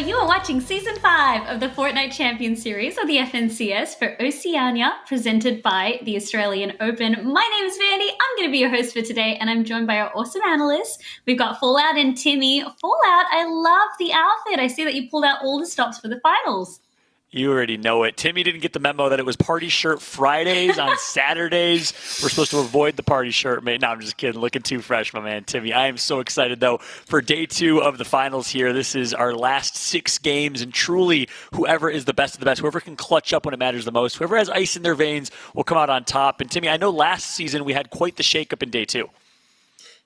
You are watching Season 5 of the Fortnite Champion Series, or the FNCS, for Oceania, presented by the Australian Open. My name is Vandy, I'm going to be your host for today, and I'm joined by our awesome analysts. We've got Fallout and Timmy. Fallout, I love the outfit. I see that you pulled out all the stops for the finals. You already know it. Timmy didn't get the memo that it was party shirt Fridays on Saturdays. We're supposed to avoid the party shirt, mate. No, I'm just kidding. Looking too fresh, my man, Timmy. I am so excited, though, for day 2 of the finals here. This is our last 6 games, and truly, whoever is the best of the best, whoever can clutch up when it matters the most, whoever has ice in their veins will come out on top. And, Timmy, I know last season we had quite the shakeup in day 2.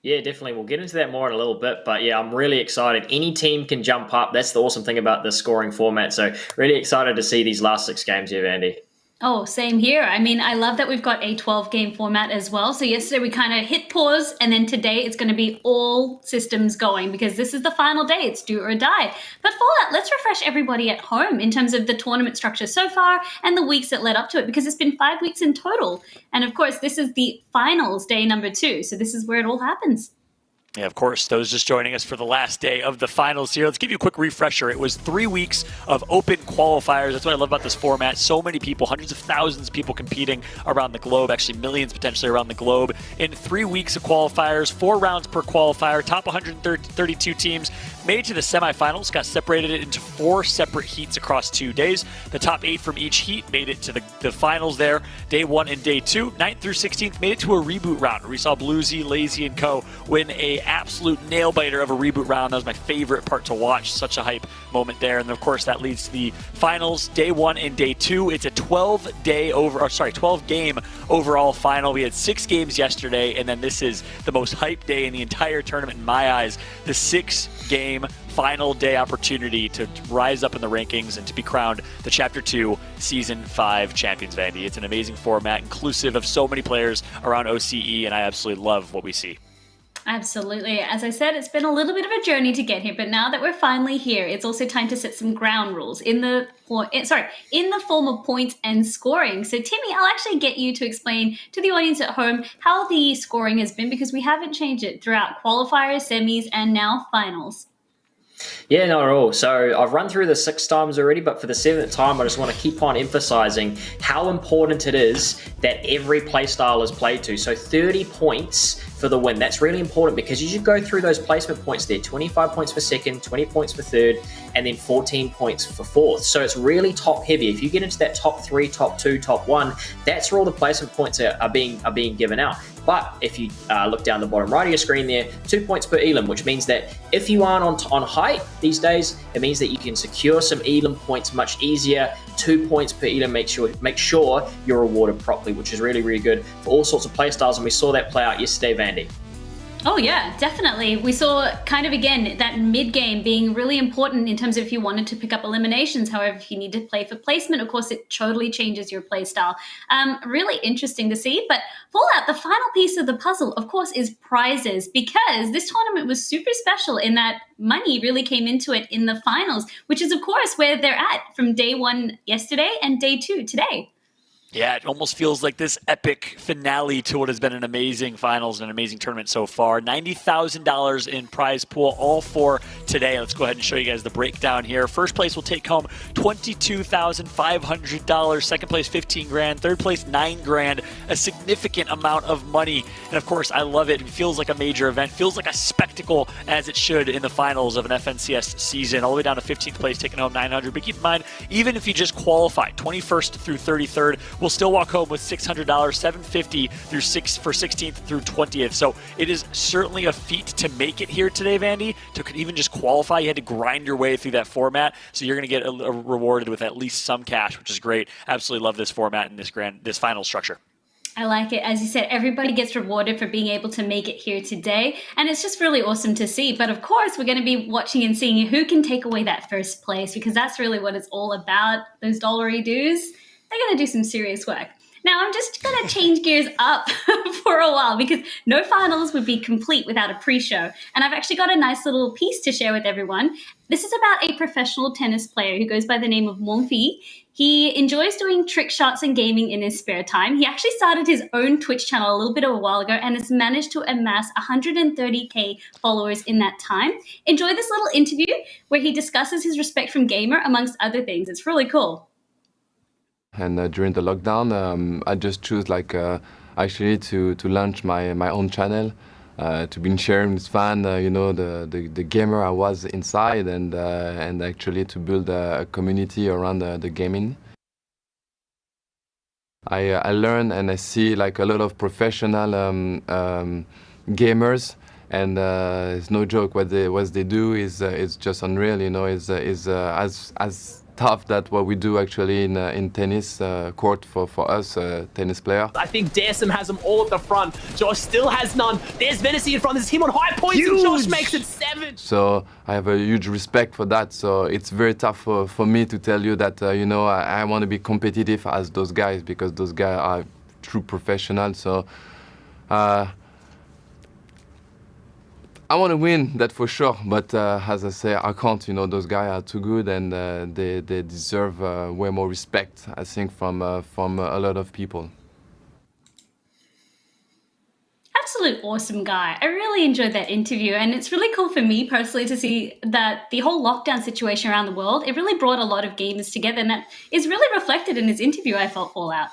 Yeah, definitely. We'll get into that more in a little bit. But yeah, I'm really excited. Any team can jump up. That's the awesome thing about the scoring format. So really excited to see these last 6 games here, Andy. Oh, same here. I mean, I love that we've got a 12-game format as well. So yesterday we kind of hit pause, and then today it's going to be all systems going because this is the final day. It's do or die. But Fallout, let's refresh everybody at home in terms of the tournament structure so far and the weeks that led up to it, because it's been 5 weeks in total. And of course, this is the finals, day number 2. So this is where it all happens. Yeah, of course, those just joining us for the last day of the finals here. Let's give you a quick refresher. It was 3 weeks of open qualifiers. That's what I love about this format. So many people, hundreds of thousands of people competing around the globe, actually millions potentially around the globe. In 3 weeks of qualifiers, 4 rounds per qualifier, top 132 teams made it to the semifinals, got separated into 4 separate heats across 2 days. The top 8 from each heat made it to the finals there, day 1 and day 2. 9th through 16th made it to a reboot round where we saw Bluesy, Lazy, and Co. win a absolute nail-biter of a reboot round. That was my favorite part to watch. Such a hype moment there. And of course, that leads to the finals, day 1 and day 2. It's a 12-game overall final. We had 6 games yesterday, and then this is the most hyped day in the entire tournament in my eyes. The 6-game final day opportunity to rise up in the rankings and to be crowned the Chapter 2 Season 5 champions, Vandy. It's an amazing format, inclusive of so many players around OCE, and I absolutely love what we see. Absolutely. As I said, it's been a little bit of a journey to get here, but now that we're finally here, it's also time to set some ground rules in the form of points and scoring. So, Timmy, I'll actually get you to explain to the audience at home how the scoring has been, because we haven't changed it throughout qualifiers, semis, and now finals. Yeah, not at all. So I've run through this 6 times already, but for the 7th time, I just want to keep on emphasizing how important it is that every playstyle is played to. So 30 points for the win. That's really important because you should go through those placement points there. 25 points for second, 20 points for third, and then 14 points for fourth. So it's really top heavy. If you get into that top 3, top 2, top 1, that's where all the placement points are being given out. But if you look down the bottom right of your screen there, 2 points per elim, which means that if you aren't on height these days, it means that you can secure some elim points much easier. 2 points per elim, make sure you're rewarded properly, which is really, really good for all sorts of play styles. And we saw that play out yesterday, Vandy. Oh yeah, definitely. We saw kind of, again, that mid-game being really important in terms of if you wanted to pick up eliminations. However, if you need to play for placement, of course, it totally changes your play style. Really interesting to see. But Fallout, the final piece of the puzzle, of course, is prizes, because this tournament was super special in that money really came into it in the finals, which is, of course, where they're at from day 1 yesterday and day 2 today. Yeah, it almost feels like this epic finale to what has been an amazing finals and an amazing tournament so far. $90,000 in prize pool, all for today. Let's go ahead and show you guys the breakdown here. First place will take home $22,500. Second place, $15,000. Third place, $9,000. A significant amount of money. And of course, I love it. It feels like a major event. Feels like a spectacle, as it should in the finals of an FNCS season. All the way down to 15th place, taking home $900. But keep in mind, even if you just qualify 21st through 33rd, we'll still walk home with $600, $750 for 16th through 20th. So it is certainly a feat to make it here today, Vandy. To even just qualify, you had to grind your way through that format. So you're going to get rewarded with at least some cash, which is great. Absolutely love this format and this final structure. I like it. As you said, everybody gets rewarded for being able to make it here today. And it's just really awesome to see. But of course, we're going to be watching and seeing who can take away that first place, because that's really what it's all about. Those dollary dues, they're going to do some serious work. Now, I'm just going to change gears up for a while because no finals would be complete without a pre-show. And I've actually got a nice little piece to share with everyone. This is about a professional tennis player who goes by the name of Monfils. He enjoys doing trick shots and gaming in his spare time. He actually started his own Twitch channel a little bit of a while ago and has managed to amass 130K followers in that time. Enjoy this little interview where he discusses his respect from gamer, amongst other things. It's really cool. And during the lockdown, I just choose actually to launch my own channel, to be sharing with fans, the gamer I was inside, and actually to build a community around the gaming. I learn and I see like a lot of professional gamers, and it's no joke what they do is just unreal. Is as tough that what we do actually in tennis court for us tennis player. I think Darsim has them all at the front. Josh still has none. There's Venice in front. There's him on high points, and Josh makes it 7. So I have a huge respect for that. So it's very tough for me to tell you that I want to be competitive as those guys, because those guys are true professionals. So I want to win, that for sure, but as I say, I can't. Those guys are too good, and they deserve way more respect, I think, from a lot of people. Absolute awesome guy. I really enjoyed that interview, and it's really cool for me personally to see that the whole lockdown situation around the world, it really brought a lot of gamers together, and that is really reflected in his interview, I felt, all out.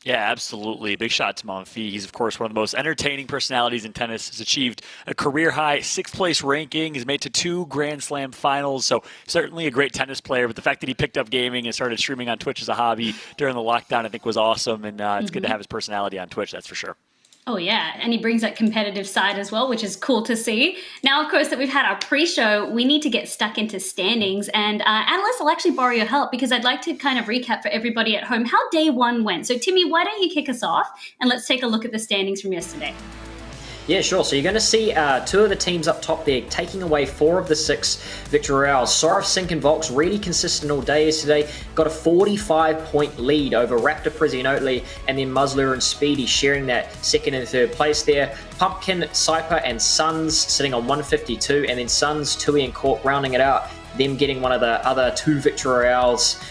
Yeah, absolutely. Big shout out to Monfils. He's, of course, one of the most entertaining personalities in tennis. Has achieved a career-high 6th-place ranking. He's made to 2 Grand Slam finals, so certainly a great tennis player. But the fact that he picked up gaming and started streaming on Twitch as a hobby during the lockdown, I think, was awesome. And it's good to have his personality on Twitch, that's for sure. Oh, yeah. And he brings that competitive side as well, which is cool to see. Now, of course, that we've had our pre-show, we need to get stuck into standings. And analysts, I'll actually borrow your help because I'd like to kind of recap for everybody at home how day 1 went. So, Timmy, why don't you kick us off and let's take a look at the standings from yesterday. Yeah, sure. So you're going to see 2 of the teams up top there taking away 4 of the 6 victory royales. Sorov, Sink and Volks really consistent all day yesterday. Got a 45-point lead over Raptor, Prizzy and Oatley, and then Musler and Speedy sharing that 2nd and 3rd place there. Pumpkin, Saipa and Suns sitting on 152, and then Suns, Tui and Cork rounding it out, them getting one of the other 2 victory royales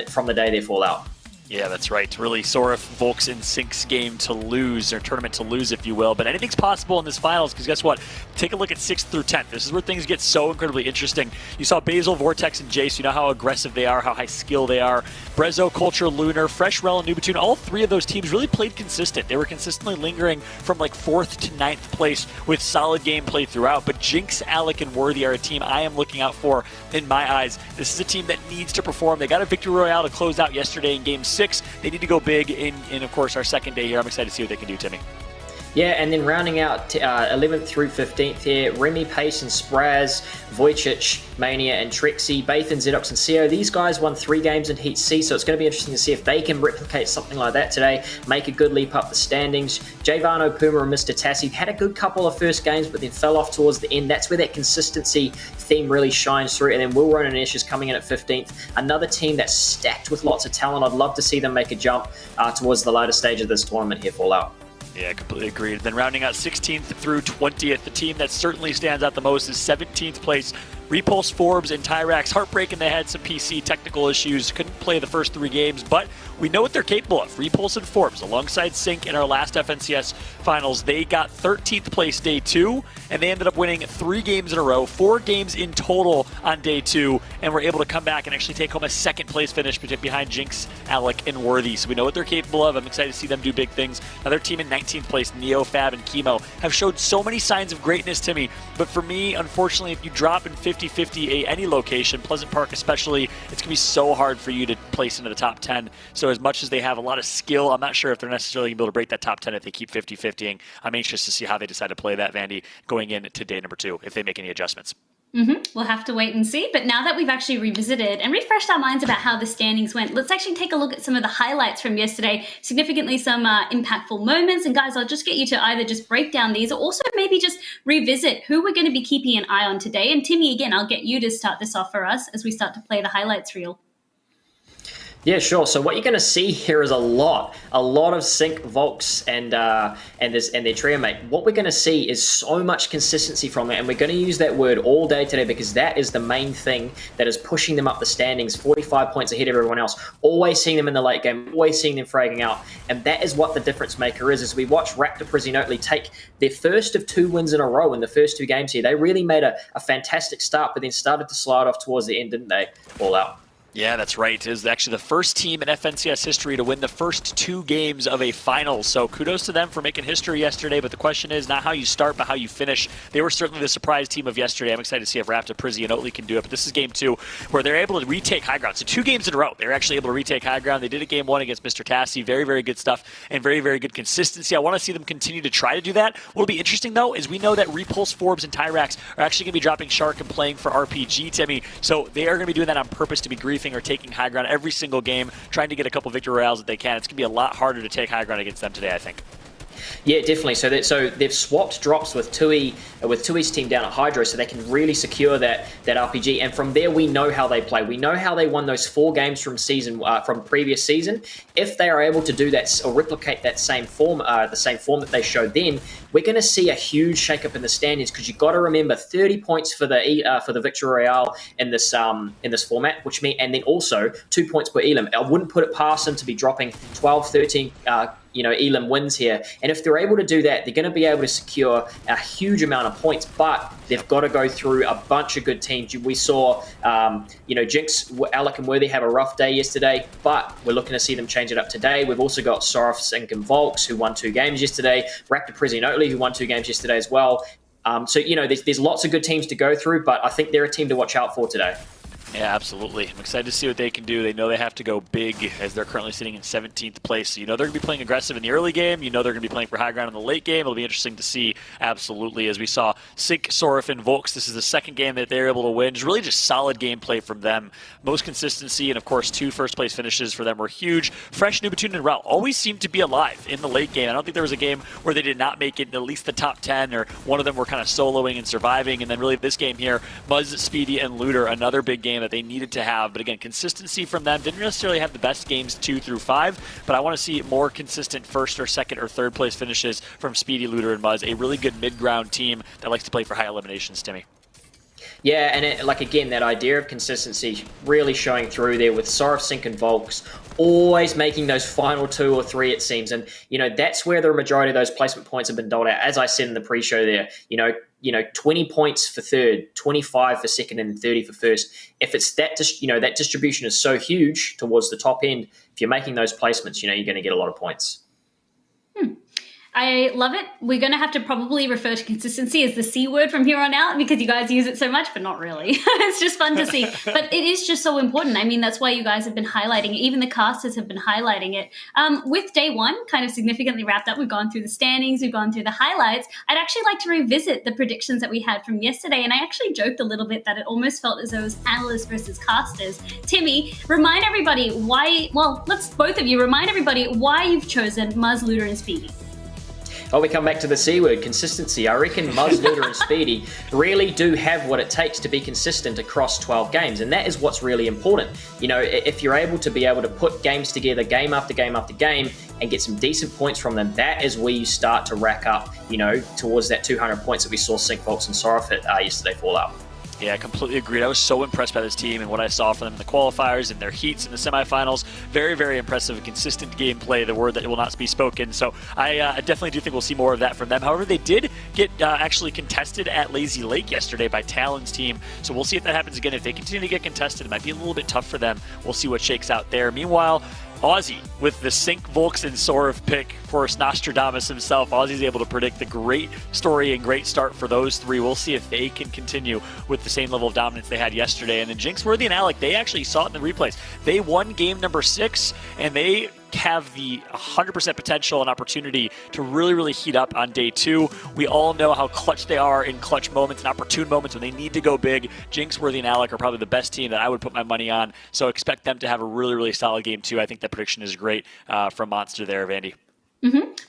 from the day they fall out. Yeah, that's right. Really Sorov, Volks, and Sink's game to lose, or tournament to lose, if you will. But anything's possible in this finals, because guess what? Take a look at 6th through 10th. This is where things get so incredibly interesting. You saw Basil, Vortex, and Jace. You know how aggressive they are, how high skill they are. Brezzo, Culture, Lunar, Fresh, Rel, and Nubatun, all 3 of those teams really played consistent. They were consistently lingering from like 4th to 9th place with solid gameplay throughout. But Jinx, Alec, and Worthy are a team I am looking out for in my eyes. This is a team that needs to perform. They got a victory royale to close out yesterday in Game 6. They need to go big in of course, our second day here. I'm excited to see what they can do, Timmy. Yeah, and then rounding out 11th through 15th here, Remy, Pace and Spraz, Vojcic, Mania and Trexie, Bathan, Zedox and Seo. These guys won 3 games in Heat C, so it's going to be interesting to see if they can replicate something like that today, make a good leap up the standings. Javano, Puma and Mr. Tassi had a good couple of first games, but then fell off towards the end. That's where that consistency theme really shines through. And then Will Ronan and Ash is coming in at 15th. Another team that's stacked with lots of talent. I'd love to see them make a jump towards the later stage of this tournament here, Fallout. Yeah, completely agreed. Then rounding out 16th through 20th, the team that certainly stands out the most is 17th place. Repulse, Forbes, and Tyrax. Heartbreaking, they had some PC technical issues. Couldn't play the first 3 games, but we know what they're capable of. Repulse and Forbes, alongside Sync in our last FNCS finals, they got 13th place day 2, and they ended up winning 3 games in a row, 4 games in total on day 2, and were able to come back and actually take home a 2nd place finish behind Jinx, Alec, and Worthy. So we know what they're capable of. I'm excited to see them do big things. Another team in 19th place, Neo, Fab, and Chemo, have showed so many signs of greatness to me. But for me, unfortunately, if you drop in 50-50 any location, Pleasant Park especially, it's going to be so hard for you to place into the top 10. So as much as they have a lot of skill, I'm not sure if they're necessarily going to be able to break that top 10 if they keep 50-50ing. I'm anxious to see how they decide to play that, Vandy, going into day number 2, if they make any adjustments. We'll have to wait and see. But now that we've actually revisited and refreshed our minds about how the standings went, let's actually take a look at some of the highlights from yesterday, significantly some impactful moments. And guys, I'll just get you to either just break down these or also maybe just revisit who we're going to be keeping an eye on today. And Timmy, again, I'll get you to start this off for us as we start to play the highlights reel. Yeah, sure. So what you're going to see here is a lot of Sync, Volks, and their trio mate. What we're going to see is so much consistency from it, and we're going to use that word all day today because that is the main thing that is pushing them up the standings, 45 points ahead of everyone else. Always seeing them in the late game, always seeing them fragging out, and that is what the difference maker is. As we watch Raptor Prisinotli take their first of 2 wins in a row in the first 2 games here, they really made a fantastic start, but then started to slide off towards the end, didn't they? All out. Yeah, that's right. It is actually the first team in FNCS history to win the first 2 games of a final. So kudos to them for making history yesterday. But the question is not how you start, but how you finish. They were certainly the surprise team of yesterday. I'm excited to see if Raptor, Prizzi, and Oatley can do it. But this is game 2 where they're able to retake high ground. So 2 games in a row, they're actually able to retake high ground. They did it game 1 against Mr. Tassi. Very, very good stuff and very, very good consistency. I want to see them continue to try to do that. What'll be interesting, though, is we know that Repulse, Forbes, and Tyrax are actually going to be dropping Shark and playing for RPG, Timmy. So they are going to be doing that on purpose to be griefing or taking high ground every single game, trying to get a couple victory royales that they can. It's going to be a lot harder to take high ground against them today, I think. Yeah, definitely. So they've swapped drops with Tui's team down at Hydro, so they can really secure that RPG. And from there, we know how they play. We know how they won those 4 games from previous season. If they are able to do that or replicate that same form, the same form that they showed then, we're going to see a huge shakeup in the standings. Because you've got to remember, 30 points for the victory royale in this format, and then also 2 points per elim. I wouldn't put it past them to be dropping 12, 13. Elim wins here. And if they're able to do that, they're going to be able to secure a huge amount of points, but they've got to go through a bunch of good teams. We saw, Jinx, Alec, and Worthy have a rough day yesterday, but we're looking to see them change it up today. We've also got Sorf, Sink, and Volks, who won 2 games yesterday, Raptor, Prizzi, and Oatley, who won 2 games yesterday as well. There's lots of good teams to go through, but I think they're a team to watch out for today. Yeah, absolutely. I'm excited to see what they can do. They know they have to go big as they're currently sitting in 17th place. So they're going to be playing aggressive in the early game. They're going to be playing for high ground in the late game. It'll be interesting to see, absolutely, as we saw Sink, Sorf, and Volks. This is the second game that they're able to win. It's really just solid gameplay from them. Most consistency, and of course, 2 first-place finishes for them were huge. Fresh, Nubatun, and Rel always seemed to be alive in the late game. I don't think there was a game where they did not make it in at least the top 10, or one of them were kind of soloing and surviving. And then really this game here, Muzz, Speedy, and Looter, another big game that they needed to have. But again, consistency from them. Didn't necessarily have the best games 2 through 5, but I want to see more consistent first or second or third place finishes from Speedy, Looter, and Muzz. A really good mid-ground team that likes to play for high eliminations, Timmy. Yeah, and again, that idea of consistency really showing through there with Sorf, Sink, and Volks, always making those final 2 or 3, it seems. And, that's where the majority of those placement points have been doled out. As I said in the pre-show there, 20 points for third, 25 for second, and 30 for first. If it's that distribution is so huge towards the top end, if you're making those placements, you're going to get a lot of points. I love it. We're going to have to probably refer to consistency as the C word from here on out because you guys use it so much, but not really. It's just fun to see. But it is just so important. I mean, that's why you guys have been highlighting it. Even the casters have been highlighting it. With day 1 kind of significantly wrapped up, we've gone through the standings, we've gone through the highlights. I'd actually like to revisit the predictions that we had from yesterday. And I actually joked a little bit that it almost felt as though it was analysts versus casters. Timmy, remind everybody let's both of you remind everybody why you've chosen Muzz, Looter, and Speedy. Oh, we come back to the C word, consistency. I reckon Muzz, Looter, and Speedy really do have what it takes to be consistent across 12 games, and that is what's really important. If you're able to put games together game after game after game and get some decent points from them, that is where you start to rack up, towards that 200 points that we saw Sync, Volks, and Sorf hit yesterday fall out. Yeah, I completely agreed. I was so impressed by this team and what I saw from them in the qualifiers and their heats in the semifinals. Very, very impressive. Consistent gameplay, the word that will not be spoken. So I definitely do think we'll see more of that from them. However, they did get actually contested at Lazy Lake yesterday by Talon's team. So we'll see if that happens again. If they continue to get contested, it might be a little bit tough for them. We'll see what shakes out there. Meanwhile, Aussie with the Sync, Volks, and Sorf pick. Of course, Nostradamus himself. Aussie's able to predict the great story and great start for those 3. We'll see if they can continue with the same level of dominance they had yesterday. And then Jinx, Worthy, and Alec, they actually saw it in the replays. They won game number 6, and they have the 100% potential and opportunity to really, really heat up on day 2. We all know how clutch they are in clutch moments and opportune moments when they need to go big. Jinx, Worthy, and Alec are probably the best team that I would put my money on, so expect them to have a really, really solid game 2. I think that prediction is great from Monster there, Vandy.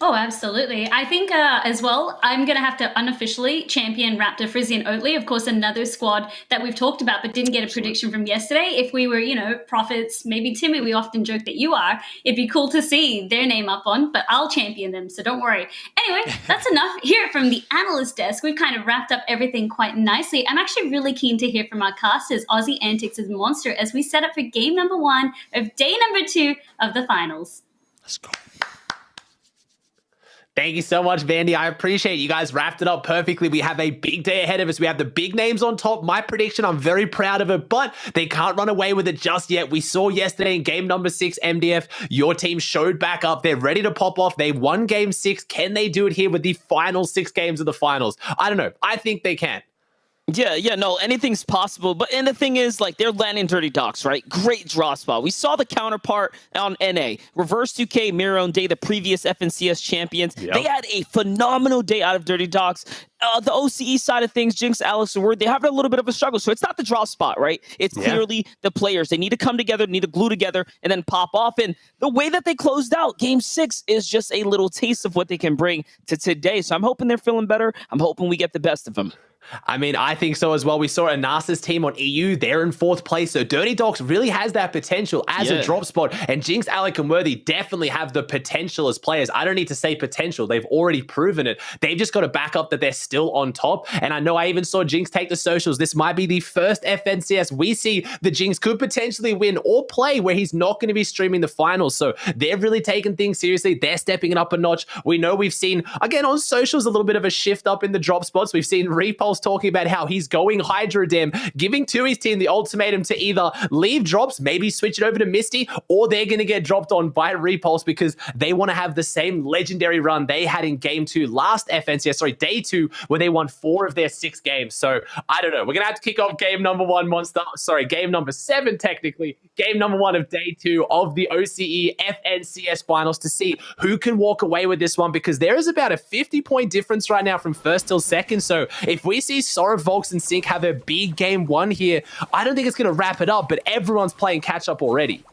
Oh, absolutely. I think as well, I'm going to have to unofficially champion Raptor, Frizzy, and Oatly. Of course, another squad that we've talked about but didn't get a prediction from yesterday. If we were, Prophets, maybe Timmy, we often joke that you are. It'd be cool to see their name up on, but I'll champion them, so don't worry. Anyway, that's enough. Hear it from the analyst desk. We've kind of wrapped up everything quite nicely. I'm actually really keen to hear from our casters, Aussie Antics and Monster, as we set up for game number 1 of day number 2 of the finals. Let's go. Thank you so much, Vandy. I appreciate it. You guys wrapped it up perfectly. We have a big day ahead of us. We have the big names on top. My prediction, I'm very proud of it, but they can't run away with it just yet. We saw yesterday in game number 6, MDF, your team showed back up. They're ready to pop off. They won game 6. Can they do it here with the final 6 games of the finals? I don't know. I think they can. Yeah, no, anything's possible. And the thing is, like, they're landing dirty docks, right? Great draw spot. We saw the counterpart on NA. Reverse 2K, Mirror on Day, the previous FNCS champions. Yep. They had a phenomenal day out of dirty docks. The OCE side of things, Jinx, Alex, and Word, they have a little bit of a struggle. So it's not the draw spot, right? It's clearly the players. They need to come together, need to glue together, and then pop off. And the way that they closed out game 6 is just a little taste of what they can bring to today. So I'm hoping they're feeling better. I'm hoping we get the best of them. I mean, I think so as well. We saw Anasa's team on EU. They're in 4th place. So Dirty Dogs really has that potential as a drop spot. And Jinx, Alec, and Worthy definitely have the potential as players. I don't need to say potential. They've already proven it. They've just got to back up that they're still on top. And I know I even saw Jinx take the socials. This might be the first FNCS we see the Jinx could potentially win or play where he's not going to be streaming the finals. So they're really taking things seriously. They're stepping it up a notch. We know we've seen, again, on socials, a little bit of a shift up in the drop spots. We've seen Repulse talking about how he's going Hydro Dam, giving Tui's team the ultimatum to either leave drops, maybe switch it over to Misty, or they're going to get dropped on by Repulse because they want to have the same legendary run they had in game 2 last FNCS, day 2, where they won 4 of their 6 games. So I don't know. We're going to have to kick off game number 1, game number 7, technically. Game number 1 of day 2 of the OCE FNCS finals to see who can walk away with this one, because there is about a 50-point difference right now from 1st till 2nd. So if we see Sora, Volks, and Sync have a big game 1 here, I don't think it's going to wrap it up, but everyone's playing catch up already.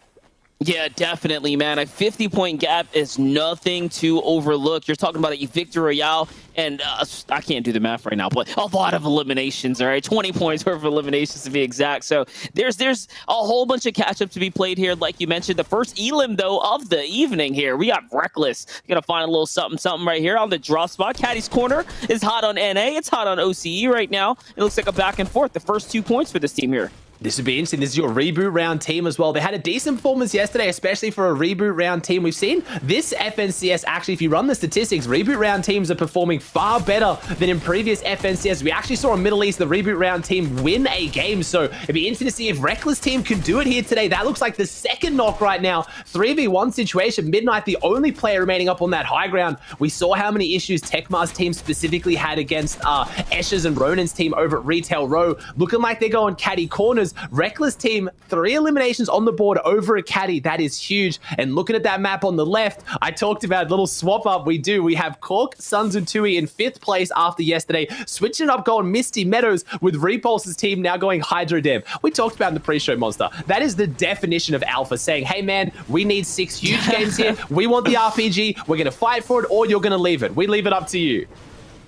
Yeah, definitely, man. A 50-point gap is nothing to overlook. You're talking about a victory royale, and I can't do the math right now, but a lot of eliminations, all right? 20 points worth of eliminations to be exact. So there's a whole bunch of catch-up to be played here. Like you mentioned, the first elim, though, of the evening here. We got Reckless. Gonna find a little something right here on the draw spot. Caddy's Corner is hot on NA. It's hot on OCE right now. It looks like a back and forth. The first 2 points for this team here. This would be interesting. This is your reboot round team as well. They had a decent performance yesterday, especially for a reboot round team. We've seen this FNCS, actually, if you run the statistics, reboot round teams are performing far better than in previous FNCS. We actually saw in Middle East the reboot round team win a game, so it'd be interesting to see if Reckless team can do it here today. That looks like the second knock right now. 3v1 situation. Midnight, the only player remaining up on that high ground. We saw how many issues Tecmar's team specifically had against Escher's and Ronin's team over at Retail Row. Looking like they're going caddy corners. Reckless team, 3 eliminations on the board over a caddy. That is huge. And looking at that map on the left, I talked about a little swap up. We have Cork, Suns, and Tui in 5th place after yesterday. Switching it up, going Misty Meadows with Repulse's team now going Hydro Dam. We talked about in the pre-show, Monster. That is the definition of alpha, saying, hey man, we need 6 huge games here. We want the RPG. We're going to fight for it, or you're going to leave it. We leave it up to you.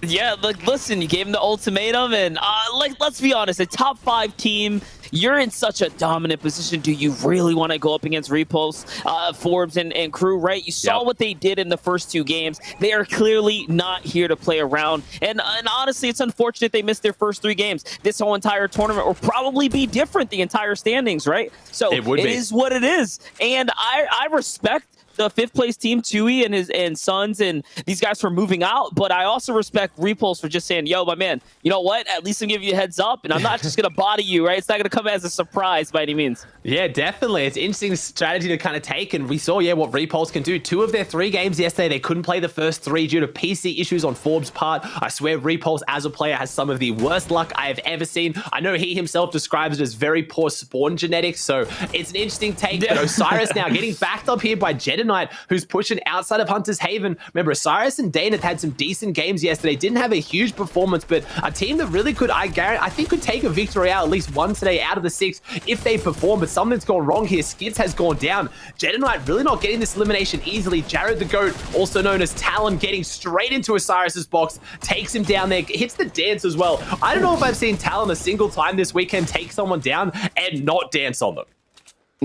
Yeah, like, listen, you gave him the ultimatum, and let's be honest, a top 5 team, you're in such a dominant position. Do you really want to go up against Repulse, Forbes, and crew, right? You saw what they did in the first 2 games. They are clearly not here to play around, and honestly, it's unfortunate they missed their first 3 games. This whole entire tournament will probably be different, the entire standings, right? So it is what it is, and I respect the 5th place team, Tui and Sons and these guys for moving out, but I also respect Repulse for just saying, yo, my man, you know what? At least I'm giving you a heads up, and I'm not just going to body you, right? It's not going to come as a surprise by any means. Yeah, definitely. It's an interesting strategy to kind of take, and we saw, what Repulse can do. 2 of their 3 games yesterday, they couldn't play the first 3 due to PC issues on Forbes' part. I swear Repulse, as a player, has some of the worst luck I have ever seen. I know he himself describes it as very poor spawn genetics, so it's an interesting take, but Osiris now getting backed up here by Jeddah Jedi Knight, who's pushing outside of Hunter's Haven. Remember, Osiris and Dane had some decent games yesterday. Didn't have a huge performance, but a team that really could, I think, could take a victory out, at least one today out of the 6 if they perform. But something's gone wrong here. Skids has gone down. Jedi Knight really not getting this elimination easily. Jared the Goat, also known as Talon, getting straight into Osiris's box, takes him down there, hits the dance as well. I don't know if I've seen Talon a single time this weekend take someone down and not dance on them.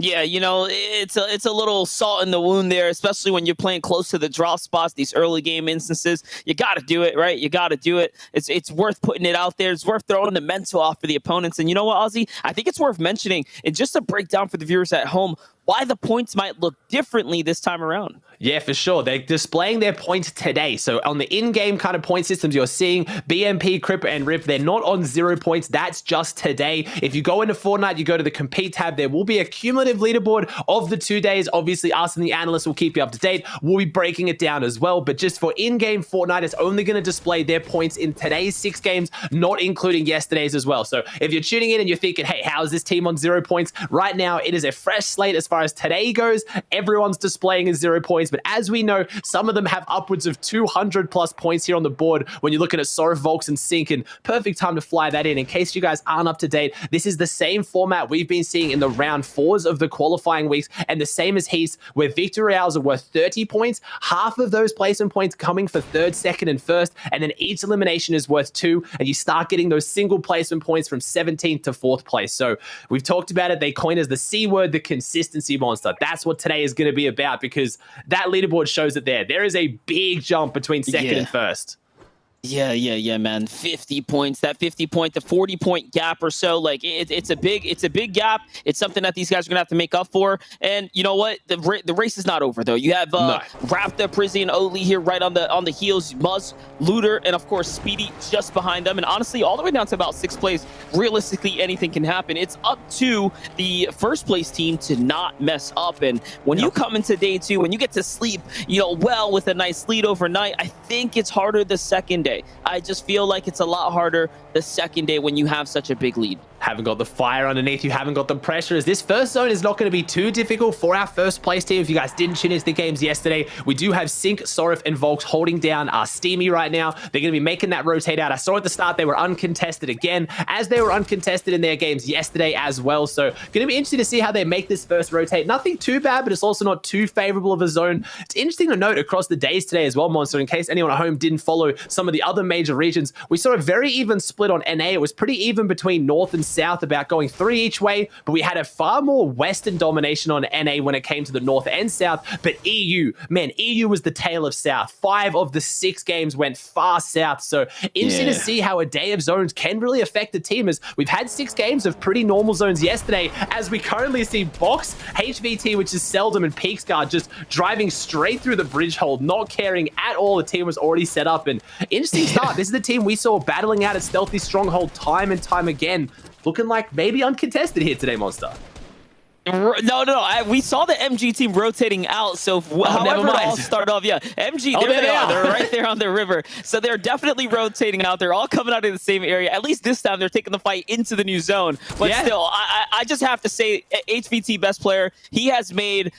Yeah, you know, it's a little salt in the wound there, especially when you're playing close to the drop spots, these early game instances. You got to do it, right? You got to do it. It's worth putting it out there. It's worth throwing the mental off for the opponents. And you know what, Ozzy? I think it's worth mentioning, and just to break down for the viewers at home, why the points might look differently this time around. Yeah, for sure. They're displaying their points today. So on the in-game kind of point systems, you're seeing BMP, Cripper, and Rip. They're not on 0 points. That's just today. If you go into Fortnite, you go to the Compete tab, there will be a cumulative leaderboard of the 2 days. Obviously, us and the analysts will keep you up to date. We'll be breaking it down as well. But just for in-game Fortnite, it's only going to display their points in today's 6 games, not including yesterday's as well. So if you're tuning in and you're thinking, hey, how is this team on 0 points? Right now, it is a fresh slate as far as today goes. Everyone's displaying as 0 points. But as we know, some of them have upwards of 200 plus points here on the board when you're looking at Sorf, Volks, and Sync, and perfect time to fly that in. In case you guys aren't up to date, this is the same format we've been seeing in the round 4s of the qualifying weeks, and the same as Heats, where victory royales are worth 30 points, half of those placement points coming for 3rd, 2nd, and 1st, and then each elimination is worth 2, and you start getting those single placement points from 17th to 4th place. So we've talked about it. They coin as the C word, the consistency monster. That's what today is going to be about, because that leaderboard shows it there. There is a big jump between 2nd and 1st. Yeah, man. 50 points, that 50 point to 40 point gap or so. Like it's a big gap. It's something that these guys are gonna have to make up for. And you know what? The race is not over though. You have Raptor, Prizzy, and Oli here right on the heels. Muzz, Looter, and of course Speedy just behind them. And honestly, all the way down to about 6th place, realistically anything can happen. It's up to the 1st place team to not mess up. And when you come into day 2, when you get to sleep, well with a nice lead overnight, I think it's harder the second day. I just feel like it's a lot harder the second day when you have such a big lead. Haven't got the fire underneath you, haven't got the pressure, as this first zone is not going to be too difficult for our 1st place team. If you guys didn't tune into the games yesterday, we do have Sync, Sorif, and Volks holding down our Steamy right now. They're going to be making that rotate out. I saw at the start they were uncontested again, as they were uncontested in their games yesterday as well. So going to be interesting to see how they make this first rotate. Nothing too bad, but it's also not too favorable of a zone. It's interesting to note across the days today as well, Monster, in case anyone at home didn't follow some of the other major regions, we saw a very even split on NA. It was pretty even between North and South, about going 3 each way, but we had a far more Western domination on NA when it came to the North and South. But EU, man, EU was the tale of South. 5 of the 6 games went far South. So interesting to see how a day of zones can really affect the team, as we've had 6 games of pretty normal zones yesterday, as we currently see Box, HVT, which is Seldom, and Peaksguard just driving straight through the bridge hold, not caring at all. The team was already set up, and interesting start. This is the team we saw battling out at Stealthy Stronghold time and time again, looking like maybe uncontested here today, Monster. No. We saw the MG team rotating out. So however it all started off, MG, there they are. They're right there on the river. So they're definitely rotating out. They're all coming out of the same area. At least this time, they're taking the fight into the new zone. But still, I just have to say, HVT best player, he has made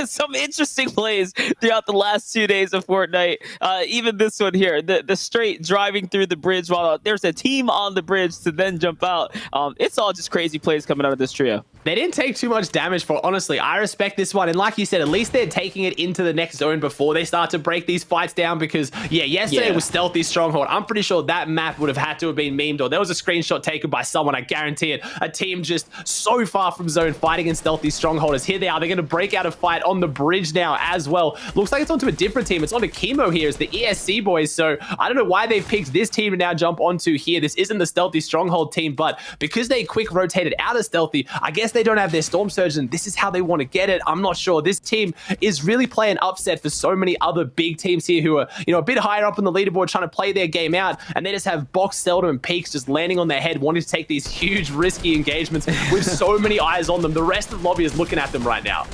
some interesting plays throughout the last 2 days of Fortnite. Even this one here, the straight driving through the bridge while there's a team on the bridge to then jump out. It's all just crazy plays coming out of this trio. They didn't take too much damage for, honestly. I respect this one. And like you said, at least they're taking it into the next zone before they start to break these fights down, because, yesterday was Stealthy Stronghold. I'm pretty sure that map would have had to have been memed, or there was a screenshot taken by someone, I guarantee it. A team just so far from zone fighting in Stealthy Stronghold. As here they are. They're going to break out a fight on the bridge now as well. Looks like it's onto a different team. It's onto Chemo here. It's the ESC boys. So I don't know why they've picked this team to now jump onto here. This isn't the Stealthy Stronghold team, but because they quick rotated out of Stealthy, I guess they don't have their Storm Surge, and this is how they want to get it. I'm not sure. This team is really playing upset for so many other big teams here who are, a bit higher up on the leaderboard trying to play their game out, and they just have Box, Zelda, and Peaks just landing on their head, wanting to take these huge risky engagements with so many eyes on them. The rest of the lobby is looking at them right now.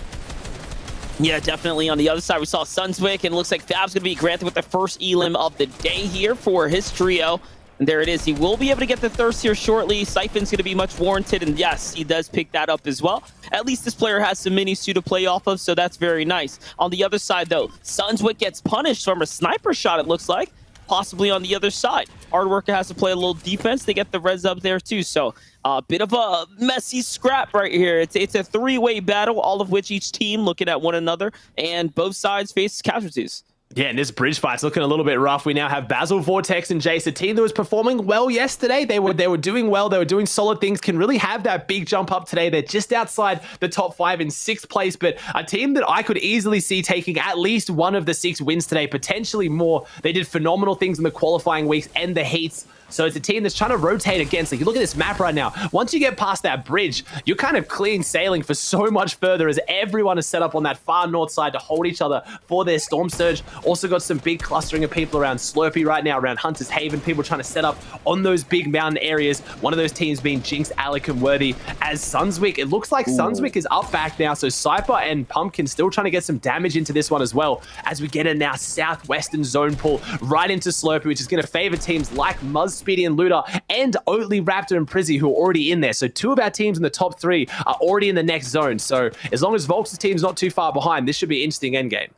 Yeah, definitely. On the other side, we saw Sunswick, and it looks like Fab's going to be granted with the first elim of the day here for his trio. And there it is. He will be able to get the thirst here shortly. Siphon's going to be much warranted. And yes, he does pick that up as well. At least this player has some minis to play off of, so that's very nice. On the other side, though, Sunswick gets punished from a sniper shot, it looks like. Possibly on the other side. Hard Worker has to play a little defense. They get the res up there, too. So a bit of a messy scrap right here. It's a three-way battle, all of which each team looking at one another. And both sides face casualties. Yeah, and this bridge fight's looking a little bit rough. We now have Basil, Vortex, and Jace, a team that was performing well yesterday. They were doing well. They were doing solid things. Can really have that big jump up today. They're just outside the top 5 in 6th place, but a team that I could easily see taking at least one of the 6 wins today, potentially more. They did phenomenal things in the qualifying weeks and the heats. So it's a team that's trying to rotate against. Like, you look at this map right now. Once you get past that bridge, you're kind of clean sailing for so much further as everyone is set up on that far north side to hold each other for their Storm Surge. Also got some big clustering of people around Slurpee right now, around Hunter's Haven. People trying to set up on those big mountain areas. One of those teams being Jinx, Alec, and Worthy. As Sunswick, it looks like Sunswick is up back now. So Cypher and Pumpkin still trying to get some damage into this one as well. As we get a now southwestern zone pull right into Slurpee, which is going to favor teams like Muzz, Speedy, and Looter, and Oatly, Raptor, and Prizzy, who are already in there. So 2 of our teams in the top 3 are already in the next zone. So as long as Volks' team's not too far behind, this should be an interesting endgame.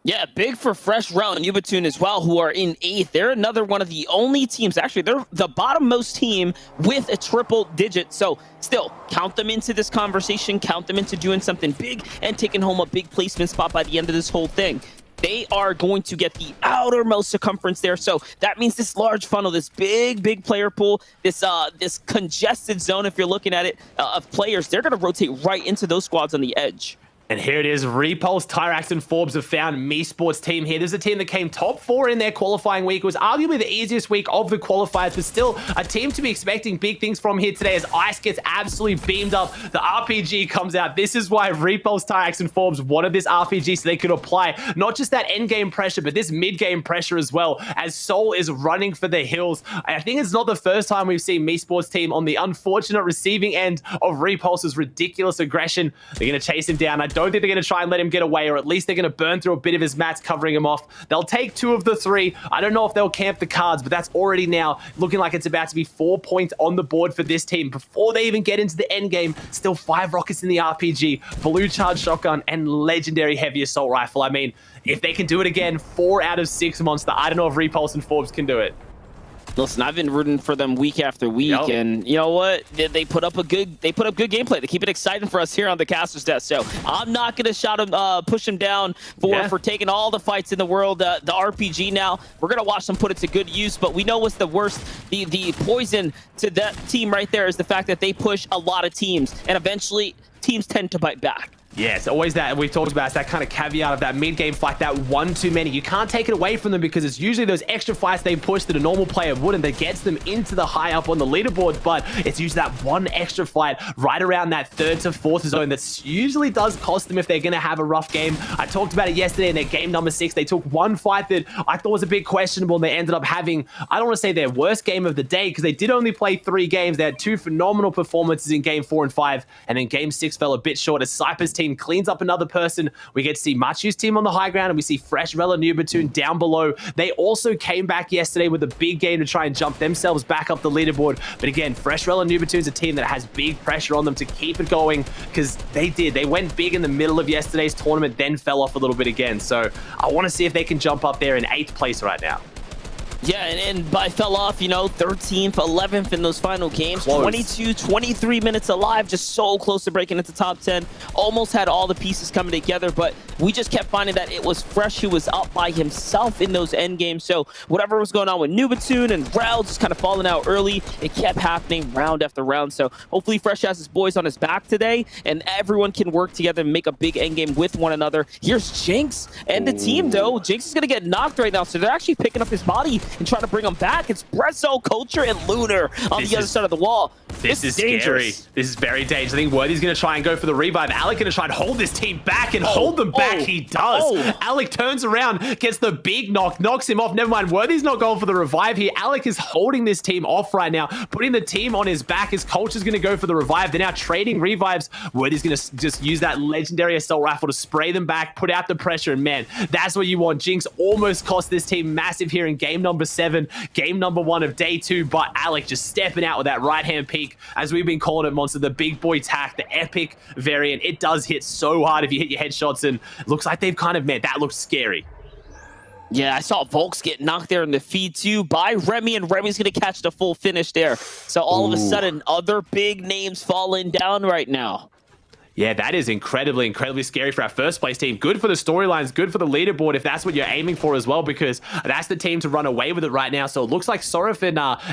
Yeah, big for Fresh Rel and Ubatoon as well, who are in 8th. They're another one of the only teams, actually, they're the bottom-most team with a triple digit. So still, count them into this conversation, count them into doing something big and taking home a big placement spot by the end of this whole thing. They are going to get the outermost circumference there. So that means this large funnel, this big player pool, this congested zone, if you're looking at it, of players, they're going to rotate right into those squads on the edge. And here it is. Repulse, Tyrax, and Forbes have found Me Sports team here. There's a team that came top 4 in their qualifying week. It was arguably the easiest week of the qualifiers, but still a team to be expecting big things from here today as Ice gets absolutely beamed up. The RPG comes out. This is why Repulse, Tyrax, and Forbes wanted this RPG so they could apply not just that end-game pressure, but this mid-game pressure as well, as Soul is running for the hills. I think it's not the first time we've seen Me Sports team on the unfortunate receiving end of Repulse's ridiculous aggression. They're going to chase him down. I don't think they're going to try and let him get away, or at least they're going to burn through a bit of his mats, covering him off. They'll take 2 of the 3. I don't know if they'll camp the cards, but that's already now looking like it's about to be 4 points on the board for this team before they even get into the end game. Still 5 rockets in the RPG, blue charge shotgun, and legendary heavy assault rifle. I mean, if they can do it again, 4 out of 6 monster. I don't know if Repulse and Forbes can do it. Listen, I've been rooting for them week after week, and you know what? They put up good gameplay. They keep it exciting for us here on the Caster's Desk. So I'm not gonna push them down for taking all the fights in the world. The RPG now, we're gonna watch them put it to good use. But we know what's the worst, the poison to that team right there is the fact that they push a lot of teams, and eventually teams tend to bite back. Yeah, it's always that we've talked about. It's that kind of caveat of that mid-game fight, that one too many. You can't take it away from them because it's usually those extra fights they push that a normal player wouldn't that gets them into the high up on the leaderboard, but it's usually that one extra fight right around that 3rd to 4th zone that usually does cost them if they're going to have a rough game. I talked about it yesterday in their game number 6. They took one fight that I thought was a bit questionable, and they ended up having, I don't want to say their worst game of the day because they did only play 3 games. They had 2 phenomenal performances in game 4 and 5, and then game 6 fell a bit short as Cypher's team cleans up another person. We get to see Machu's team on the high ground, and we see Fresh Rel and Ubatoon down below. They also came back yesterday with a big game to try and jump themselves back up the leaderboard. But again, Fresh Rel and Ubatoon's a team that has big pressure on them to keep it going because they went big in the middle of yesterday's tournament, then fell off a little bit again. So I want to see if they can jump up there in 8th place right now. Yeah, and by fell off, 13th, 11th in those final games. Close. 22, 23 minutes alive, just so close to breaking into top 10. Almost had all the pieces coming together, but we just kept finding that it was Fresh who was up by himself in those end games. So whatever was going on with Ubatoon and Rel just kind of falling out early, it kept happening round after round. So hopefully Fresh has his boys on his back today, and everyone can work together and make a big end game with one another. Here's Jinx and the team, though. Jinx is going to get knocked right now, so they're actually picking up his body and trying to bring him back. It's Bresso, Culture, and Lunar on the other side of the wall. This is dangerous. Scary. This is very dangerous. I think Worthy's going to try and go for the revive. Alec going to try and hold this team back and hold them back. He does. Alec turns around, gets the big knock, knocks him off. Never mind. Worthy's not going for the revive here. Alec is holding this team off right now, putting the team on his back. His Culture's going to go for the revive. They're now trading revives. Worthy's going to just use that legendary assault rifle to spray them back, put out the pressure, and man, that's what you want. Jinx almost cost this team massive here in game number number 7, game number 1 of day 2. But Alec just stepping out with that right-hand peak, as we've been calling it, Monster, the big boy tack, the epic variant. It does hit so hard if you hit your headshots, and looks like they've kind of, man, that looks scary. Yeah, I saw Volks get knocked there in the feed too by Remy, and Remy's going to catch the full finish there. So all of a sudden, other big names falling down right now. Yeah, that is incredibly scary for our first place team. Good for the storylines, good for the leaderboard if that's what you're aiming for as well, because that's the team to run away with it right now. So it looks like Sorif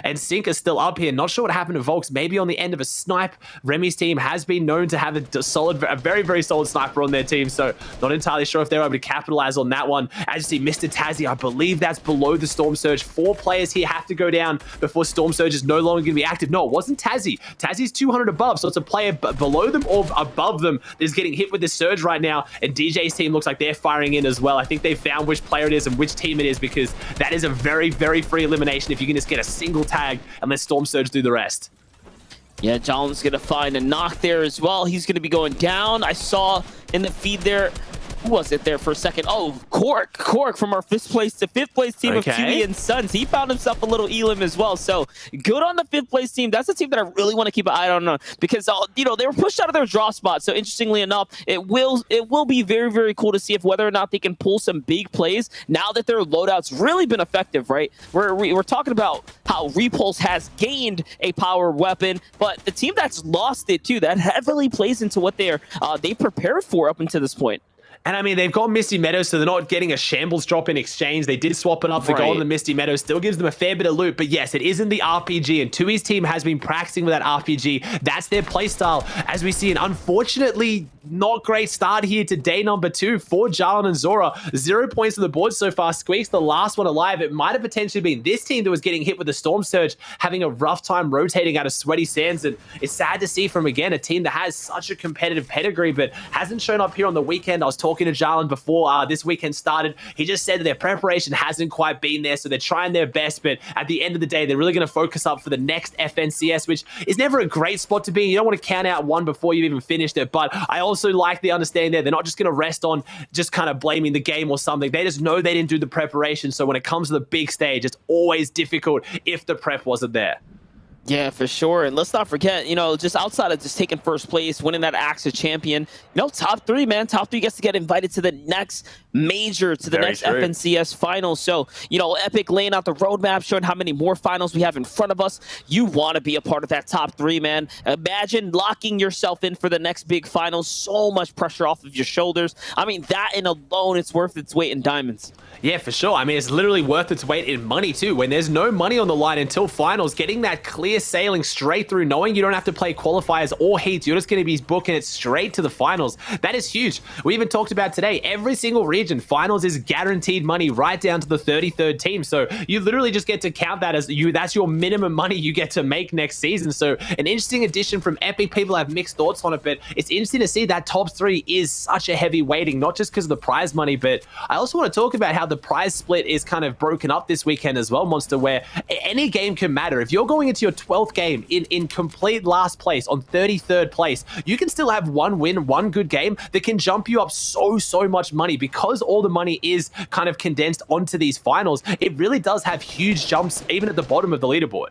and Sink are still up here. Not sure what happened to Volks. Maybe on the end of a snipe. Remy's team has been known to have a very solid sniper on their team, so not entirely sure if they're able to capitalize on that one. As you see, Mr. Tazzy, I believe that's below the Storm Surge. 4 players here have to go down before Storm Surge is no longer going to be active. No, it wasn't Tazzy. Tazzy's 200 above, so it's a player below them or above them is getting hit with the surge right now, and DJ's team looks like they're firing in as well. I think they've found which player it is and which team it is, because that is a very free elimination if you can just get a single tag and let Storm Surge do the rest. Yeah, John's going to find a knock there as well. He's going to be going down. I saw in the feed there, who was it there for a second? Oh, Cork from our 5th place to 5th place team of QB and Sons. He found himself a little elim as well. So good on the 5th place team. That's a team that I really want to keep an eye on, because you know, they were pushed out of their draw spot. So interestingly enough, it will be very cool to see if whether or not they can pull some big plays now that their loadout's really been effective, right? We're talking about how Repulse has gained a power weapon, but the team that's lost it too, that heavily plays into what they prepared for up until this point. And I mean, they've got Misty Meadows, so they're not getting a shambles drop in exchange. They did swap it up. The gold in the Misty Meadows still gives them a fair bit of loot. But yes, it is in the RPG, and Tui's team has been practicing with that RPG. That's their playstyle, as we see an unfortunately not great start here to day number 2 for Jarlan and Zora. 0 points on the board so far. Squeak's the last one alive. It might have potentially been this team that was getting hit with the Storm Surge, having a rough time rotating out of Sweaty Sands. And it's sad to see from, again, a team that has such a competitive pedigree, but hasn't shown up here on the weekend. I was talking to Jarlan before this weekend started. He just said that their preparation hasn't quite been there, so they're trying their best, but at the end of the day, they're really going to focus up for the next FNCS, which is never a great spot to be. You don't want to count out one before you've even finished it, but I also like the understanding there. They're not just going to rest on just kind of blaming the game or something. They just know they didn't do the preparation, so when it comes to the big stage, it's always difficult if the prep wasn't there. Yeah, for sure. And let's not forget, you know, just outside of just taking first place, winning that AXA champion, you know, top 3, man. Top 3 gets to get invited to the next major, to the next FNCS finals. So, you know, Epic laying out the roadmap, showing how many more finals we have in front of us. You want to be a part of that top 3, man. Imagine locking yourself in for the next big final. So much pressure off of your shoulders. I mean, that in alone, it's worth its weight in diamonds. Yeah, for sure. I mean, it's literally worth its weight in money too. When there's no money on the line until finals, getting that clear sailing straight through, knowing you don't have to play qualifiers or heats, you're just going to be booking it straight to the finals. That is huge. We even talked about today, every single region, finals is guaranteed money right down to the 33rd team. So you literally just get to count that as that's your minimum money you get to make next season. So an interesting addition from Epic. People have mixed thoughts on it, but it's interesting to see that top 3 is such a heavy weighting, not just because of the prize money, but I also want to talk about how the prize split is kind of broken up this weekend as well, Monster, where any game can matter. If you're going into your 12th game in complete last place on 33rd place, you can still have one win, one good game that can jump you up so much money, because all the money is kind of condensed onto these finals. It really does have huge jumps even at the bottom of the leaderboard.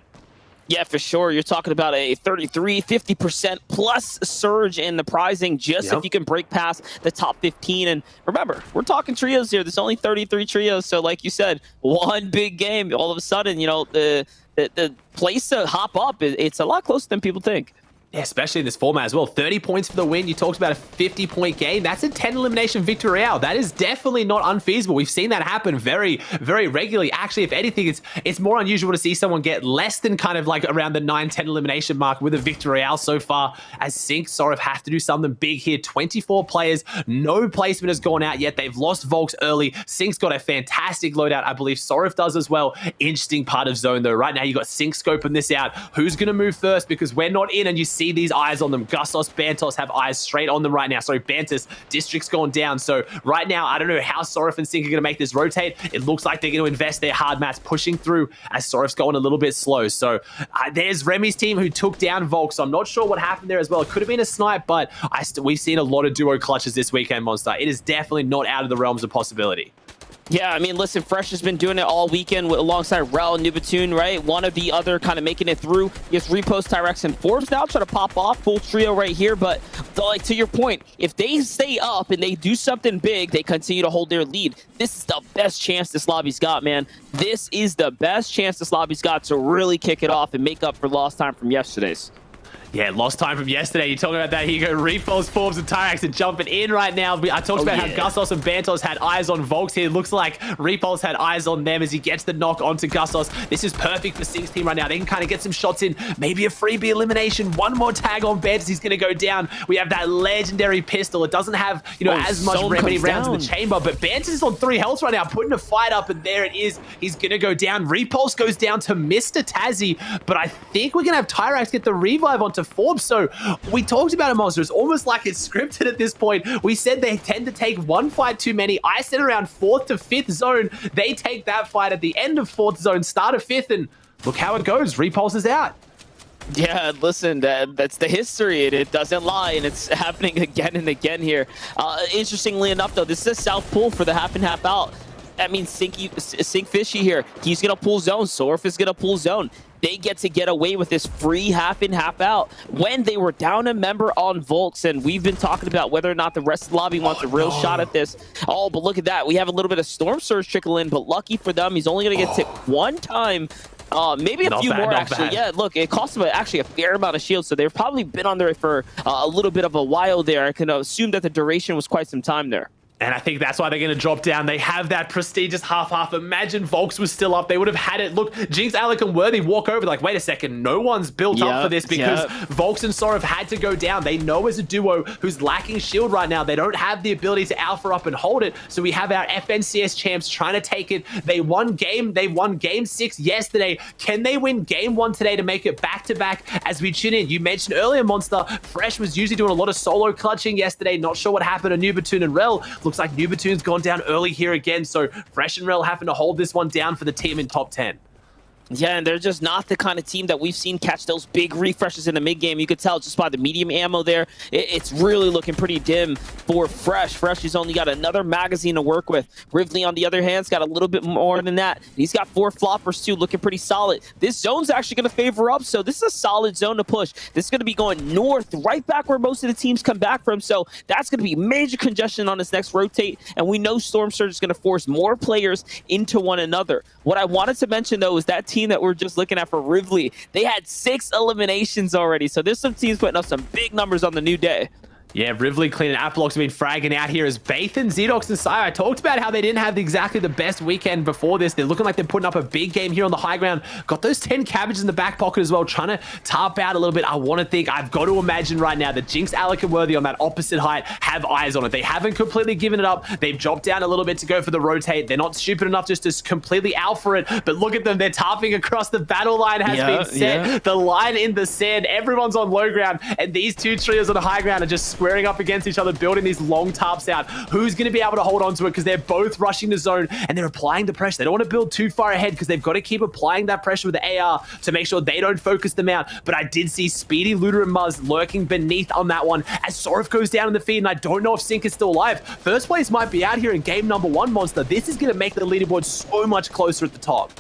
Yeah, for sure. You're talking about a 50% plus surge in the prizing just if you can break past the top 15. And remember, we're talking trios here. There's only 33 trios. So like you said, one big game, all of a sudden, you know, the place to hop up, it's a lot closer than people think. Yeah, especially in this format as well. 30 points for the win. You talked about a 50-point game. That's a 10 elimination victory royale. That is definitely not unfeasible. We've seen that happen very regularly. Actually, if anything, it's more unusual to see someone get less than kind of like around the 9-10 elimination mark with a victory royale so far, as Sync sort of have to do something big here. 24 players. No placement has gone out yet. They've lost Volks early. Sync's got a fantastic loadout. I believe Sorif does as well. Interesting part of zone though. Right now, you got Sync scoping this out. Who's going to move first? Because we're not in, and you see these eyes on them. Gustos, Bantos have eyes straight on them right now. Sorry, Bantus, District's gone down. So right now, I don't know how Sorif and Sync are going to make this rotate. It looks like they're going to invest their hard mats pushing through as Sorif's going a little bit slow. So there's Remy's team who took down Volk. So I'm not sure what happened there as well. It could have been a snipe, but we've seen a lot of duo clutches this weekend, Monster. It is definitely not out of the realms of possibility. Yeah, I mean, listen, Fresh has been doing it all weekend alongside Rel and Nubatun, right? One of the other kind of making it through. Yes, Repost, Tyrex, and Forbes now try to pop off. Full trio right here. But like to your point, if they stay up and they do something big, they continue to hold their lead. This is the best chance this lobby's got, man. This is the best chance this lobby's got to really kick it off and make up for lost time from yesterday's. Yeah, lost time from yesterday. You're talking about that. Here you go. Repos, Forbes, and Tyrax are jumping in right now. I talked about how Gussos and Bantos had eyes on Volks here. It looks like Repos had eyes on them as he gets the knock onto Gussos. This is perfect for Sync's team right now. They can kind of get some shots in. Maybe a freebie elimination. One more tag on Bantos. He's going to go down. We have that legendary pistol. It doesn't have, as much many rounds in the chamber, but Bantos is on 3 health right now, putting a fight up, and there it is. He's going to go down. Repulse goes down to Mr. Tazzy, but I think we're going to have Tyrax get the revive onto Forbes. So we talked about it, Monster. It's almost like it's scripted at this point. We said they tend to take one fight too many. I said around 4th to 5th zone. They take that fight at the end of 4th zone, start of 5th, and look how it goes. Repulse is out. Yeah, listen, that's the history. It doesn't lie, and it's happening again and again here. Interestingly enough, though, this is a south pull for the half and half out. That means Sync Fishy here. He's going to pull zone. Sorf is going to pull zone. They get to get away with this free half in, half out when they were down a member on Volks, and we've been talking about whether or not the rest of the lobby wants a real shot at this. Oh, but look at that. We have a little bit of Storm Surge trickle in, but lucky for them, he's only going to get tipped one time. Maybe a few more, actually. Yeah, look, it cost them actually a fair amount of shield, so they've probably been on there for a little bit of a while there. I can assume that the duration was quite some time there. And I think that's why they're going to drop down. They have that prestigious half-half. Imagine Volks was still up. They would have had it. Look, Jinx, Alec, and Worthy walk over like, wait a second, no one's built up for this because Volks and Sora have had to go down. They know as a duo who's lacking shield right now, they don't have the ability to alpha up and hold it. So we have our FNCS champs trying to take it. They won game 6 yesterday. Can they win game 1 today to make it back-to-back as we tune in? You mentioned earlier, Monster, Fresh was usually doing a lot of solo clutching yesterday. Not sure what happened to Nubatun and Rel. Looks like Nubatun's gone down early here again, so Fresh and Rel having to hold this one down for the team in top 10. Yeah, and they're just not the kind of team that we've seen catch those big refreshes in the mid game. You could tell just by the medium ammo there. It's really looking pretty dim for Fresh. Fresh has only got another magazine to work with. Rivley, on the other hand, has got a little bit more than that. He's got 4 floppers too, looking pretty solid. This zone's actually going to favor up, so this is a solid zone to push. This is going to be going north, right back where most of the teams come back from, so that's going to be major congestion on this next rotate, and we know Storm Surge is going to force more players into one another. What I wanted to mention, though, is that team that we're just looking at for Rivley, they had 6 eliminations already, so there's some teams putting up some big numbers on the new day. Yeah, Rivley, Clean, and Apolox have been fragging out here as Bathan, Zedox, and Sire. I talked about how they didn't have exactly the best weekend before this. They're looking like they're putting up a big game here on the high ground. Got those 10 cabbages in the back pocket as well, trying to tarp out a little bit. I want to think, I've got to imagine right now that Jinx, Alec, and Worthy on that opposite height have eyes on it. They haven't completely given it up. They've dropped down a little bit to go for the rotate. They're not stupid enough just to completely alpha it, but look at them. They're tarping across. The battle line has been set. The line in the sand. Everyone's on low ground, and these two trios on the high ground are just squaring up against each other, building these long tarps out. Who's going to be able to hold on to it because they're both rushing the zone and they're applying the pressure. They don't want to build too far ahead because they've got to keep applying that pressure with the AR to make sure they don't focus them out. But I did see Speedy, Luda, and Muzz lurking beneath on that one as Sorif goes down in the feed, and I don't know if Sync is still alive. First place might be out here in game number 1, Monster. This is going to make the leaderboard so much closer at the top.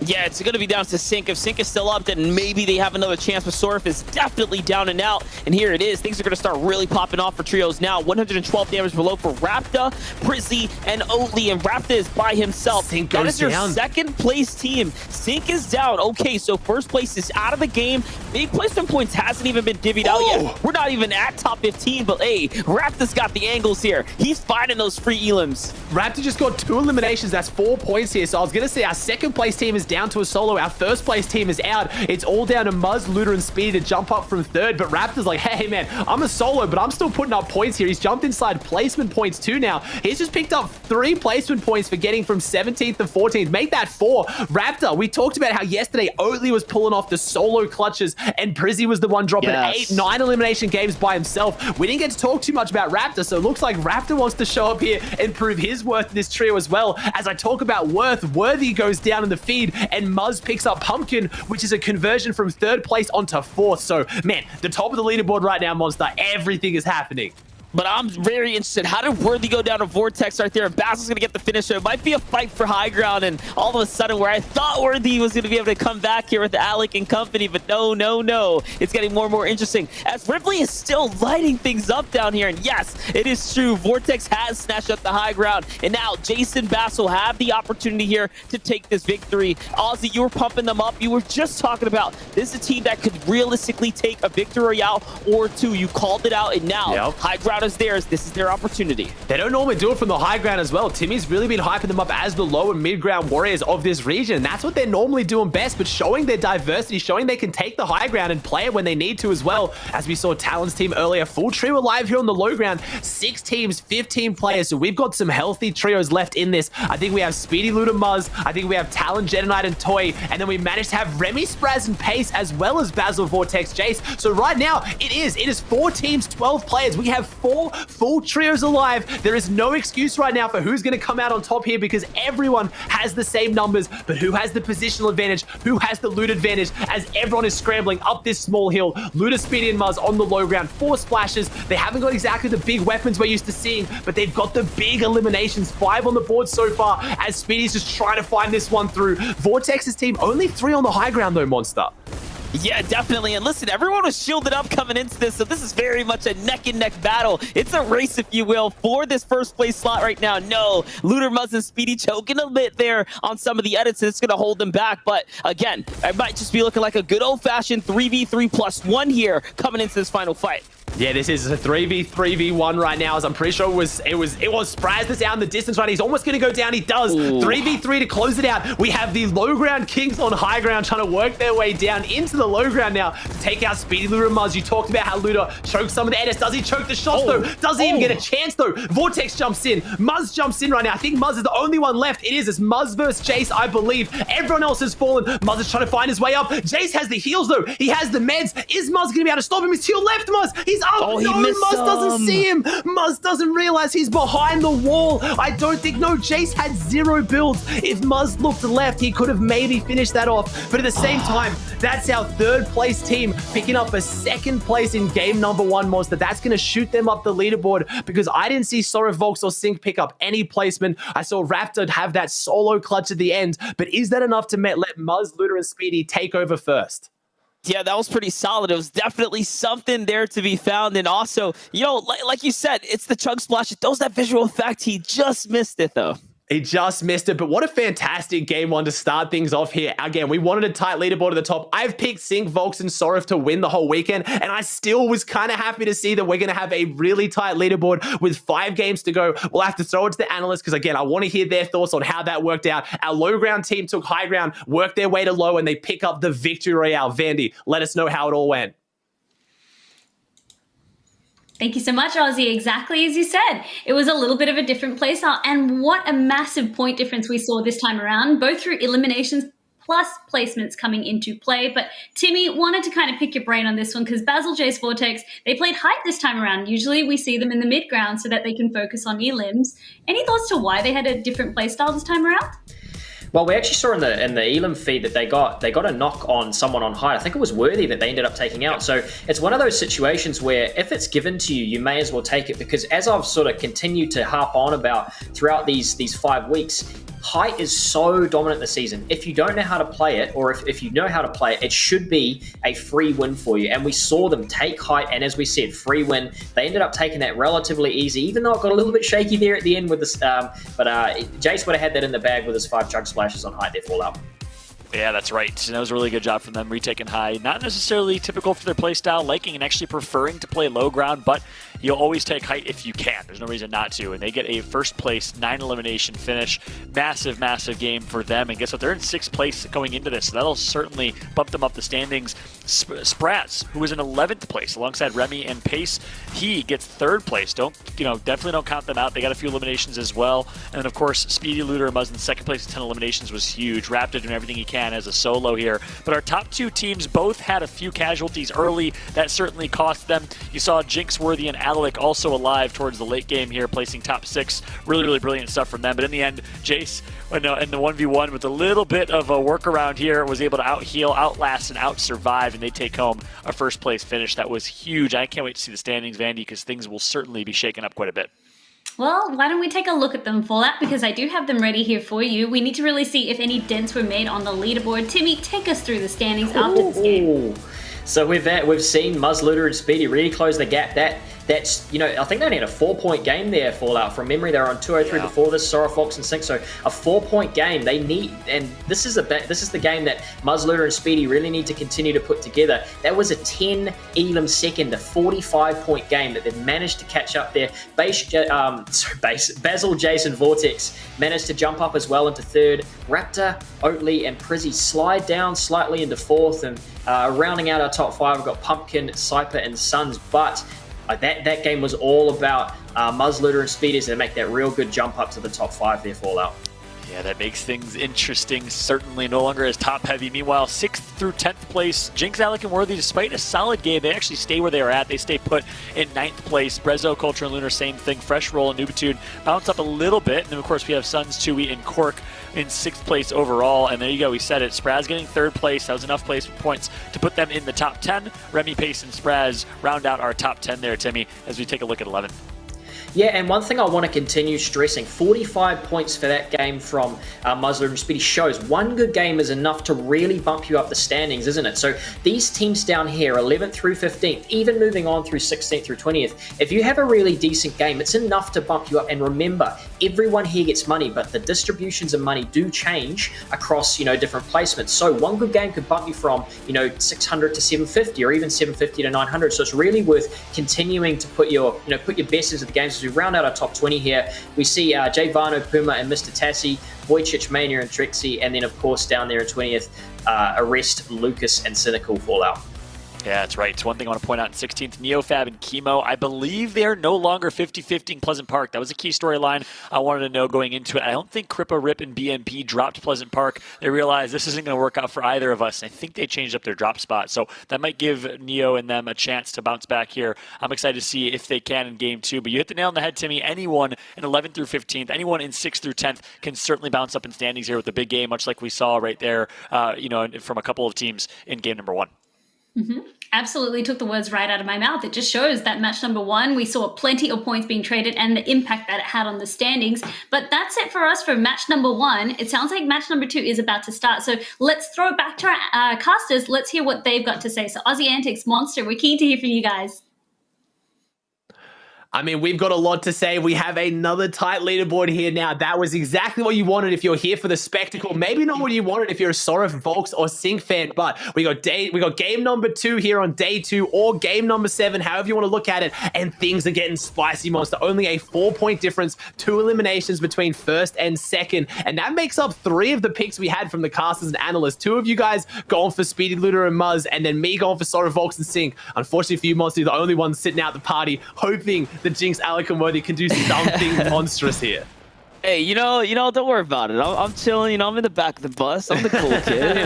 Yeah, it's going to be down to Sync. If Sync is still up, then maybe they have another chance, but Sorif is definitely down and out. And here it is. Things are going to start really popping off for trios now. 112 damage below for Rapta, Prizzy, and Oatly, and Rapta is by himself. Sync that goes is your down. second place team. Sync is down. Okay, so first place is out of the game. Big placement points hasn't even been divvied out yet. We're not even at top 15, but hey, Rapta's got the angles here. He's finding those free elims. Raptor just got 2 eliminations. That's 4 points here. So I was going to say our second place team is down to a solo. Our first place team is out. It's all down to Muzz, Luda, and Speedy to jump up from 3rd. But Raptor's like, hey, man, I'm a solo, but I'm still putting up points here. He's jumped inside placement points too now. He's just picked up 3 placement points for getting from 17th to 14th. Make that 4. Raptor, we talked about how yesterday Oatly was pulling off the solo clutches and Prizzy was the one dropping 8, 9 elimination games by himself. We didn't get to talk too much about Raptor, so it looks like Raptor wants to show up here and prove his worth in this trio as well. As I talk about worth, Worthy goes down in the feed and Muzz picks up Pumpkin, which is a conversion from 3rd place onto 4th. So, man, the top of the leaderboard right now, Monster, everything is happening. But I'm very interested. How did Worthy go down to Vortex right there? And Basil's going to get the finisher. It might be a fight for high ground. And all of a sudden, where I thought Worthy was going to be able to come back here with Alec and company, but no, no, no. It's getting more and more interesting as Ripley is still lighting things up down here. And yes, it is true. Vortex has snatched up the high ground. And now Jason Basil have the opportunity here to take this victory. Ozzy, you were pumping them up. You were just talking about this is a team that could realistically take a victory royale or two. You called it out, and now high ground is theirs. This is their opportunity. They don't normally do it from the high ground as well. Timmy's really been hyping them up as the low and mid ground warriors of this region. That's what they're normally doing best, but showing their diversity, showing they can take the high ground and play it when they need to as well. As we saw Talon's team earlier, full trio alive here on the low ground. 6 teams, 15 players. So we've got some healthy trios left in this. I think we have Speedy, Luda, Muzz. I think we have Talon, Jedi Knight, and Toy. And then we managed to have Remy, Spraz, and Pace, as well as Basil, Vortex, Jace. So right now, it is 4 teams, 12 players. We have 4 full trios alive. There is no excuse right now for who's going to come out on top here because everyone has the same numbers, but who has the positional advantage? Who has the loot advantage as everyone is scrambling up this small hill? Luda, Speedy, and Muzz on the low ground. 4 splashes. They haven't got exactly the big weapons we're used to seeing, but they've got the big eliminations. 5 on the board so far as Speedy's just trying to find this one through. Vortex's team, only 3 on the high ground though, Monster. Yeah, definitely. And listen, everyone was shielded up coming into this, so this is very much a neck-and-neck battle. It's a race, if you will, for this first place slot right now. No, Looter, Muzz, and Speedy choking a bit there on some of the edits, and it's going to hold them back. But again, it might just be looking like a good old-fashioned 3v3+1 here coming into this final fight. Yeah, this is a 3v3v1 right now, as I'm pretty sure it was Spraz that's out in the distance right. He's almost going to go down. He does. 3v3 to close it out. We have the low ground kings on high ground trying to work their way down into the low ground now to take out Speedy, Luda, and Muzz. You talked about how Luda choked some of the edits. Does he choke the shots though? Does he even get a chance though? Vortex jumps in. Muzz jumps in right now. I think Muzz is the only one left. It's Muzz versus Jace, I believe. Everyone else has fallen. Muzz is trying to find his way up. Jace has the heals though. He has the meds. Is Muzz going to be able to stop him? He's to your left, Muzz. He's up. He no, missed Muzz doesn't see him. Muzz doesn't realize he's behind the wall. I don't think, no, Jace had 0 builds. If Muzz looked left, he could have maybe finished that off. But at the same time, that's our 3rd place team picking up a 2nd place in game number 1, Monster. That's going to shoot them up the leaderboard because I didn't see Sora, Volks, or Sync pick up any placement. I saw Raptor have that solo clutch at the end. But is that enough to let Muzz, Luda, and Speedy take over first? Yeah, that was pretty solid. It was definitely something there to be found. And also, you know, like you said, it's the chug splash. It does that visual effect. He just missed it, though. He just missed it, but what a fantastic game 1 to start things off here. Again, we wanted a tight leaderboard at the top. I've picked Sync, Volks, and Sorif to win the whole weekend, and I still was kind of happy to see that we're going to have a really tight leaderboard with 5 games to go. We'll have to throw it to the analysts because, again, I want to hear their thoughts on how that worked out. Our low ground team took high ground, worked their way to low, and they pick up the victory royale. Vandy, let us know how it all went. Thank you so much, Ozzy. Exactly as you said. It was a little bit of a different playstyle, and what a massive point difference we saw this time around, both through eliminations plus placements coming into play. But Timmy, wanted to kind of pick your brain on this one because Basil, Jace, Vortex, they played height this time around. Usually we see them in the mid ground so that they can focus on elims. Any thoughts to why they had a different playstyle this time around? Well, we actually saw in the Elam feed that they got a knock on someone on height. I think it was Worthy that they ended up taking out. So it's one of those situations where if it's given to you, you may as well take it because as I've sort of continued to harp on about throughout these 5 weeks, height is so dominant this season. If you don't know how to play it, or if you know how to play it, it should be a free win for you. And we saw them take height, and as we said, free win. They ended up taking that relatively easy, even though it got a little bit shaky there at the end with this. But Jace would have had that in the bag with his 5 chug splashes on height there for Fallout. Yeah, that's right. And that was a really good job from them retaking high. Not necessarily typical for their play style, liking and actually preferring to play low ground, but you'll always take height if you can. There's no reason not to. And they get a first place 9 elimination finish. Massive, massive game for them. And guess what? They're in 6th place going into this. So that'll certainly bump them up the standings. Sprats, who was in 11th place alongside Remy and Pace, he gets 3rd place. Definitely don't count them out. They got a few eliminations as well. And then, of course, Speedy, Looter, and Muzz in 2nd place with 10 eliminations was huge. Raptor doing everything he can as a solo here. But our top 2 teams both had a few casualties early. That certainly cost them. You saw Jinx, Worthy, and Alec also alive towards the late game here, placing top 6. Really, really brilliant stuff from them. But in the end, Jace, in the 1v1 with a little bit of a workaround here, was able to out-heal, outlast, and out-survive, and they take home a first-place finish. That was huge. I can't wait to see the standings, Vandy, because things will certainly be shaken up quite a bit. Well, why don't we take a look at them, Fallout, because I do have them ready here for you. We need to really see if any dents were made on the leaderboard. Timmy, take us through the standings after this game. So we've seen Muzzluder and Speedy really close the gap. That's, I think they only had a 4-point game there, Fallout. From memory, they were on 203 before this, Sora, Fox, and Sync. So a 4-point game they need, and this is the game that Muzzluder and Speedy really need to continue to put together. That was a 10 elim second, a 45-point game that they've managed to catch up there. Basil, Jason, Vortex managed to jump up as well into third. Raptor, Oatley, and Prizzy slide down slightly into fourth, and rounding out our top 5, we've got Pumpkin, Cyper, and Suns, but that game was all about Muzzluder and Speeders to make that real good jump up to the top 5 there, Fallout. Yeah, that makes things interesting. Certainly no longer as top heavy. Meanwhile, 6th through 10th place, Jinx, Alec, and Worthy, despite a solid game, they actually stay where they are at. They stay put in 9th place. Brezzo, Culture, and Lunar, same thing. Fresh Roll and Nubitude bounce up a little bit. And then, of course, we have Suns, Tui, and Cork in 6th place overall. And there you go. We said it. Spraz getting 3rd place. That was enough place points to put them in the top 10. Remy, Pace, and Spraz round out our top 10 there, Timmy, as we take a look at 11. Yeah, and one thing I want to continue stressing, 45 points for that game from Muzzler and Speedy shows one good game is enough to really bump you up the standings, isn't it? So these teams down here, 11th through 15th, even moving on through 16th through 20th, if you have a really decent game, it's enough to bump you up. And remember, everyone here gets money, but the distributions of money do change across, different placements. So one good game could bump you from, 600 to 750 or even 750 to 900. So it's really worth continuing to put your best into the games. As we round out our top 20 here, we see Jay Varno, Puma, and Mr. Tassi, Wojciech, Mania, and Trixie, and then of course down there in 20th, Arrest, Lucas, and Cynical Fallout. Yeah, that's right. So one thing I want to point out in 16th, NeoFab and Chemo, I believe they're no longer 50-50 in Pleasant Park. That was a key storyline I wanted to know going into it. I don't think Crippa, Rip, and BMP dropped Pleasant Park. They realized this isn't going to work out for either of us, and I think they changed up their drop spot. So that might give Neo and them a chance to bounce back here. I'm excited to see if they can in Game 2. But you hit the nail on the head, Timmy. Anyone in 11th through 15th, anyone in 6th through 10th can certainly bounce up in standings here with a big game, much like we saw right there, from a couple of teams in Game number 1. Mm-hmm. Absolutely took the words right out of my mouth. It just shows that match number 1, we saw plenty of points being traded and the impact that it had on the standings. But that's it for us for match number 1. It sounds like match number 2 is about to start. So let's throw it back to our casters. Let's hear what they've got to say. So Aussie Antics, Monster, we're keen to hear from you guys. I mean, we've got a lot to say. We have another tight leaderboard here now. That was exactly what you wanted if you're here for the spectacle. Maybe not what you wanted if you're a Sora, Volks, or Sync fan, but we got game number 2 here on day 2, or game number 7, however you want to look at it, and things are getting spicy, Monster. Only a 4-point difference, 2 eliminations between first and second, and that makes up 3 of the picks we had from the casters and analysts. 2 of you guys going for Speedy, Looter, and Muzz, and then me going for Sora, Volks, and Sync. Unfortunately for you, Monster, you're the only one sitting out the party, hoping the Jinx, Alec, and Worthy can do something monstrous here. Hey, don't worry about it. I'm chilling, I'm in the back of the bus. I'm the cool kid,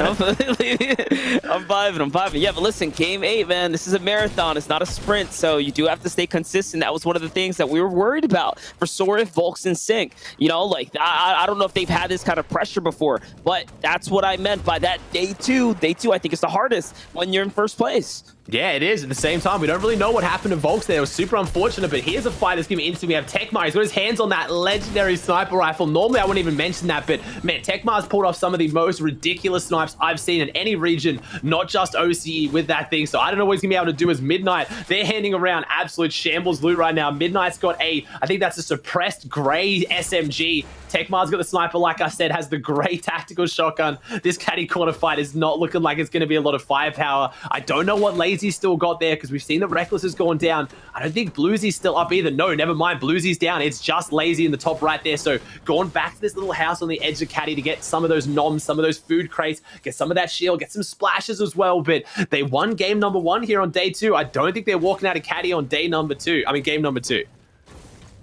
I'm vibing. Yeah, but listen, game 8, man, this is a marathon. It's not a sprint, so you do have to stay consistent. That was one of the things that we were worried about for Sora, Volks, and Sync. I don't know if they've had this kind of pressure before, but that's what I meant by that day 2. Day 2, I think, is the hardest when you're in first place. Yeah, it is. At the same time, we don't really know what happened to Volks there. It was super unfortunate, but here's a fight that's going to be instant. We have Tekmar. He's got his hands on that legendary sniper rifle. Normally, I wouldn't even mention that, but man, Tekmar's pulled off some of the most ridiculous snipes I've seen in any region, not just OCE with that thing. So I don't know what he's going to be able to do as Midnight. They're handing around absolute shambles loot right now. Midnight's got I think that's a suppressed gray SMG. Tekmar's got the sniper, like I said, has the gray tactical shotgun. This catty corner fight is not looking like it's going to be a lot of firepower. I don't know what Lazy's still got there, because we've seen that Reckless has gone down. I don't think Bluesy's still up either. No, never mind. Bluesy's down. It's just Lazy in the top right there. So going back to this little house on the edge of Caddy to get some of those noms, some of those food crates, get some of that shield, get some splashes as well. But they won game number 1 here on day 2. I don't think they're walking out of Caddy on game number 2.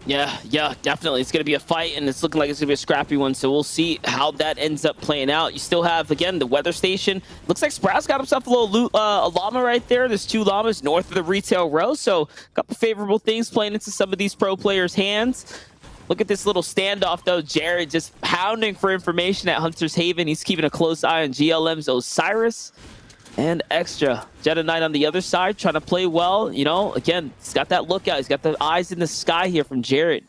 Yeah, definitely. It's going to be a fight, and it's looking like it's going to be a scrappy one, so we'll see how that ends up playing out. You still have, again, the weather station. Looks like Sampras got himself a little a llama right there. There's 2 llamas north of the retail row, so a couple favorable things playing into some of these pro players' hands. Look at this little standoff, though. Jared just pounding for information at Hunter's Haven. He's keeping a close eye on GLM's Osiris. And Extra. Jedi Knight on the other side, trying to play well. You know, again, he's got that lookout. He's got the eyes in the sky here from Jared.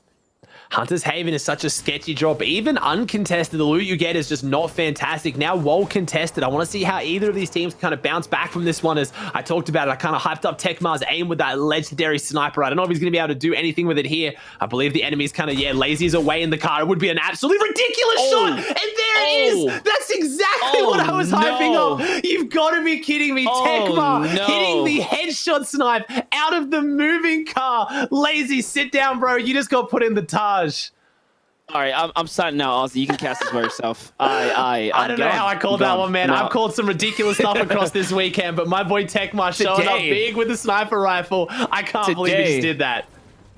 Hunter's Haven is such a sketchy drop. Even uncontested, the loot you get is just not fantastic. Now, well contested. I want to see how either of these teams kind of bounce back from this one. As I talked about it, I kind of hyped up Tekmar's aim with that legendary sniper. I don't know if he's going to be able to do anything with it here. I believe the enemy's kind of, lazy as away in the car. It would be an absolutely ridiculous shot. And there it is. That's exactly what I was hyping up. You've got to be kidding me. Tekmar hitting the headshot snipe out of the moving car. Lazy, sit down, bro. You just got put in the Taj. All right, I'm signing out, Ozzy. You can cast this by yourself. I don't know how I called that one, man. I've called some ridiculous stuff across this weekend, but my boy Tekmar showing up big with the sniper rifle. I can't believe he just did that.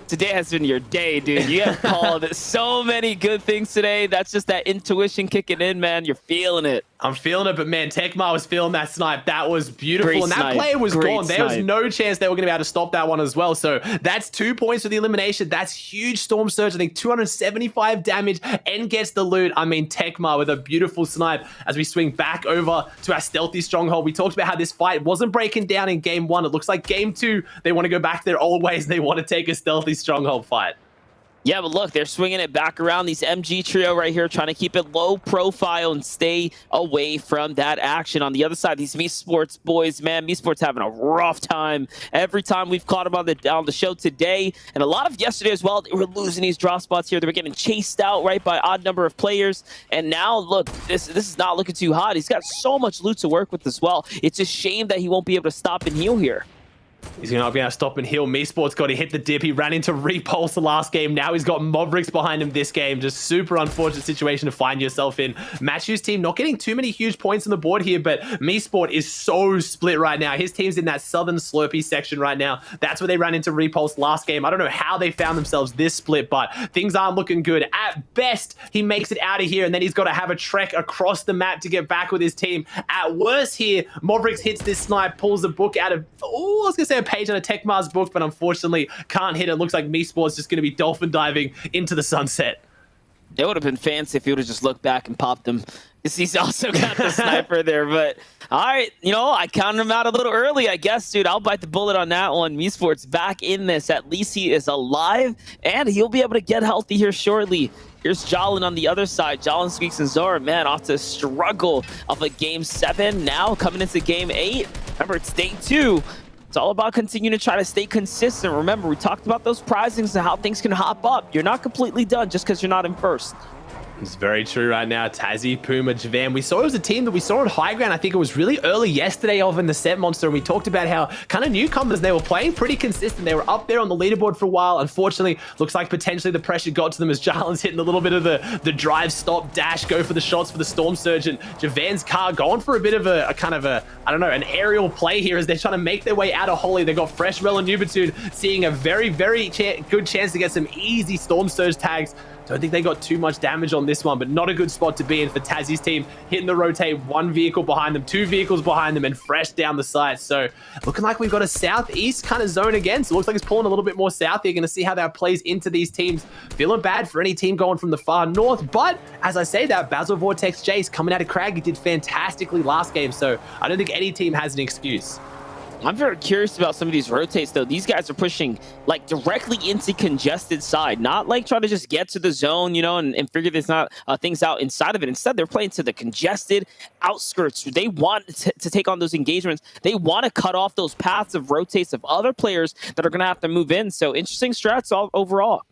Today has been your day, dude. You have called so many good things today. That's just that intuition kicking in, man. You're feeling it. I'm feeling it, but man, Tekmar was feeling that snipe. That was beautiful. And that player was gone. There was no chance they were going to be able to stop that one as well. So that's 2 points for the elimination. That's huge Storm Surge. I think 275 damage and gets the loot. I mean, Tekmar with a beautiful snipe as we swing back over to our stealthy stronghold. We talked about how this fight wasn't breaking down in game 1. It looks like game 2, they want to go back to their old ways. They want to take a stealthy stronghold fight. Yeah, but look, they're swinging it back around. These MG trio right here, trying to keep it low profile and stay away from that action. On the other side, these Mi Sports boys, man, Mi Sports having a rough time. Every time we've caught them on the show today, and a lot of yesterday as well, they were losing these drop spots here. They were getting chased out, right, by odd number of players. And now, look, this is not looking too hot. He's got so much loot to work with as well. It's a shame that he won't be able to stop and heal here. He's going to be able to stop and heal. Mi Sports got to hit the dip. He ran into Repulse the last game. Now he's got Mavericks behind him this game. Just super unfortunate situation to find yourself in. Matthew's team not getting too many huge points on the board here, but Mi Sport is so split right now. His team's in that Southern Slurpee section right now. That's where they ran into Repulse last game. I don't know how they found themselves this split, but things aren't looking good. At best, he makes it out of here, and then he's got to have a trek across the map to get back with his team. At worst here, Mavericks hits this snipe, pulls a book out of, I was going to say a page on a Tekmar's book, but unfortunately can't hit it. Looks like Mi Sports just going to be dolphin diving into the sunset. It would have been fancy if he would have just looked back and popped him. He's also got the sniper there, but all right, I counted him out a little early, I guess, dude. I'll bite the bullet on that one. Mi Sports back in this. At least he is alive, and he'll be able to get healthy here shortly. Here's Jalen on the other side. Jalen, Squeaks, and Zora, man, off to struggle of a game 7. Now coming into game 8. Remember, it's day 2. It's all about continuing to try to stay consistent. Remember, we talked about those prizings and how things can hop up. You're not completely done just because you're not in first. It's very true right now. Tazzy, Puma, Javan. We saw it was a team that we saw on high ground. I think it was really early yesterday over in the Set Monster. And we talked about how kind of newcomers, they were playing pretty consistent. They were up there on the leaderboard for a while. Unfortunately, looks like potentially the pressure got to them as Jalen's hitting a little bit of the drive, stop, dash, go for the shots for the Storm Surge. And Javan's car going for a bit of a kind of a, I don't know, an aerial play here as they're trying to make their way out of Holy. They got Fresh Rel and Nubitude seeing a very, very good chance to get some easy Storm Surge tags. Don't think they got too much damage on this one, but not a good spot to be in for Tazzy's team. Hitting the rotate, 1 vehicle behind them, 2 vehicles behind them, and Fresh down the side. So looking like we've got a southeast kind of zone again. So it looks like it's pulling a little bit more south. You're going to see how that plays into these teams. Feeling bad for any team going from the far north. But as I say that, Basil Vortex Jace coming out of Crag, he did fantastically last game. So I don't think any team has an excuse. I'm very curious about some of these rotates, though. These guys are pushing like directly into congested side, not like trying to just get to the zone, and figure this not things out inside of it. Instead, they're playing to the congested outskirts. They want to take on those engagements. They want to cut off those paths of rotates of other players that are going to have to move in. So interesting strats all overall.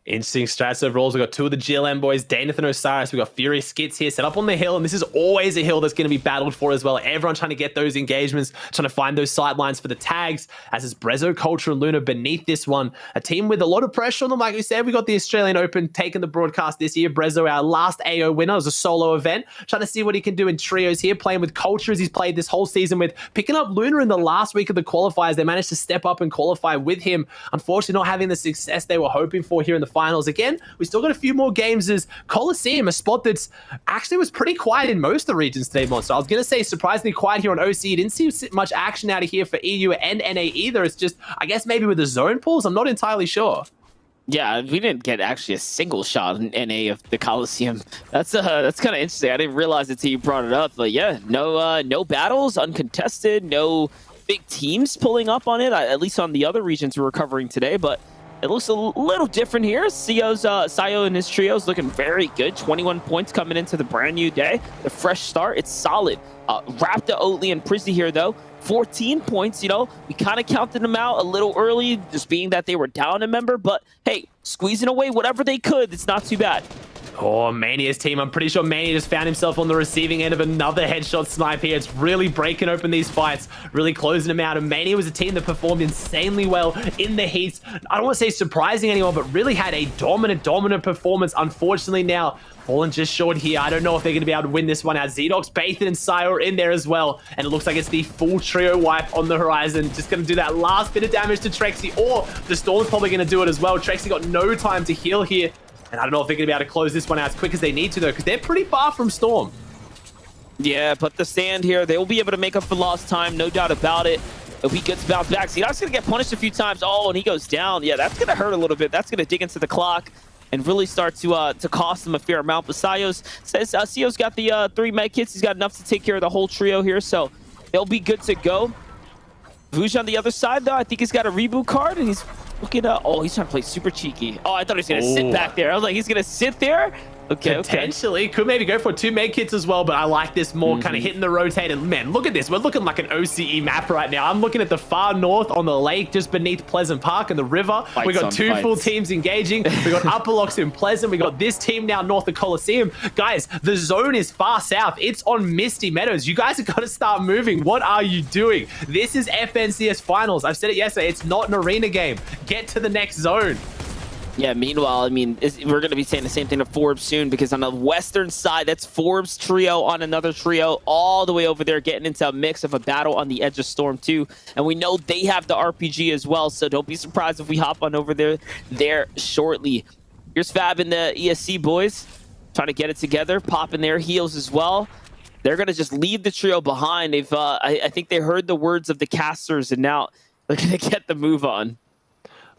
Interesting strats overall. We've got two of the GLM boys, Daneth and Osiris. We've got Furious Skits here set up on the hill, and this is always a hill that's going to be battled for as well. Everyone trying to get those engagements, trying to find those sidelines for the tags, as is Brezzo, Culture, and Luna beneath this one. A team with a lot of pressure on them. Like we said, we got the Australian Open taking the broadcast this year. Brezzo, our last AO winner, was a solo event. Trying to see what he can do in trios here, playing with Culture as he's played this whole season with, picking up Luna in the last week of the qualifiers. They managed to step up and qualify with him. Unfortunately, not having the success they were hoping for here in the finals. Again, we still got a few more games as Coliseum, a spot that's actually was pretty quiet in most of the regions today, Monster. I was going to say surprisingly quiet here on OCE. Didn't see much action out of here for EU and NA either. It's just, I guess maybe with the zone pools, I'm not entirely sure. Yeah, we didn't get actually a single shot in NA of the Coliseum. That's kind of interesting. I didn't realize it until you brought it up. But yeah, no battles, uncontested, no big teams pulling up on it. At least on the other regions we're covering today, but it looks a little different here. Sayo and his trio is looking very good. 21 points coming into the brand new day. The fresh start, it's solid. Raptor, Oatly, and Prizzy here, though. 14 points, you know. We kind of counted them out a little early, just being that they were down a member. But, hey, squeezing away whatever they could, it's not too bad. Oh, Mania's team. I'm pretty sure Mania just found himself on the receiving end of another headshot snipe here. It's really breaking open these fights, really closing them out. And Mania was a team that performed insanely well in the heats. I don't want to say surprising anyone, but really had a dominant performance. Unfortunately now, fallen just short here. I don't know if they're going to be able to win this one out. Zedox, Bathan, and Sayo are in there as well. And it looks like it's the full trio wipe on the horizon. Just going to do that last bit of damage to Trexie, or the Storm's probably going to do it as well. Trexie got no time to heal here. And I don't know if they're going to be able to close this one out as quick as they need to, though, because they're pretty far from Storm. Yeah, but the stand here, they will be able to make up for lost time, no doubt about it. If he gets bounced back, he's going to get punished a few times. Oh, and he goes down. Yeah, that's going to hurt a little bit. That's going to dig into the clock and really start to cost him a fair amount. But Sayo's says Sio's got the 3 med kits. He's got enough to take care of the whole trio here, so they'll be good to go. Vuj on the other side, though, I think he's got a reboot card, and he's looking at, oh, he's trying to play super cheeky. Oh, I thought he was going to sit back there. I was like, he's going to sit there? Okay, potentially. Could maybe go for 2 med kits as well, but I like this more, kind of hitting the rotate. And man, look at this. We're looking like an OCE map right now. I'm looking at the far north on the lake, just beneath Pleasant Park and the river. We got 2 full teams engaging. We got Upper Locks in Pleasant. We got this team now north of Coliseum. Guys, the zone is far south. It's on Misty Meadows. You guys have got to start moving. What are you doing? This is FNCS Finals. I've said it yesterday. It's not an arena game. Get to the next zone. Yeah, meanwhile, I mean, we're going to be saying the same thing to Forbes soon, because on the western side, that's Forbes trio on another trio all the way over there, getting into a mix of a battle on the edge of Storm 2. And we know they have the RPG as well, so don't be surprised if we hop on over there shortly. Here's Fab and the ESC boys trying to get it together, popping their heels as well. They're going to just leave the trio behind. They've, I think they heard the words of the casters, and now they're going to get the move on.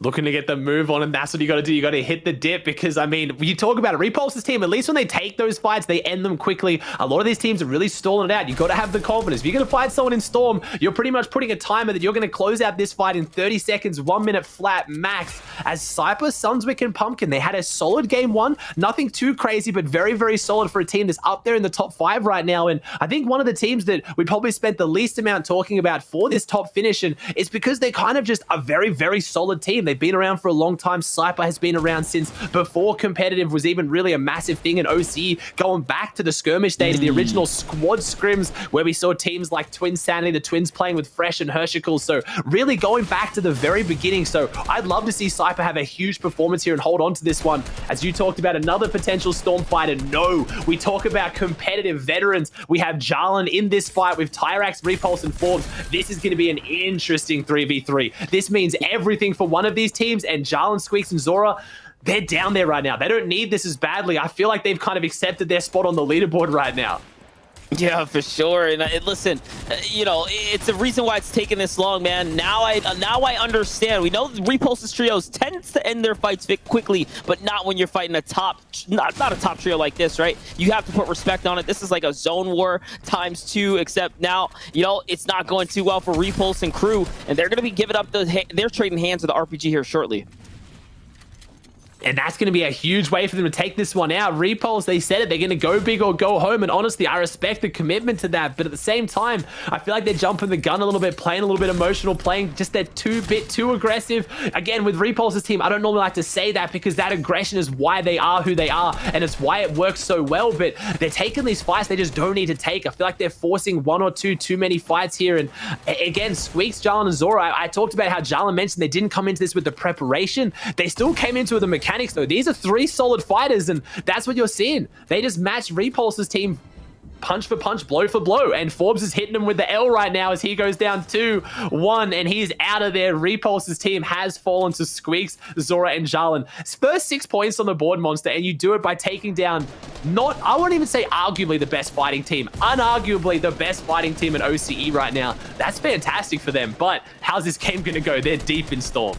Looking to get the move on, and that's what you got to do. You got to hit the dip, because, I mean, when you talk about a Repulse's team, at least when they take those fights, they end them quickly. A lot of these teams are really stalling it out. You got to have the confidence. If you're going to fight someone in Storm, you're pretty much putting a timer that you're going to close out this fight in 30 seconds, 1 minute flat max. As Cyper, Sunswick, and Pumpkin, they had a solid game 1. Nothing too crazy, but very, very solid for a team that's up there in the top 5 right now. And I think one of the teams that we probably spent the least amount talking about for this top finish, and it's because they're kind of just a very, very solid team. They've been around for a long time. Cyper has been around since before competitive was even really a massive thing in OCE, going back to the skirmish day, to the original squad scrims, where we saw teams like Twin Sanity, the Twins playing with Fresh and Hershicles. So really going back to the very beginning. So I'd love to see Cyper have a huge performance here and hold on to this one. As you talked about, another potential Storm fighter. No, we talk about competitive veterans. We have Jarlan in this fight with Tyrax, Repulse, and Forbes. This is going to be an interesting 3v3. This means everything for one of these teams, and Jarlan, Squeaks, and Zora, they're down there right now. They don't need this as badly. I feel like they've kind of accepted their spot on the leaderboard right now. Yeah, for sure. And listen, you know, it's the reason why it's taking this long, man. Now I understand. We know Repulse's trios tend to end their fights quickly, but not when you're fighting a top, not a top trio like this, right? You have to put respect on it. This is like a zone war ×2, except now, you know, it's not going too well for Repulse and crew, and they're going to be giving up they're trading hands with the RPG here shortly. And that's going to be a huge way for them to take this one out. Repulse, they said it. They're going to go big or go home. And honestly, I respect the commitment to that. But at the same time, I feel like they're jumping the gun a little bit, playing a little bit emotional, playing just that bit too aggressive. Again, with Repulse's team, I don't normally like to say that because that aggression is why they are who they are. And it's why it works so well. But they're taking these fights they just don't need to take. I feel like they're forcing one or two too many fights here. And again, Squeaks, Jarlin, and Zora, I talked about how Jarlin mentioned they didn't come into this with the preparation. They still came into it with the mechanics, though. These are 3 solid fighters, and that's what you're seeing. They just match Repulse's team punch for punch, blow for blow, and Forbes is hitting him with the L right now as he goes down 2-1, and he's out of there. Repulse's team has fallen to Squeaks, Zora, and Jarlin. First 6 points on the board, Monster, and you do it by taking down I won't even say arguably the best fighting team, unarguably the best fighting team in OCE right now. That's fantastic for them, but how's this game going to go? They're deep in Storm.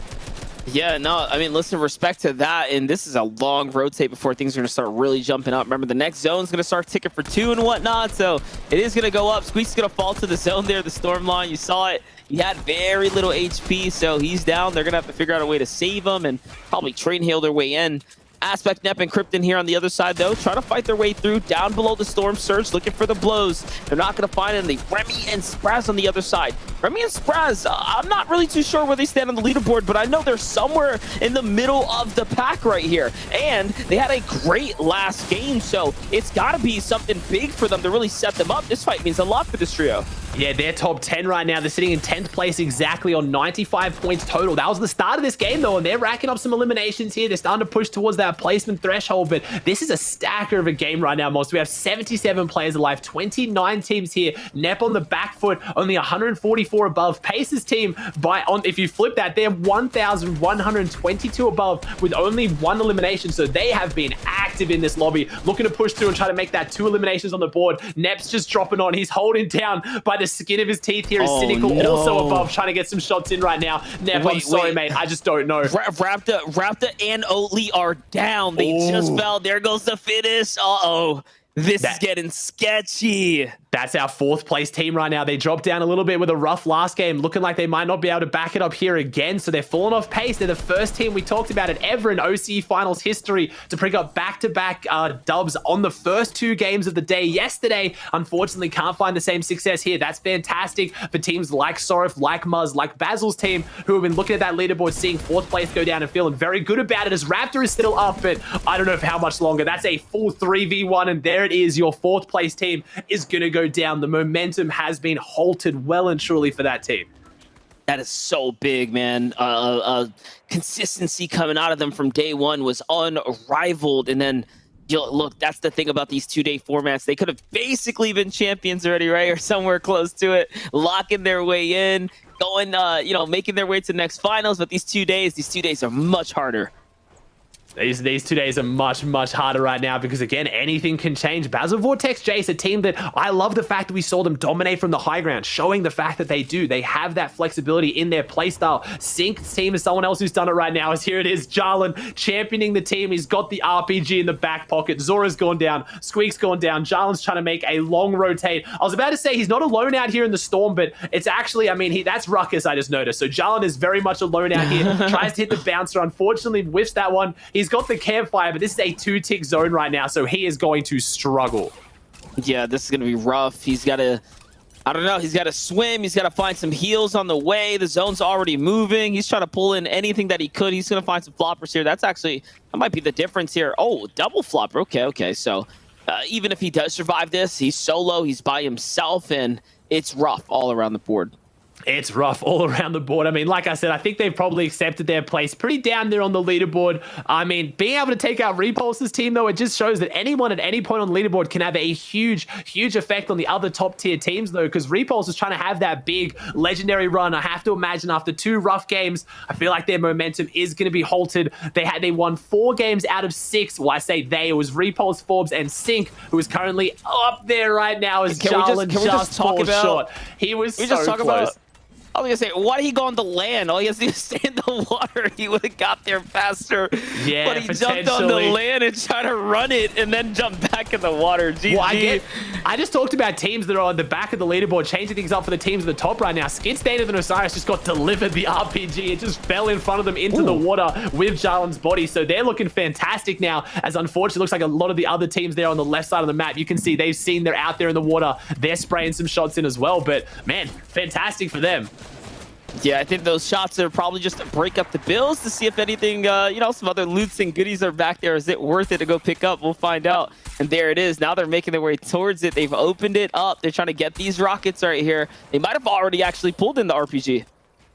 Yeah, no, I mean, listen, respect to that, and this is a long rotate before things are going to start really jumping up. Remember, the next zone's going to start ticking for 2 and whatnot, so it is going to go up. Squeak's going to fall to the zone there, the Storm line. You saw it. He had very little HP, so he's down. They're going to have to figure out a way to save him and probably train hail their way in. Aspect, Nep, and Krypton here on the other side, though, trying to fight their way through down below the Storm Surge, looking for the blows. They're not going to find any. Remy and Spraz on the other side. Remy and Spraz, I'm not really too sure where they stand on the leaderboard, but I know they're somewhere in the middle of the pack right here. And they had a great last game, so it's got to be something big for them to really set them up. This fight means a lot for this trio. Yeah, they're top 10 right now. They're sitting in 10th place exactly on 95 points total. That was the start of this game, though, and they're racking up some eliminations here. They're starting to push towards that placement threshold, but this is a stacker of a game right now, Monster. We have 77 players alive, 29 teams here. Nep on the back foot, only 144 above. Pace's team, if you flip that, they're 1,122 above with only 1 elimination, so they have been active in this lobby, looking to push through and try to make that 2 eliminations on the board. Nep's just dropping on. He's holding down by the skin of his teeth here. Is Cynical also above, trying to get some shots in right now. Nep, I'm sorry, mate. I just don't know. Raptor and Oatly are down. They just fell. There goes the finish. Uh-oh. This is getting sketchy. That's our 4th place team right now. They dropped down a little bit with a rough last game, looking like they might not be able to back it up here again. So they're falling off pace. They're the first team we talked about it ever in OCE finals history to pick up back-to-back dubs on the first 2 games of the day yesterday. Unfortunately, can't find the same success here. That's fantastic for teams like Sorif, like Muzz, like Basil's team, who have been looking at that leaderboard, seeing 4th place go down and feeling very good about it as Raptor is still up, but I don't know for how much longer. That's a full 3v1, and there it is. Your 4th place team is going to go down. The momentum has been halted well and truly for that team. That is so big, man. Consistency coming out of them from day one was unrivaled. And then, look, that's the thing about these 2-day formats. They could have basically been champions already, right? Or somewhere close to it, locking their way in, going, making their way to the next finals. But these 2 days are much harder. These 2 days are much, much harder right now because, again, anything can change. Basil Vortex Jace, a team that I love the fact that we saw them dominate from the high ground, showing the fact that they do. They have that flexibility in their playstyle. Sync's team is someone else who's done it right now. As here it is, Jarlin championing the team. He's got the RPG in the back pocket. Zora's gone down. Squeak's gone down. Jarlin's trying to make a long rotate. I was about to say he's not alone out here in the storm, but it's actually, that's Ruckus, I just noticed. So Jarlin is very much alone out here. Tries to hit the bouncer. Unfortunately, whiffs that one. He's got the campfire, but this is a 2-tick zone right now, so he is going to struggle. Yeah, this is going to be rough. He's got to, he's got to swim. He's got to find some heals on the way. The zone's already moving. He's trying to pull in anything that he could. He's going to find some floppers here. That might be the difference here. Oh, double flopper. Okay. So even if he does survive this, he's solo. He's by himself, and it's rough all around the board. It's rough all around the board. Like I said, I think they've probably accepted their place pretty down there on the leaderboard. Being able to take out Repulse's team, though, it just shows that anyone at any point on the leaderboard can have a huge, huge effect on the other top tier teams, though, because Repulse is trying to have that big legendary run. I have to imagine after 2 rough games, I feel like their momentum is going to be halted. They won 4 games out of 6. Well, I say they. It was Repulse, Forbes, and Sync, who is currently up there right now as Jarlin just falls short. He was so close. I was gonna say, why did he go on the land? All he has to do is stay in the water. He would have got there faster. Yeah, but he jumped on the land and tried to run it and then jump back in the water. GG. Well, I just talked about teams that are on the back of the leaderboard, changing things up for the teams at the top right now. Skid Standard and Osiris just got delivered the RPG. It just fell in front of them into the water with Jarlin's body. So they're looking fantastic now, as unfortunately looks like a lot of the other teams there on the left side of the map, you can see they've seen they're out there in the water. They're spraying some shots in as well. But man, fantastic for them. Yeah, I think those shots are probably just to break up the bills to see if anything, some other loots and goodies are back there. Is it worth it to go pick up? We'll find out. And there it is. Now they're making their way towards it. They've opened it up. They're trying to get these rockets right here. They might have already actually pulled in the RPG.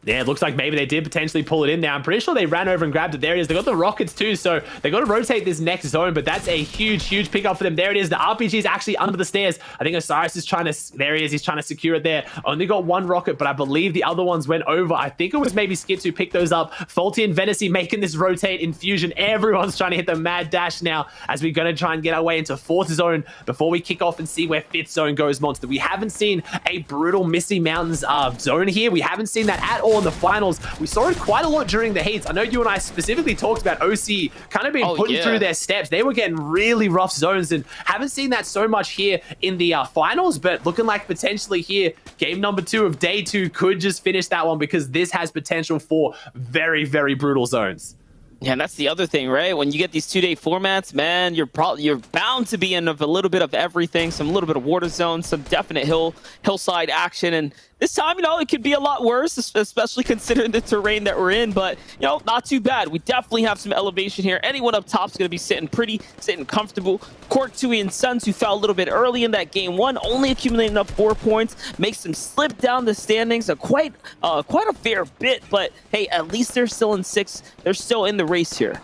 Yeah, it looks like maybe they did potentially pull it in now. I'm pretty sure they ran over and grabbed it. There it is. They got the rockets too, so they got to rotate this next zone, but that's a huge pickup for them. There it is. The RPG is actually under the stairs. I think Osiris is trying to... There he is. He's trying to secure it there. Only got one rocket, but I believe the other ones went over. I think it was maybe Skids who picked those up. Faulty and Venacy making this rotate. Infusion. Everyone's trying to hit the mad dash now as we're going to try and get our way into 4th zone before we kick off and see where 5th zone goes, Monster. We haven't seen a brutal Misty Mountains zone here. We haven't seen that at all in the finals. We saw it quite a lot during the heats. I know you and I specifically talked about OCE kind of being putting through their steps. They were getting really rough zones and haven't seen that so much here in the finals, but looking like potentially here, game number 2 of day 2 could just finish that one because this has potential for very brutal zones. Yeah, and that's the other thing, right? When you get these 2-day formats, man, you're bound to be in a little bit of everything, a little bit of water zones, some definite hillside action, and this time, it could be a lot worse, especially considering the terrain that we're in, but, not too bad. We definitely have some elevation here. Anyone up top is going to be sitting comfortable. Cork, Tui, and Suns, who fell a little bit early in that game 1, only accumulating up 4 points, makes them slip down the standings quite a fair bit, but hey, at least they're still in 6th. They're still in the race here.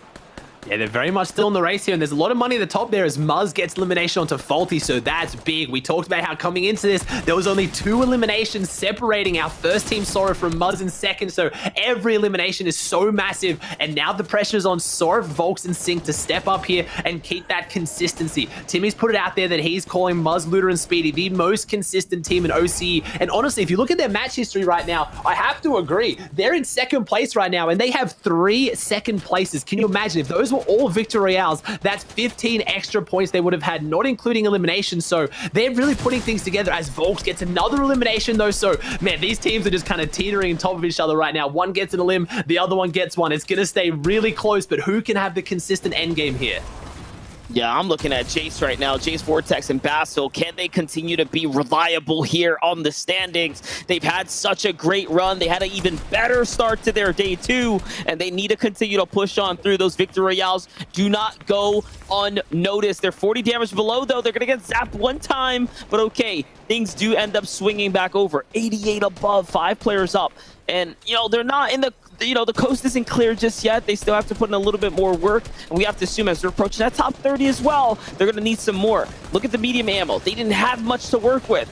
Yeah, they're very much still in the race here, and there's a lot of money at the top there as Muzz gets elimination onto Faulty, so that's big. We talked about how coming into this, there was only 2 eliminations separating our first team Sora from Muzz in 2nd, so every elimination is so massive, and now the pressure's on Sora, Volks, and Sync to step up here and keep that consistency. Timmy's put it out there that he's calling Muzz, Looter, and Speedy the most consistent team in OCE, and honestly, if you look at their match history right now, I have to agree, they're in 2nd place right now, and they have 3 2nd places. Can you imagine if those were all victory royales? That's 15 extra points they would have had, not including elimination. So they're really putting things together as Volks gets another elimination though. So man, these teams are just kind of teetering on top of each other right now. One gets an elim, the other one gets one. It's going to stay really close, but who can have the consistent end game here? Yeah, I'm looking at Jace right now. Jace, Vortex, and Basel. Can they continue to be reliable here on the standings? They've had such a great run. They had an even better start to their day 2, and they need to continue to push on through. Those victory royales do not go unnoticed. They're 40 damage below, though. They're going to get zapped one time, but okay. Things do end up swinging back over. 88 above, 5 players up. And, they're not in the the coast isn't clear just yet. They still have to put in a little bit more work, and we have to assume as they're approaching that top 30 as well, they're going to need some more. Look at the medium ammo. They didn't have much to work with.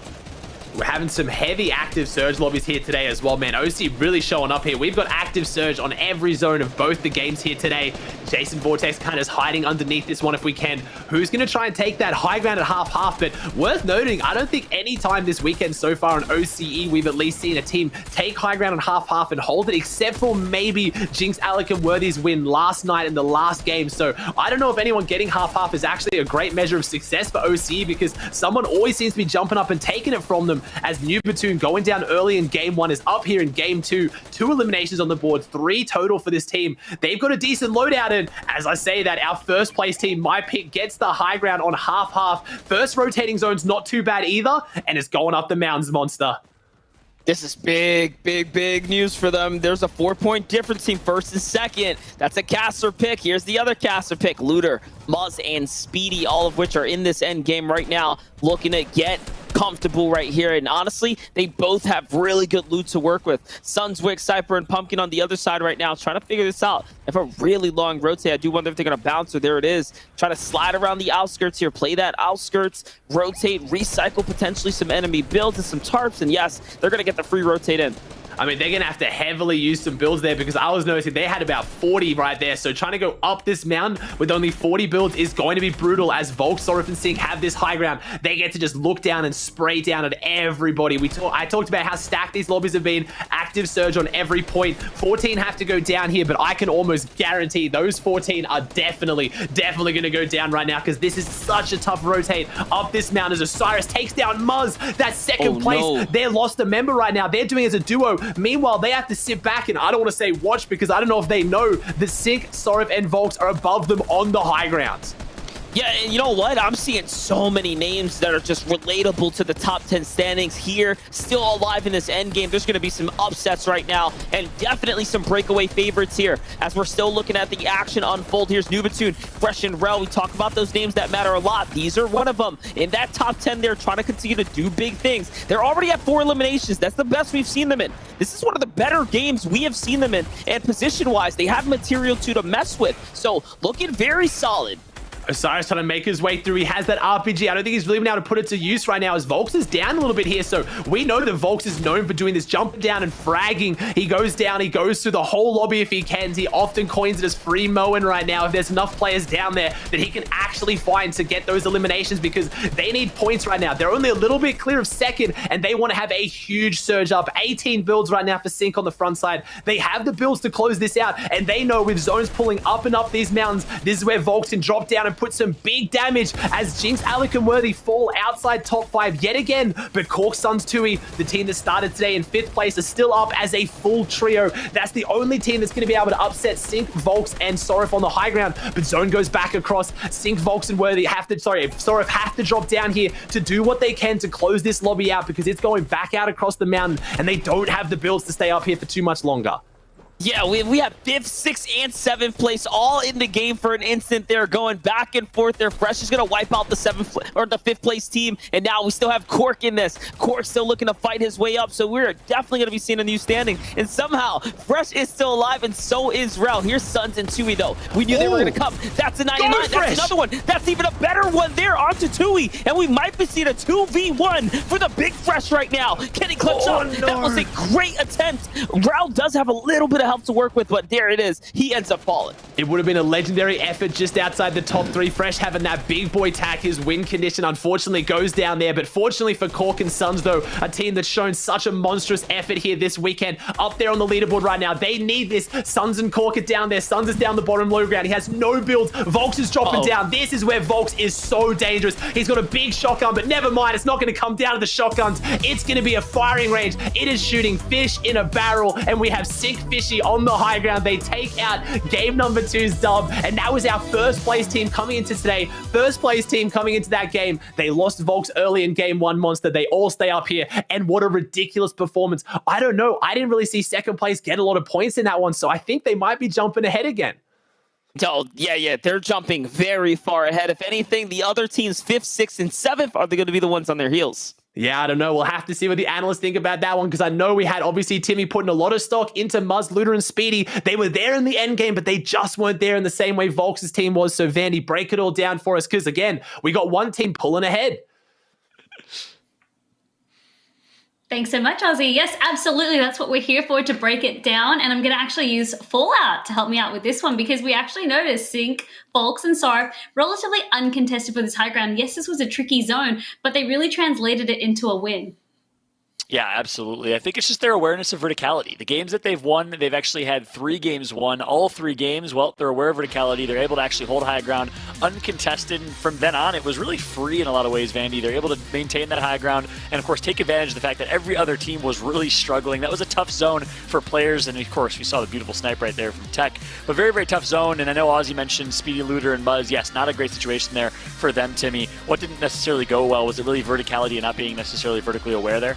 We're having some heavy active surge lobbies here today as well, man. OC really showing up here. We've got active surge on every zone of both the games here today. Jason Vortex kind of hiding underneath this one if we can. Who's going to try and take that high ground at half-half? But worth noting, I don't think any time this weekend so far on OCE we've at least seen a team take high ground on half-half and hold it, except for maybe Jinx, Alec, and Worthy's win last night in the last game. So I don't know if anyone getting half-half is actually a great measure of success for OCE, because someone always seems to be jumping up and taking it from them, as New Platoon going down early in game 1 is up here in game 2. 2 eliminations on the board, 3 total for this team. They've got a decent loadout, and as I say that, our first place team, my pick, gets the high ground on half-half. First rotating zone's not too bad either, and it's going up the mountains, Monster. This is big news for them. There's a 4-point difference between first and second. That's a caster pick. Here's the other caster pick, Looter, Muzz, and Speedy, all of which are in this end game right now, looking to get comfortable right here. And honestly, they both have really good loot to work with. Sunswick, Cypher, and Pumpkin on the other side right now, trying to figure this out. If a really long rotate, I do wonder if they're going to bounce, or there it is. Try to slide around the outskirts here, play that outskirts, rotate, recycle potentially some enemy builds and some tarps, and yes, they're going to get the free rotate in. I mean, they're going to have to heavily use some builds there because I was noticing they had about 40 right there. So trying to go up this mountain with only 40 builds is going to be brutal as Volk, Sorif, and Sync have this high ground. They get to just look down and spray down at everybody. I talked about how stacked these lobbies have been. Active surge on every point. 14 have to go down here, but I can almost guarantee those 14 are definitely going to go down right now because this is such a tough rotate up this mountain as Osiris takes down Muzz. That's second place. No. They're lost a member right now. They're doing it as a duo. Meanwhile, they have to sit back, and I don't want to say watch because I don't know if they know that Sync, Sorif, and Volks are above them on the high grounds. Yeah, and you know what? I'm seeing so many names that are just relatable to the top 10 standings here, still alive in this end game. There's going to be some upsets right now, and definitely some breakaway favorites here. As we're still looking at the action unfold, here's Nubatoon, Fresh and Rel. We talk about those names that matter a lot. These are one of them. In that top 10, they're trying to continue to do big things. They're already at 4 eliminations. That's the best we've seen them in. This is one of the better games we have seen them in, and position-wise, they have material to mess with. So, looking very solid. Osiris trying to make his way through. He has that RPG. I don't think he's really been able to put it to use right now as Volks is down a little bit here. So we know that Volks is known for doing this jumping down and fragging. He goes down. He goes through the whole lobby if he can. He often coins it as free mowing right now if there's enough players down there that he can actually find to get those eliminations because they need points right now. They're only a little bit clear of second and they want to have a huge surge up. 18 builds right now for Sync on the front side. They have the builds to close this out and they know with zones pulling up and up these mountains, this is where Volks can drop down and put some big damage as Jinx, Alec, and Worthy fall outside top 5 yet again. But Cork, Suns, Tui, the team that started today in 5th place, are still up as a full trio. That's the only team that's going to be able to upset Sync, Volks, and Sorif on the high ground. But Zone goes back across. Sync, Volks, and Worthy Sorif have to drop down here to do what they can to close this lobby out because it's going back out across the mountain and they don't have the builds to stay up here for too much longer. Yeah, we have 5th, 6th, and 7th place all in the game for an instant. They're going back and forth. They're Fresh is going to wipe out the 7th or the 5th place team, and now we still have Cork in this. Cork still looking to fight his way up, so we're definitely going to be seeing a new standing. And somehow, Fresh is still alive, and so is Rel. Here's Suns and Tui, though. We knew they were going to come. That's a 99. That's another one. That's even a better one there onto Tui, and we might be seeing a 2v1 for the big Fresh right now. Can he clutch up? No. That was a great attempt. Rel does have a little bit of help to work with, but there it is. He ends up falling. It would have been a legendary effort just outside the top 3. Fresh having that big boy tack. His win condition unfortunately goes down there, but fortunately for Cork and Suns, though, a team that's shown such a monstrous effort here this weekend, up there on the leaderboard right now. They need this. Suns and Cork are down there. Suns is down the bottom low ground. He has no builds. Volks is dropping down. This is where Volks is so dangerous. He's got a big shotgun, but never mind. It's not going to come down to the shotguns. It's going to be a firing range. It is shooting fish in a barrel, and we have Sync Fishy on the high ground. They take out game number 2's dub, and that was our first place team coming into today. First place team coming into that game. They lost Volks early in game 1, Monster. They all stay up here, and what a ridiculous performance. I don't know. I didn't really see second place get a lot of points in that one, so I think they might be jumping ahead again. Oh, yeah, they're jumping very far ahead. If anything, the other teams 5th, 6th, and 7th are they going to be the ones on their heels. Yeah, I don't know. We'll have to see what the analysts think about that one because I know we had, obviously, Timmy putting a lot of stock into Muzz, Looter, and Speedy. They were there in the end game, but they just weren't there in the same way Volks' team was. So, Vandy, break it all down for us because, again, we got one team pulling ahead. Thanks so much, Ozzy. Yes, absolutely. That's what we're here for, to break it down. And I'm going to actually use Fallout to help me out with this one because we actually noticed Sync, Volks, and Sorf relatively uncontested for this high ground. Yes, this was a tricky zone, but they really translated it into a win. Yeah, absolutely. I think it's just their awareness of verticality. The games that they've won, they've actually had 3 games won. All 3 games, well, they're aware of verticality. They're able to actually hold high ground uncontested. And from then on, it was really free in a lot of ways, Vandy. They're able to maintain that high ground and, of course, take advantage of the fact that every other team was really struggling. That was a tough zone for players. And, of course, we saw the beautiful snipe right there from Tech. But very, very tough zone. And I know Ozzy mentioned Speedy, Looter, and Muzz. Yes, not a great situation there for them, Timmy. What didn't necessarily go well? Was it really verticality and not being necessarily vertically aware there?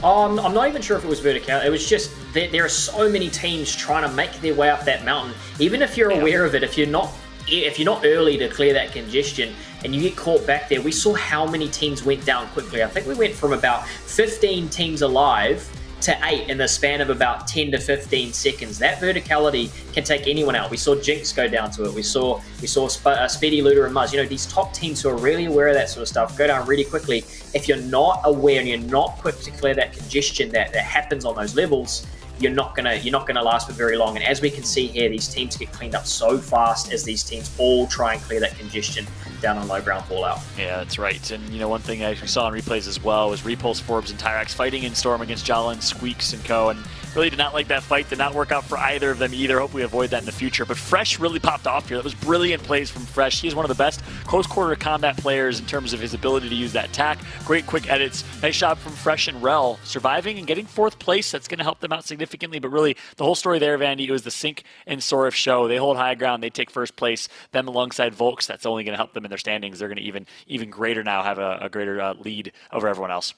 I'm not even sure if it was vertical. It was just there are so many teams trying to make their way up that mountain. Even if you're aware of it, if you're not early to clear that congestion and you get caught back there, we saw how many teams went down quickly. I think we went from about 15 teams alive to 8 in the span of about 10 to 15 seconds. That verticality can take anyone out. We saw Jinx go down to it. We saw Speedy, Luda, and Muzz. You know, these top teams who are really aware of that sort of stuff go down really quickly. If you're not aware and you're not quick to clear that congestion that happens on those levels, you're not gonna last for very long. And as we can see here, these teams get cleaned up so fast as these teams all try and clear that congestion down on low ground Fallout. Yeah, that's right. And you know, one thing I saw in replays as well was Repulse, Forbes, and Tyrax fighting in Storm against Jalen, Squeaks, and Co. And really did not like that fight. Did not work out for either of them either. Hope we avoid that in the future. But Fresh really popped off here. That was brilliant plays from Fresh. He is one of the best close quarter combat players in terms of his ability to use that attack. Great quick edits. Nice job from Fresh and Rel surviving and getting 4th place. That's going to help them out significantly. But really, the whole story there, Vandy, it was the Sync and Sorif show. They hold high ground. They take 1st place. Them alongside Volks. That's only going to help them in their standings. They're going to even greater now have a greater lead over everyone else.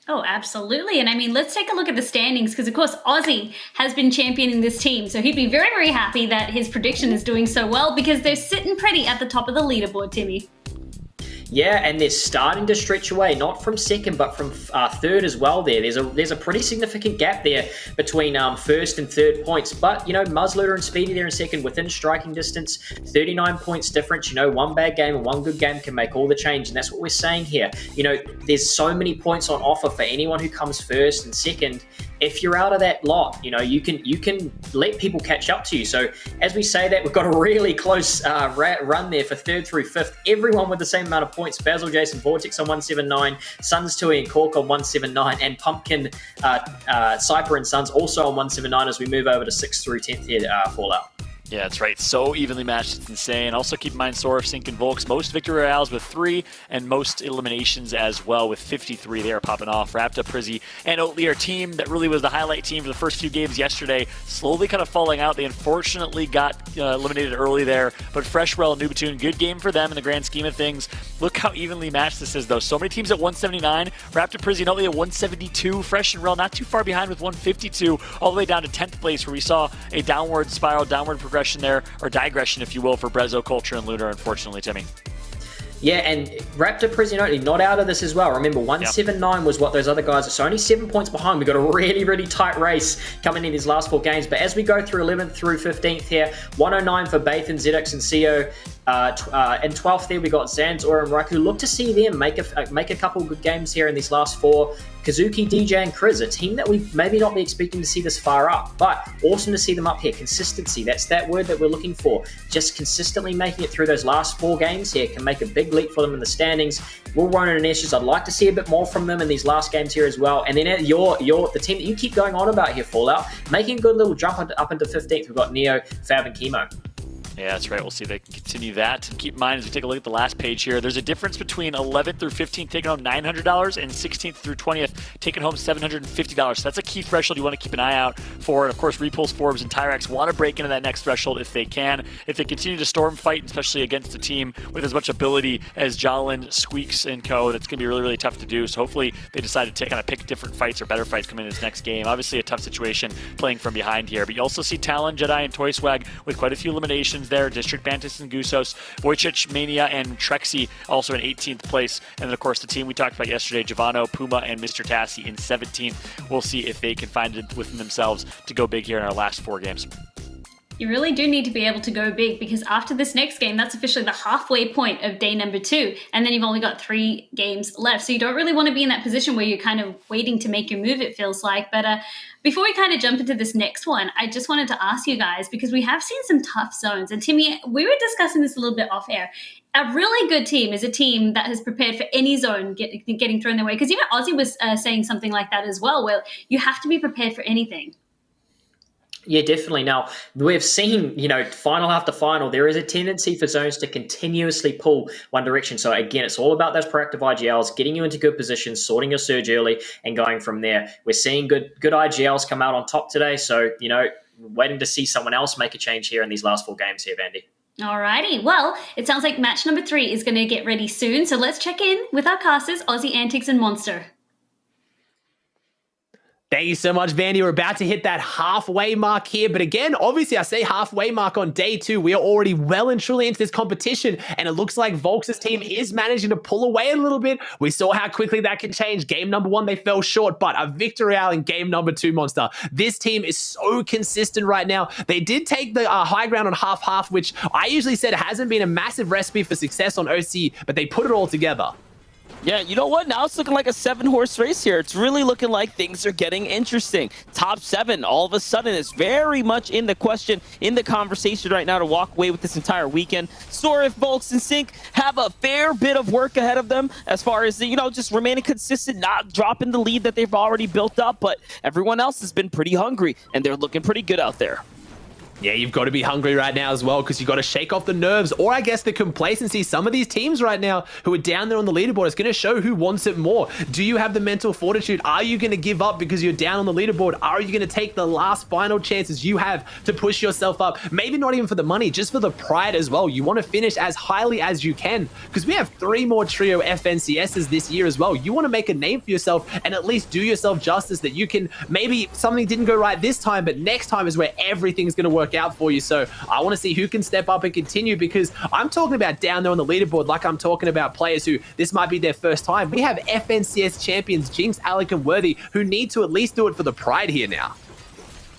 Oh, absolutely. And I mean, let's take a look at the standings because, of course, Aussie has been championing this team. So he'd be very, very happy that his prediction is doing so well because they're sitting pretty at the top of the leaderboard, Timmy. Yeah, and they're starting to stretch away, not from 2nd, but from 3rd as well there. There's a pretty significant gap there between 1st and 3rd points. But, you know, Muzzluder and Speedy there in 2nd within striking distance, 39 points difference. You know, one bad game and one good game can make all the change. And that's what we're saying here. You know, there's so many points on offer for anyone who comes 1st and 2nd. If you're out of that lot, you know, you can let people catch up to you. So as we say that, we've got a really close run there for 3rd through 5th. Everyone with the same amount of points. Basil, Jason, Vortex on 179, Suns, Tui, and Cork on 179, and Pumpkin, Cyper, and Suns also on 179 as we move over to 6th through 10th here, Fallout. Yeah, that's right. So evenly matched. It's insane. Also keep in mind Sorif, Sync, and Volks. Most victory royales with 3 and most eliminations as well with 53. They are popping off. Rapta, Prizzy, and Oatly, our team that really was the highlight team for the first few games yesterday, slowly kind of falling out. They unfortunately got eliminated early there. But Fresh, Rel, and Nubatoon, good game for them in the grand scheme of things. Look how evenly matched this is, though. So many teams at 179. Rapta, Prizzy, and Oatly at 172. Fresh and Rel not too far behind with 152, all the way down to 10th place where we saw a downward spiral, downward progression there, or digression, if you will, for Brezzo, Culture, and Lunar, unfortunately, Timmy. Yeah, and Raptor, Prisionoti not out of this as well. Remember, 179 was what those other guys are. So only 7 points behind. We've got a really, really tight race coming in these last 4 games. But as we go through 11th through 15th here, 109 for Bathan, ZX, and CO. And 12th there, we got Zans, Aura, and Raku. Look to see them make a couple good games here in these last 4. Kazuki, DJ, and Kriz, a team that we maybe not be expecting to see this far up, but awesome to see them up here. Consistency, that's that word that we're looking for. Just consistently making it through those last 4 games here can make a big leap for them in the standings. Will Ronan and Ashes, I'd like to see a bit more from them in these last games here as well. And then at the team that you keep going on about here, Fallout, making a good little jump up into 15th. We've got Neo, Fab, and Chemo. Yeah, that's right. We'll see if they can continue that. And keep in mind, as we take a look at the last page here, there's a difference between 11th through 15th taking home $900 and 16th through 20th taking home $750. So that's a key threshold you want to keep an eye out for. And of course, Repulse, Forbes, and Tyrax want to break into that next threshold if they can. If they continue to storm fight, especially against a team with as much ability as Jalen, Squeaks, and Co., that's going to be really, really tough to do. So hopefully they decide to kind of pick different fights or better fights coming in this next game. Obviously a tough situation playing from behind here. But you also see Talon, Jedi, and Toy Swag with quite a few eliminations there. District Bantis and Gusos, Wojciech, Mania, and Trexy also in 18th place. And then, of course, the team we talked about yesterday, Giovanno, Puma, and Mr. Tassi in 17th. We'll see if they can find it within themselves to go big here in our last 4 games. You really do need to be able to go big because after this next game, that's officially the halfway point of day number 2. And then you've only got 3 games left. So you don't really want to be in that position where you're kind of waiting to make your move, it feels like. But before we kind of jump into this next one, I just wanted to ask you guys, because we have seen some tough zones. And Timmy, we were discussing this a little bit off air. A really good team is a team that has prepared for any zone getting thrown their way. Because even Aussie was saying something like that as well, where you have to be prepared for anything. Yeah, definitely. Now, we've seen, final after final, there is a tendency for zones to continuously pull one direction. So again, it's all about those proactive IGLs, getting you into good positions, sorting your surge early, and going from there. We're seeing good IGLs come out on top today. So, waiting to see someone else make a change here in these last 4 games here, Vandy. Alrighty, well, it sounds like match number 3 is going to get ready soon. So let's check in with our casters, Aussie, Antics, and Monster. Thank you so much, Vandy. We're about to hit that halfway mark here. But again, obviously, I say halfway mark on day 2. We are already well and truly into this competition. And it looks like Volks' team is managing to pull away a little bit. We saw how quickly that can change. Game number 1, they fell short, but a victory out in game number 2, Monster. This team is so consistent right now. They did take the high ground on half-half, which I usually said hasn't been a massive recipe for success on OCE, but they put it all together. Yeah, you know what? Now it's looking like a 7-horse race here. It's really looking like things are getting interesting. Top 7, all of a sudden, is very much in the question, in the conversation right now to walk away with this entire weekend. Sorif, Volks, and Sync have a fair bit of work ahead of them as far as, you know, just remaining consistent, not dropping the lead that they've already built up. But everyone else has been pretty hungry, and they're looking pretty good out there. Yeah, you've got to be hungry right now as well because you've got to shake off the nerves or I guess the complacency. Some of these teams right now who are down there on the leaderboard, it's going to show who wants it more. Do you have the mental fortitude? Are you going to give up because you're down on the leaderboard? Are you going to take the last final chances you have to push yourself up? Maybe not even for the money, just for the pride as well. You want to finish as highly as you can because we have 3 more trio FNCSs this year as well. You want to make a name for yourself and at least do yourself justice that you can, maybe something didn't go right this time, but next time is where everything's going to work out for you. So I want to see who can step up and continue because I'm talking about down there on the leaderboard like I'm talking about players who this might be their first time. We have FNCS champions Jinx, Alec, and Worthy who need to at least do it for the pride here now.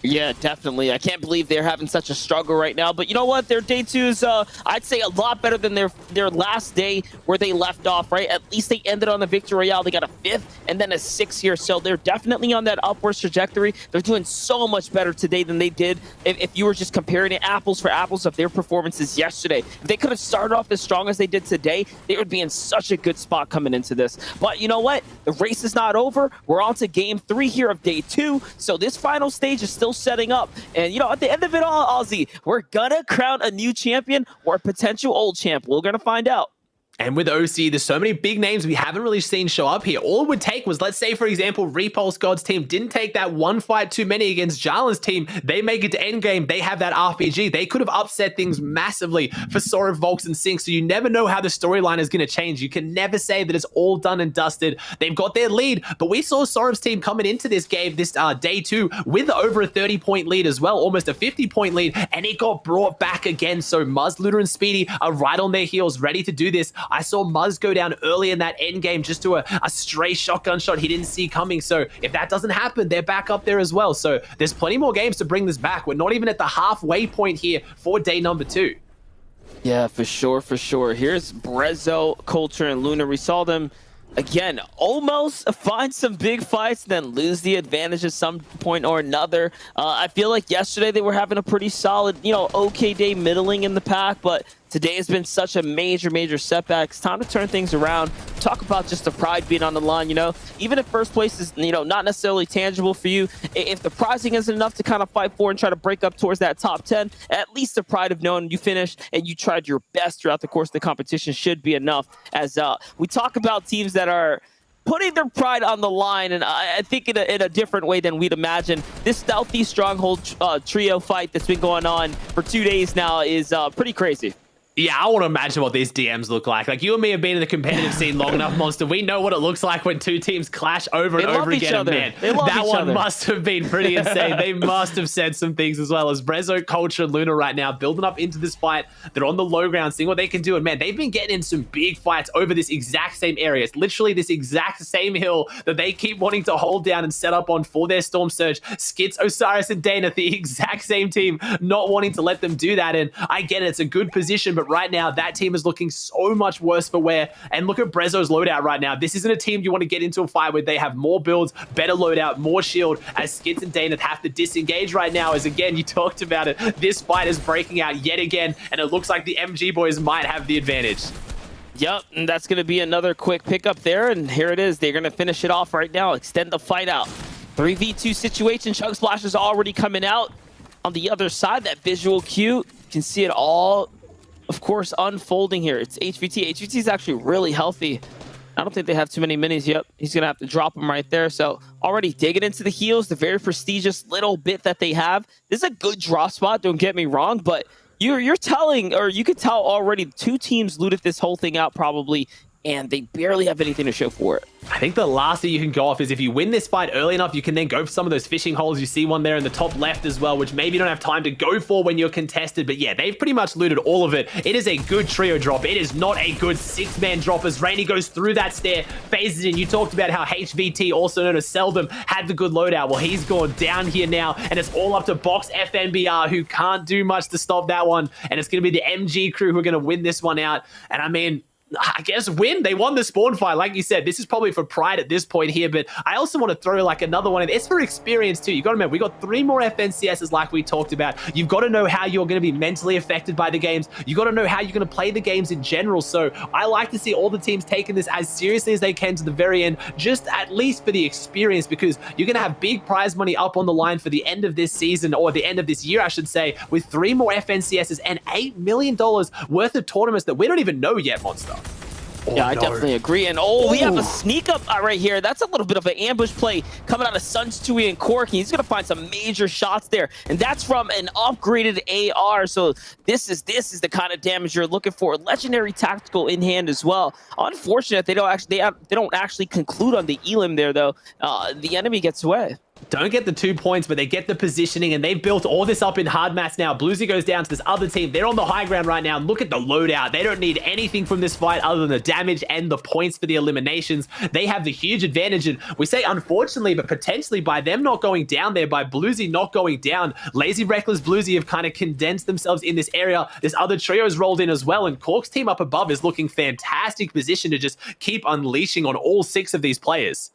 Yeah, definitely. I can't believe they're having such a struggle right now. But you know what? Their day 2 is, I'd say, a lot better than their last day where they left off, right? At least they ended on the Victory Royale. They got a 5th and then a 6th here. So they're definitely on that upwards trajectory. They're doing so much better today than they did if you were just comparing it apples for apples of their performances yesterday. If they could have started off as strong as they did today, they would be in such a good spot coming into this. But you know what? The race is not over. We're on to game 3 here of day 2. So this final stage is still setting up, and you know, at the end of it all, Aussie, we're gonna crown a new champion or a potential old champ. We're gonna find out. And with OC, there's so many big names we haven't really seen show up here. All it would take was, let's say, for example, Repulse God's team didn't take that 1 fight too many against Jalen's team. They make it to endgame. They have that RPG. They could have upset things massively for Sorif, Volks, and Sync. So you never know how the storyline is going to change. You can never say that it's all done and dusted. They've got their lead, but we saw Sorif's team coming into this game, this day 2, with over a 30-point lead as well, almost a 50-point lead, and it got brought back again. So Muzz, Luda, and Speedy are right on their heels, ready to do this. I saw Muzz go down early in that end game just to a stray shotgun shot he didn't see coming. So if that doesn't happen, they're back up there as well. So there's plenty more games to bring this back. We're not even at the halfway point here for day number 2. Yeah, for sure, for sure. Here's Brezzo, Culture, and Luna. We saw them, again, almost find some big fights, then lose the advantage at some point or another. I feel like yesterday they were having a pretty solid, you know, okay day, middling in the pack, but today has been such a major setback. It's time to turn things around. Talk about just the pride being on the line, you know. Even if first place is, you know, not necessarily tangible for you, if the prizing isn't enough to kind of fight for and try to break up towards that top 10, at least the pride of knowing you finished and you tried your best throughout the course of the competition should be enough. As we talk about teams that are putting their pride on the line, and I think in a different way than we'd imagine. This Stealthy Stronghold trio fight that's been going on for 2 days now is pretty crazy. Yeah, I want to imagine what these DMs look like. Like, you and me have been in the competitive scene long enough, Monster. We know what it looks like when 2 teams clash over and over again. And man, that one must have been pretty insane. They must have said some things as well. As Brezzo, Culture, and Luna right now building up into this fight. They're on the low ground, seeing what they can do. And man, they've been getting in some big fights over this exact same area. It's literally this exact same hill that they keep wanting to hold down and set up on for their Storm Surge. Skits, Osiris, and Dana, the exact same team, not wanting to let them do that. And I get it, it's a good position, but right now, that team is looking so much worse for wear. And look at Brezzo's loadout right now. This isn't a team you want to get into a fight with. They have more builds, better loadout, more shield, as Skits and Dana have to disengage right now. As again, you talked about it, this fight is breaking out yet again, and it looks like the MG boys might have the advantage. Yep, and that's going to be another quick pickup there, and here it is. They're going to finish it off right now, extend the fight out. 3v2 situation, Chug Splash is already coming out. On the other side, that visual cue, you can see it all, of course, unfolding here. It's HVT. HVT is actually really healthy. I don't think they have too many minis. Yep, he's going to have to drop them right there. So already digging into the heals, the very prestigious little bit that they have. This is a good draw spot, don't get me wrong, but you're telling, or you could tell already, 2 teams looted this whole thing out probably and they barely have anything to show for it. I think the last thing you can go off is if you win this fight early enough, you can then go for some of those fishing holes. You see one there in the top left as well, which maybe you don't have time to go for when you're contested. But yeah, they've pretty much looted all of it. It is a good trio drop. It is not a good 6-man drop as Rainey goes through that stair, phases in. You talked about how HVT, also known as Seldom, had the good loadout. Well, he's gone down here now, and it's all up to Box FNBR, who can't do much to stop that one. And it's going to be the MG crew who are going to win this one out. And I mean, I guess win. They won the spawn fight. Like you said, this is probably for pride at this point here, but I also want to throw like another one in. It's for experience too. You got to remember, we got 3 more FNCSs like we talked about. You've got to know how you're going to be mentally affected by the games. You got to know how you're going to play the games in general. So I like to see all the teams taking this as seriously as they can to the very end, just at least for the experience, because you're going to have big prize money up on the line for the end of this season, or the end of this year, I should say, with 3 more FNCSs and $8 million worth of tournaments that we don't even know yet, Monster. Yeah, I definitely agree. And we have a sneak up right here. That's a little bit of an ambush play coming out of Suns, Tui, and Corky. He's going to find some major shots there. And that's from an upgraded AR. So this is the kind of damage you're looking for. Legendary tactical in hand as well. Unfortunate they don't actually conclude on the elim there though. The enemy gets away. Don't get the 2 points, but they get the positioning, and they've built all this up in hard mats now. Bluesy goes down to this other team. They're on the high ground right now. Look at the loadout. They don't need anything from this fight other than the damage and the points for the eliminations. They have the huge advantage, and we say unfortunately, but potentially by them not going down there, by Bluesy not going down, Lazy Reckless Bluesy have kind of condensed themselves in this area. This other trio's rolled in as well, and Cork's team up above is looking fantastic position to just keep unleashing on all 6 of these players.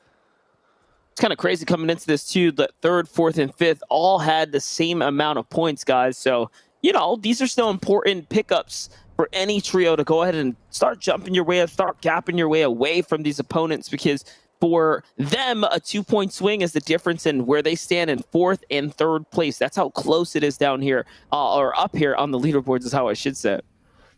It's kind of crazy coming into this too. The 3rd, 4th, and 5th all had the same amount of points, guys. So, you know, these are still important pickups for any trio to go ahead and start jumping your way up, start gapping your way away from these opponents, because for them, a 2-point swing is the difference in where they stand in 4th and 3rd place. That's how close it is down here, or up here on the leaderboards is how I should say it.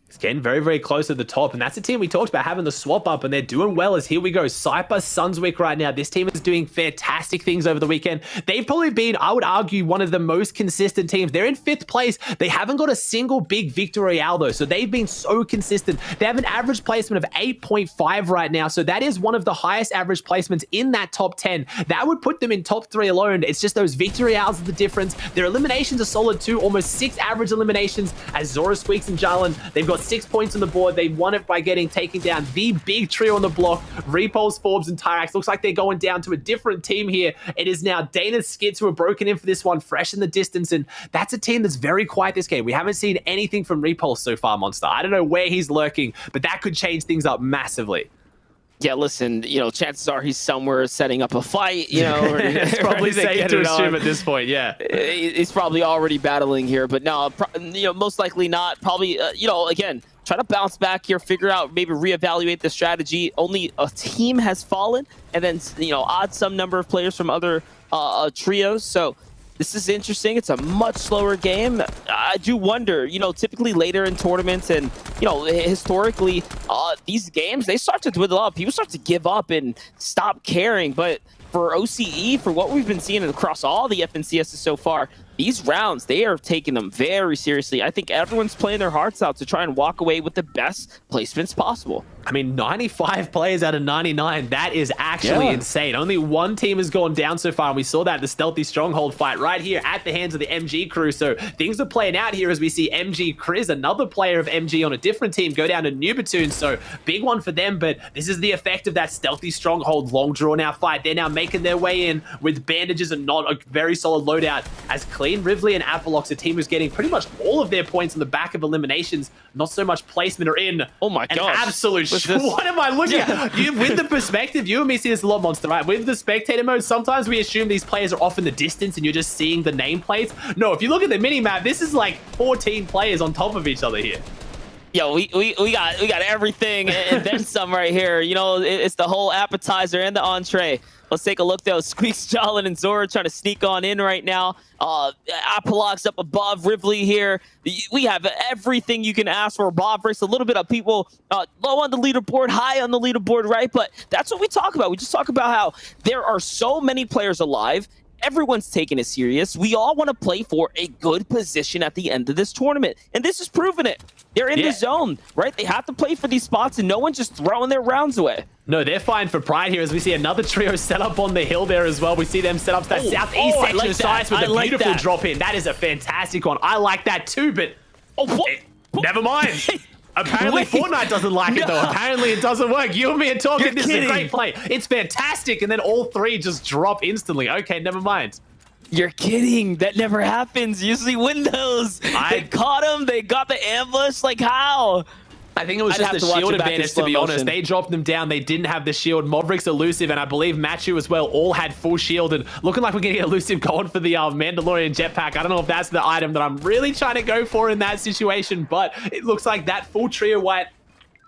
It's getting very, very close to the top, and that's a team we talked about having the swap up, and they're doing well. As here we go, Cyper Sunswick right now. This team is doing fantastic things over the weekend. They've probably been, I would argue, one of the most consistent teams. They're in 5th place. They haven't got a single big victory royale though, so they've been so consistent. They have an average placement of 8.5 right now, so that is one of the highest average placements in that top 10. That would put them in top 3 alone. It's just those victory royales are the difference. Their eliminations are solid too, almost 6 average eliminations as Zora, Squeaks, and Jarlin. They've got 6 points on the board. They won it by taking down the big trio on the block. Repulse, Forbes, and Tyrax. Looks like they're going down to a different team here. It is now Dana's Skits who are broken in for this one, fresh in the distance, and that's a team that's very quiet this game. We haven't seen anything from Repulse so far, Monster. I don't know where he's lurking, but that could change things up massively. Yeah, listen, you know, chances are he's somewhere setting up a fight, you know. It's probably safe to assume at this point, yeah. He's probably already battling here, but no, you know, most likely not. Probably, you know, again, try to bounce back here, figure out, maybe reevaluate the strategy. Only a team has fallen, and then, you know, odd some number of players from other trios. So this is interesting. It's a much slower game. I do wonder, you know, typically later in tournaments and, you know, historically, these games, they start to dwindle up. People start to give up and stop caring. But for OCE, for what we've been seeing across all the FNCSs so far, these rounds, they are taking them very seriously. I think everyone's playing their hearts out to try and walk away with the best placements possible. I mean, 95 players out of 99, that is actually insane. Only one team has gone down so far, and we saw that in the Stealthy Stronghold fight right here at the hands of the MG crew. So things are playing out here as we see MG Chris, another player of MG on a different team, go down to Nubatoon. So big one for them, but this is the effect of that Stealthy Stronghold long drawn-out fight. They're now making their way in with bandages and not a very solid loadout as Clean, Rivley, and Apolox, a team who's getting pretty much all of their points on the back of eliminations, not so much placement, are in. Oh my gosh. An absolute what am I looking at? With the perspective, you and me see this a lot, Monster, right? With the spectator mode, sometimes we assume these players are off in the distance and you're just seeing the nameplates. No, if you look at the mini-map, this is like 14 players on top of each other here. Yo, we got everything and then some right here. You know, it's the whole appetizer and the entree. Let's take a look though. Squeaks, Jolin, and Zora trying to sneak on in right now. Apolox up above, Rivley here. We have everything you can ask for. Bob breaks a little bit of people low on the leaderboard, high on the leaderboard, right? But that's what we talk about. We just talk about how there are so many players alive, Everyone's taking it serious. We all want to play for a good position at the end of this tournament. And this has proven it. They're in the zone, right? They have to play for these spots, and no one's just throwing their rounds away. No, they're fine for pride here as we see another trio set up on the hill there as well. We see them set up that southeast section of sides with a beautiful drop in. That is a fantastic one. I like that too, but never mind. Apparently Fortnite doesn't like it though. Apparently it doesn't work. You and me are talking. This is a great play. It's fantastic. And then all three just drop instantly. Okay, never mind. You're kidding. That never happens. Usually Windows. They caught him. They got the ambush. Like how? I think it was just the shield advantage, to be honest. They dropped them down. They didn't have the shield. Movrik's elusive, and I believe Machu as well all had full shield. And looking like we're going to get elusive going for the Mandalorian jetpack. I don't know if that's the item that I'm really trying to go for in that situation, but it looks like that full trio white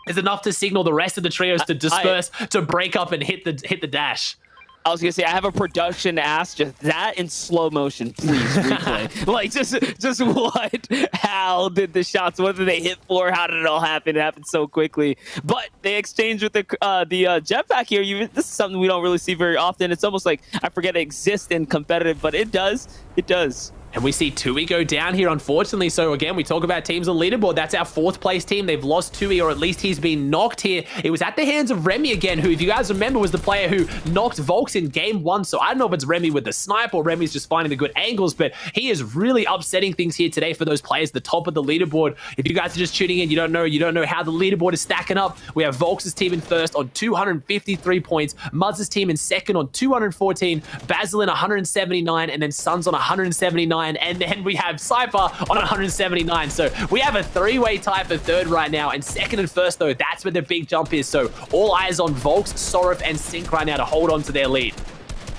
is enough to signal the rest of the trios to disperse, to break up and hit the dash. I was gonna say, I have a production ask, just that in slow motion, please replay. Like, just what? How did the shots? What did they hit for? How did it all happen? It happened so quickly. But they exchanged with the jetpack here. This is something we don't really see very often. It's almost like I forget it exists in competitive, but it does. It does. And we see Tui go down here, unfortunately. So again, we talk about teams on leaderboard. That's our 4th place team. They've lost Tui, or at least he's been knocked here. It was at the hands of Remy again, who, if you guys remember, was the player who knocked Volks in game 1. So I don't know if it's Remy with the snipe or Remy's just finding the good angles, but he is really upsetting things here today for those players, the top of the leaderboard. If you guys are just tuning in, you don't know how the leaderboard is stacking up. We have Volks' team in first on 253 points, Muz's team in second on 214, Basil in 179, and then Suns on 179. And then we have Cypher on 179. So we have a 3-way tie for 3rd right now. And 2nd and 1st, though, that's where the big jump is. So all eyes on Volks, Sorif, and Sync right now to hold on to their lead.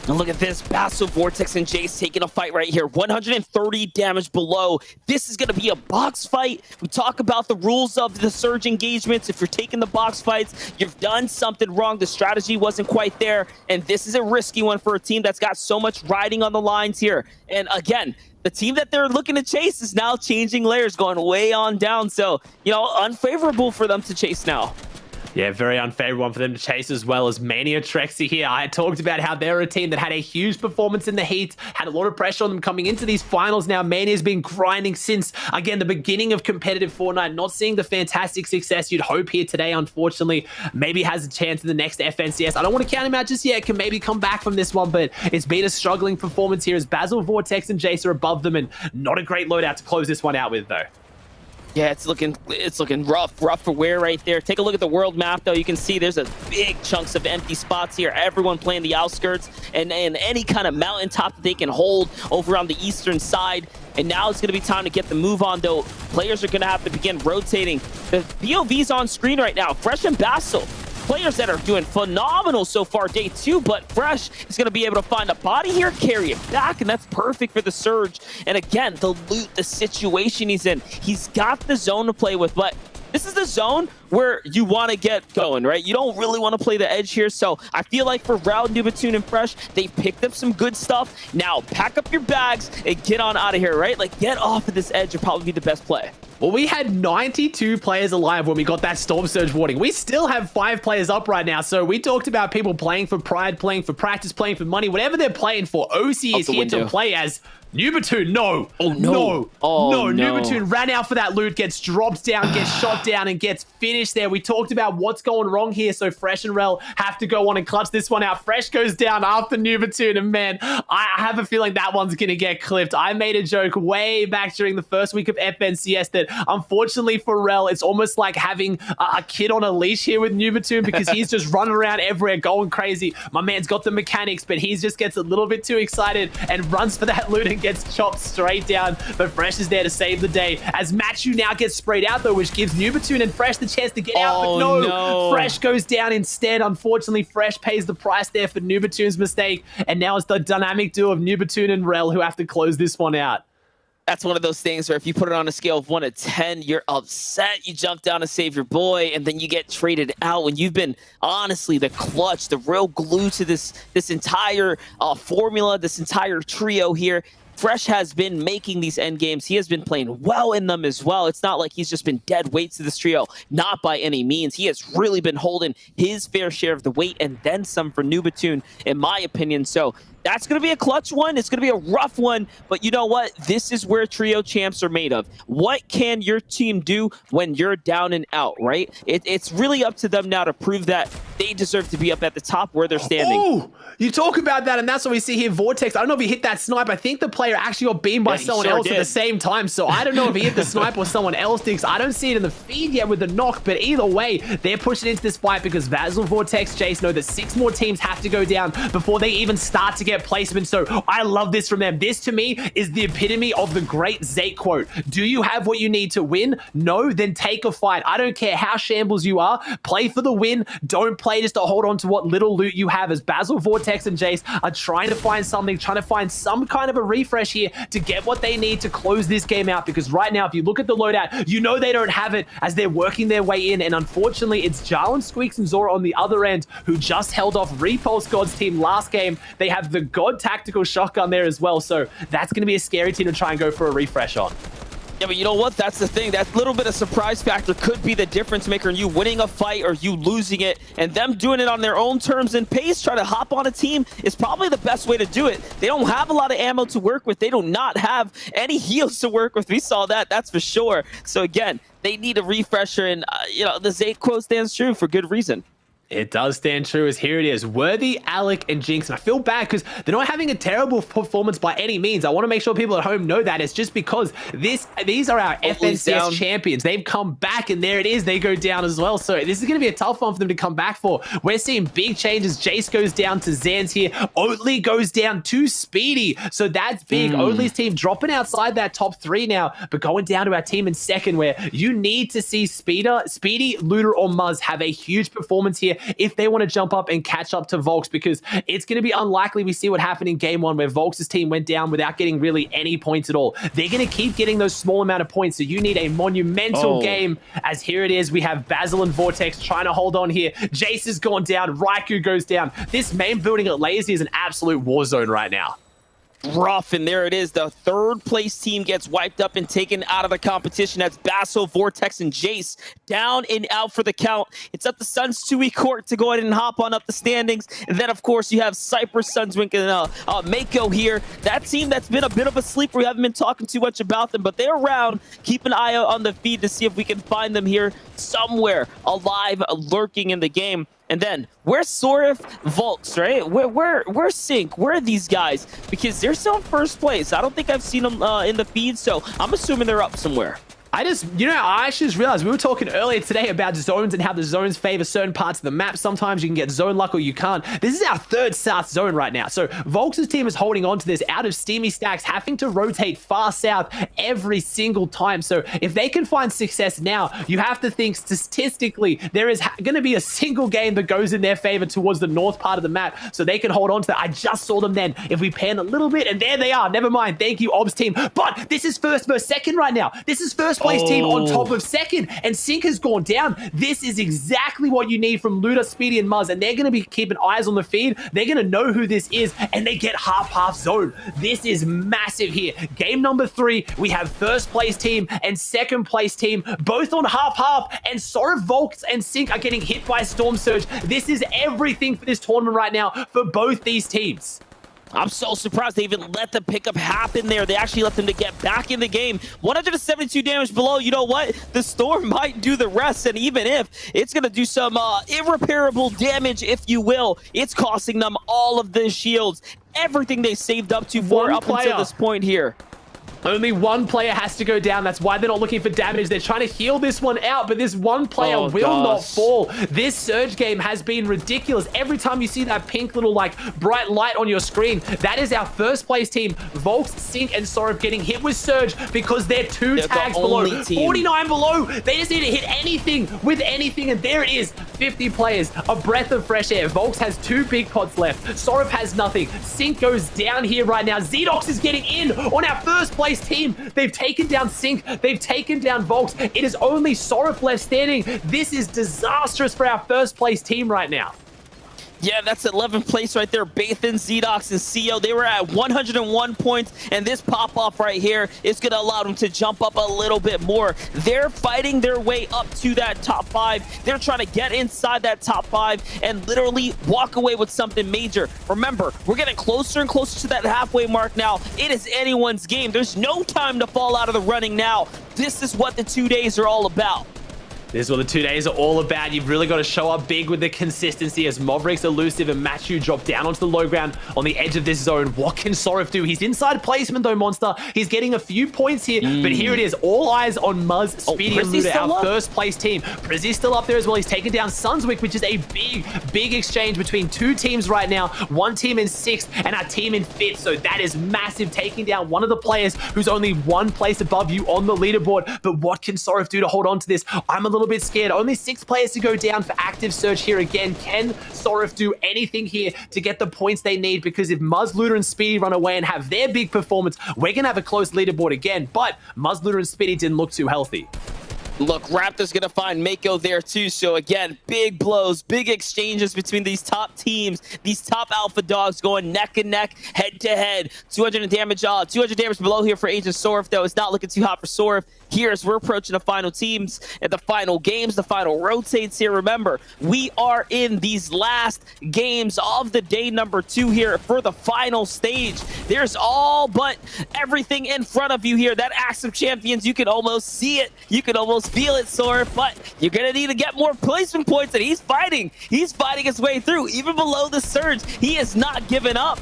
And look at this, Basso, Vortex, and Jace taking a fight right here. 130 damage below. This is going to be a box fight. We talk about the rules of the surge engagements. If you're taking the box fights, you've done something wrong. The strategy wasn't quite there. And this is a risky one for a team that's got so much riding on the lines here. And again, the team that they're looking to chase is now changing layers, going way on down. So, unfavorable for them to chase now. Yeah, very unfavorable one for them to chase, as well as Mania Trexy here. I talked about how they're a team that had a huge performance in the heat, had a lot of pressure on them coming into these finals. Now, Mania's been grinding since, again, the beginning of competitive Fortnite, not seeing the fantastic success you'd hope here today, unfortunately. Maybe has a chance in the next FNCS. I don't want to count him out just yet. Can maybe come back from this one, but it's been a struggling performance here as Basil, Vortex, and Jace are above them, and not a great loadout to close this one out with, though. Yeah, it's looking rough for wear right there. Take a look at the world map, though. You can see there's a big chunks of empty spots here. Everyone playing the outskirts and any kind of mountaintop that they can hold over on the eastern side. And now it's going to be time to get the move on, though. Players are going to have to begin rotating. The POV's on screen right now. Fresh and Basil. Players that are doing phenomenal so far, day 2, but Fresh is going to be able to find a body here, carry it back, and that's perfect for the surge. And again, the loot, the situation he's in, he's got the zone to play with, but this is the zone where you want to get going, right? You don't really want to play the edge here, so I feel like for Rao, Nubatun, and Fresh, they picked up some good stuff. Now, pack up your bags and get on out of here, right? Like, get off of this edge would probably be the best play. Well, we had 92 players alive when we got that Storm Surge warning. We still have 5 players up right now. So we talked about people playing for pride, playing for practice, playing for money, whatever they're playing for. OCE is here to play as Nubatun. No. Oh, no. No. Nubatun ran out for that loot, gets dropped down, gets shot down, and gets finished there. We talked about what's going wrong here. So Fresh and Rel have to go on and clutch this one out. Fresh goes down after Nubatun. And man, I have a feeling that one's going to get clipped. I made a joke way back during the first week of FNCS that unfortunately for Rel, it's almost like having a kid on a leash here with Nubatun because he's just running around everywhere going crazy. My man's got the mechanics, but he just gets a little bit too excited and runs for that loot and gets chopped straight down. But Fresh is there to save the day as Machu now gets sprayed out, though, which gives Nubatun and Fresh the chance to get out. But no, Fresh goes down instead. Unfortunately, Fresh pays the price there for Nubatun's mistake. And now it's the dynamic duo of Nubatun and Rel who have to close this one out. That's one of those things where if you put it on a scale of 1 to 10, you're upset. You jump down to save your boy, and then you get traded out when you've been, honestly, the clutch, the real glue to this entire formula, this entire trio here. Fresh has been making these end games. He has been playing well in them as well. It's not like he's just been dead weight to this trio. Not by any means. He has really been holding his fair share of the weight and then some for Nubatun, in my opinion. So That's going to be a clutch one. It's going to be a rough one. But you know what? This is where trio champs are made of. What can your team do when you're down and out, right? It's really up to them now to prove that they deserve to be up at the top where they're standing. Oh, you talk about that, and that's what we see here. Vortex, I don't know if he hit that snipe. I think the player actually got beamed by someone else at the same time. So I don't know if he hit the snipe or someone else did. I don't see it in the feed yet with the knock. But either way, they're pushing into this fight because Vasil, Vortex, Jace know that 6 more teams have to go down before they even start to get placement. So I love this from them. This, to me, is the epitome of the great Zake quote. Do you have what you need to win? No? Then take a fight. I don't care how shambles you are. Play for the win. Don't play just to hold on to what little loot you have, as Basil, Vortex, and Jace are trying to find something, trying to find some kind of a refresh here to get what they need to close this game out. Because right now, if you look at the loadout, you know they don't have it as they're working their way in. And unfortunately, it's Jarl and Squeaks and Zora on the other end who just held off Repulse God's team last game. They have the God tactical shotgun there as well. So that's going to be a scary team to try and go for a refresh on. Yeah, but you know what? That's the thing. That little bit of surprise factor could be the difference maker in you winning a fight or you losing it, and them doing it on their own terms and pace, try to hop on a team is probably the best way to do it. They don't have a lot of ammo to work with. They do not have any heals to work with. We saw that, that's for sure. So again, they need a refresher, and you know, the Zake quote stands true for good reason. It does stand true, as here it is. Worthy, Alec, and Jinx. And I feel bad because they're not having a terrible performance by any means. I want to make sure people at home know that. It's just because these are our FNCS champions. They've come back, and there it is. They go down as well. So this is going to be a tough one for them to come back for. We're seeing big changes. Jace goes down to Zans here. Oatly goes down to Speedy. So that's big. Oatly's team dropping outside that top 3 now, but going down to our team in second, where you need to see Speedy, Looter, or Muzz have a huge performance here if they want to jump up and catch up to Volks, because it's going to be unlikely we see what happened in game 1 where Volks' team went down without getting really any points at all. They're going to keep getting those small amount of points, so you need a monumental game, as here it is. We have Basil and Vortex trying to hold on here. Jace has gone down. Raikou goes down. This main building at Lazy is an absolute war zone right now. Rough, and there it is. The 3rd place team gets wiped up and taken out of the competition. That's Basso, Vortex, and Jace down and out for the count. It's up to Suns 2E Court to go ahead and hop on up the standings. And then, of course, you have Cypress, Sunswink, and Mako here. That team that's been a bit of a sleeper. We haven't been talking too much about them, but they're around. Keep an eye out on the feed to see if we can find them here somewhere alive, lurking in the game. And then, where's Sorif, Volks, right? Where's Sync? Where are these guys? Because they're still in 1st place. I don't think I've seen them in the feed, so I'm assuming they're up somewhere. I actually just realized we were talking earlier today about zones and how the zones favor certain parts of the map. Sometimes you can get zone luck or you can't. This is our 3rd south zone right now. So Volks' team is holding on to this out of Steamy Stacks, having to rotate far south every single time. So if they can find success now, you have to think statistically there is going to be a single game that goes in their favor towards the north part of the map, so they can hold on to that. I just saw them then. If we pan a little bit, and there they are. Never mind. Thank you, Obs team. But this is 1st versus 2nd right now. This is 1st place team on top of 2nd, and Sync has gone down. This is exactly what you need from Luda, Speedy, and Muzz, and they're going to be keeping eyes on the feed. They're going to know who this is, and they get half zone. This is massive here. Game number 3, we have 1st place team and 2nd place team, both on half, and Sorif, Volks, and Sync are getting hit by Storm Surge. This is everything for this tournament right now for both these teams. I'm so surprised they even let the pickup happen there. They actually let them to get back in the game. 172 damage below. You know what? The Storm might do the rest, and even if it's going to do some irreparable damage, if you will, it's costing them all of the shields, everything they saved up to for up until this point here. Only one player has to go down. That's why they're not looking for damage. They're trying to heal this one out, but this one player will not fall. This Surge game has been ridiculous. Every time you see that pink little bright light on your screen, that is our 1st place team. Volks, Sync, and Sorif getting hit with Surge because they're 2 tags below. 49 below. They just need to hit anything with anything, and there it is. 50 players. A breath of fresh air. Volks has 2 big pots left. Sorif has nothing. Sync goes down here right now. Zedox is getting in on our 1st place team. They've taken down Sync. They've taken down Volks. It is only Sorif left standing. This is disastrous for our 1st place team right now. Yeah, that's 11th place right there. Bathan, Zedox, and CO, they were at 101 points, and this pop-off right here is going to allow them to jump up a little bit more. They're fighting their way up to that top 5. They're trying to get inside that top 5 and literally walk away with something major. Remember, we're getting closer and closer to that halfway mark now. It is anyone's game. There's no time to fall out of the running now. This is what the 2 days are all about. This is what the 2 days are all about. You've really got to show up big with the consistency as Mavericks, Elusive, and Matthew drop down onto the low ground on the edge of this zone. What can Sorif do? He's inside placement though, Monster. He's getting a few points here, but here it is. All eyes on Muzz, Speedy, and Luda, our first place team. Prizzy's still up there as well. He's taken down Sunswick, which is a big exchange between two teams right now. One team in 6th and our team in 5th. So that is massive, taking down one of the players who's only one place above you on the leaderboard. But what can Sorif do to hold on to this? I'm a little bit scared. Only 6 players to go down for active search here again. Can Sorif do anything here to get the points they need? Because if Muzz, Luda, and Speedy run away and have their big performance, we're going to have a close leaderboard again. But Muzz, Luda, and Speedy didn't look too healthy. Look, Raptor's going to find Mako there too. So again, big blows, big exchanges between these top teams, these top alpha dogs going neck and neck, head to head. 200 damage below here for Agent Sorif, though. It's not looking too hot for Sorif. Here, as we're approaching the final teams and the final games, the final rotates here. Remember, we are in these last games of the day number 2 here for the final stage. There's all but everything in front of you here. That Axe of Champions, you can almost see it. You can almost feel it, Sorif, but you're going to need to get more placement points, and he's fighting. He's fighting his way through. Even below the surge, he is not giving up.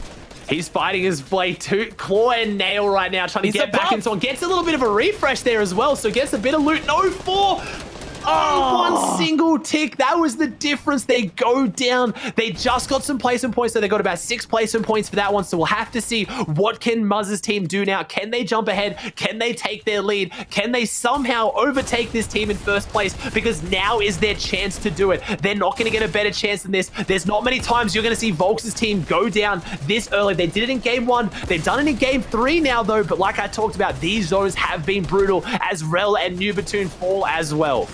He's fighting his way to claw and nail right now, trying to get back in. So gets a little bit of a refresh there as well. So gets a bit of loot. No, 4. One single tick. That was the difference. They go down. They just got some placement points, so they got about 6 placement points for that one. So we'll have to see what can Muzz's team do now. Can they jump ahead? Can they take their lead? Can they somehow overtake this team in first place? Because now is their chance to do it. They're not going to get a better chance than this. There's not many times you're going to see Volks's team go down this early. They did it in game 1. They've done it in game 3 now, though. But like I talked about, these zones have been brutal as Rel and Nubatoon fall as well.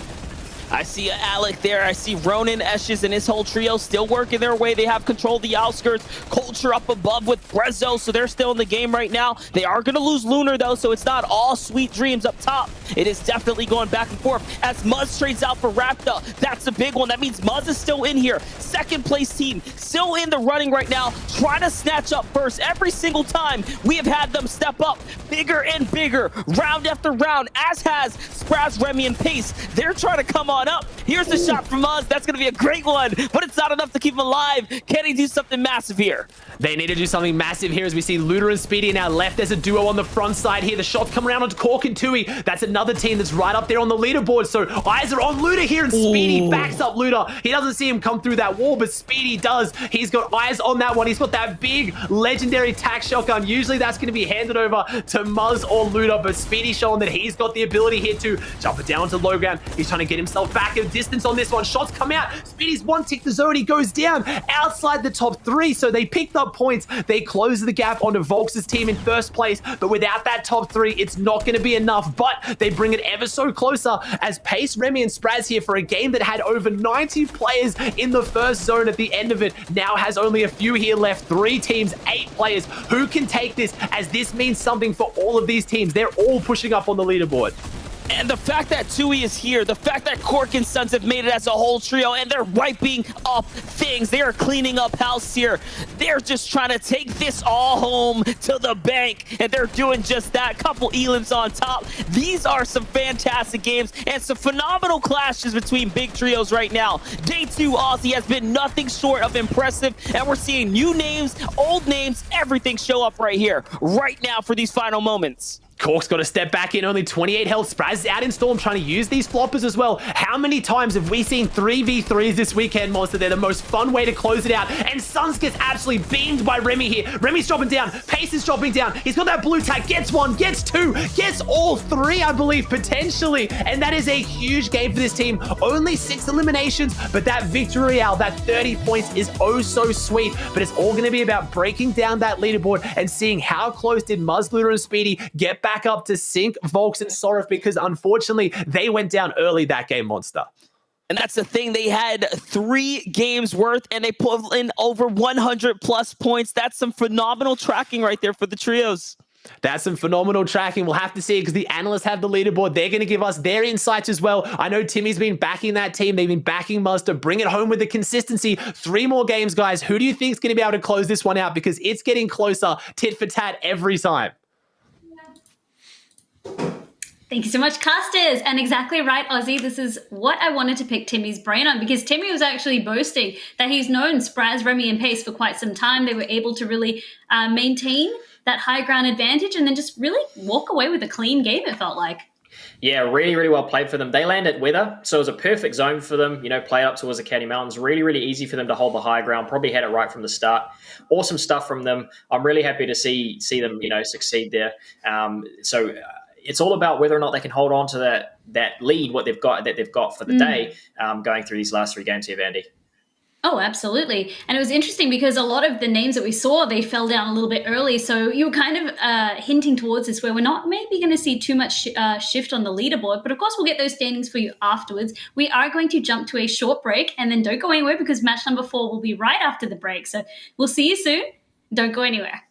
I see Alec there. I see Ronan, Eshes, and his whole trio still working their way. They have control of the outskirts. Culture up above with Brezzo, so they're still in the game right now. They are going to lose Lunar, though, so it's not all sweet dreams up top. It is definitely going back and forth as Muzz trades out for Raptor. That's a big one. That means Muzz is still in here. Second place team still in the running right now, trying to snatch up first. Every single time we have had them step up bigger and bigger, round after round, as has Spraz, Remy, and Pace. They're trying to come on up. Here's the shot from Muzz. That's going to be a great one, but it's not enough to keep him alive. Can he do something massive here? They need to do something massive here as we see Luda and Speedy now left as a duo on the front side here. The shots come around onto Cork and Tui. That's another team that's right up there on the leaderboard. So eyes are on Luda here, and Speedy backs up Luda. He doesn't see him come through that wall, but Speedy does. He's got eyes on that one. He's got that big legendary tac shotgun. Usually that's going to be handed over to Muzz or Luda, but Speedy showing that he's got the ability here to jump it down to low ground. He's trying to get himself back a distance on this one. Shots come out. Speedy's one tick the zone. He goes down outside the top 3, so they picked up points. They close the gap onto Volks's team in first place, but without that top 3, it's not going to be enough, but they bring it ever so closer as Pace, Remy, and Spraz here for a game that had over 90 players in the first zone at the end of it. Now has only a few here left. 3 teams, 8 players. Who can take this, as this means something for all of these teams? They're all pushing up on the leaderboard. And the fact that Tui is here, the fact that Cork and Sons have made it as a whole trio, and they're wiping up things. They are cleaning up house here. They're just trying to take this all home to the bank, and they're doing just that. Couple elims on top. These are some fantastic games and some phenomenal clashes between big trios right now. Day 2 Aussie has been nothing short of impressive, and we're seeing new names, old names, everything show up right here, right now for these final moments. Cork's got to step back in, only 28 health. Spraz is out in Storm trying to use these floppers as well. How many times have we seen 3v3s this weekend, Monster? They're the most fun way to close it out. And Suns gets absolutely beamed by Remy here. Remy's dropping down. Pace is dropping down. He's got that blue tag. Gets 1, gets 2, gets all 3, I believe, potentially. And that is a huge game for this team. Only 6 eliminations, but that victory royale, that 30 points is oh so sweet. But it's all going to be about breaking down that leaderboard and seeing how close did Muzz, Luda, and Speedy get back up to sync Volks and Sorif, because unfortunately they went down early that game, Monster. And that's the thing. They had 3 games worth, and they put in over 100 plus points. That's some phenomenal tracking right there for the trios. That's some phenomenal tracking. We'll have to see because the analysts have the leaderboard. They're going to give us their insights as well. I know Timmy's been backing that team. They've been backing Muster. Bring it home with the consistency. 3 more games, guys. Who do you think is going to be able to close this one out? Because it's getting closer tit for tat every time. Thank you so much, casters. And exactly right, Ozzy. This is what I wanted to pick Timmy's brain on, because Timmy was actually boasting that he's known Spraz, Remy, and Pace for quite some time. They were able to really maintain that high ground advantage and then just really walk away with a clean game, it felt like. Yeah, really, really well played for them. They landed weather, so it was a perfect zone for them, you know, play up towards the Caddy Mountains. Really, really easy for them to hold the high ground. Probably had it right from the start. Awesome stuff from them. I'm really happy to see them, you know, succeed there. So it's all about whether or not they can hold on to that lead, what they've got for the day, going through these last 3 games here, Vandy. Oh, absolutely. And it was interesting because a lot of the names that we saw, they fell down a little bit early. So you were kind of hinting towards this where we're not maybe going to see too much shift on the leaderboard. But of course, we'll get those standings for you afterwards. We are going to jump to a short break, and then don't go anywhere because match number 4 will be right after the break. So we'll see you soon. Don't go anywhere.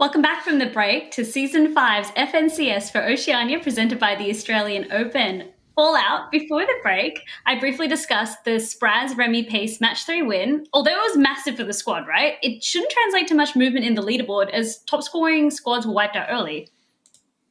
Welcome back from the break to Season 5's FNCS for Oceania, presented by the Australian Open. Fallout. Before the break, I briefly discussed the Spraz Remy Pace Match 3 win. Although it was massive for the squad, right? It shouldn't translate to much movement in the leaderboard as top-scoring squads were wiped out early.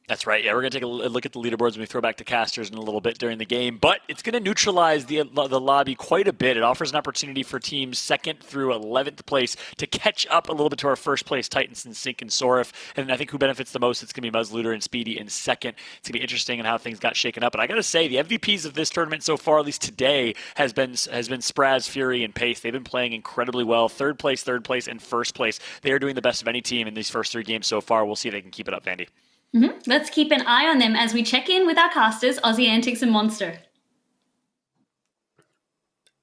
That's right. Yeah, we're going to take a look at the leaderboards when we throw back to casters in a little bit during the game. But it's going to neutralize the lobby quite a bit. It offers an opportunity for teams 2nd through 11th place to catch up a little bit to our first place Titans and Sink and Sorif. And I think who benefits the most, it's going to be Muzzluder and Speedy in 2nd. It's going to be interesting in how things got shaken up. But I got to say, the MVPs of this tournament so far, at least today, has been Spraz, Fury, and Pace. They've been playing incredibly well. 3rd place, and 1st place. They are doing the best of any team in these first 3 games so far. We'll see if they can keep it up, Vandy. Let's keep an eye on them as we check in with our casters, Aussie Antics and Monster.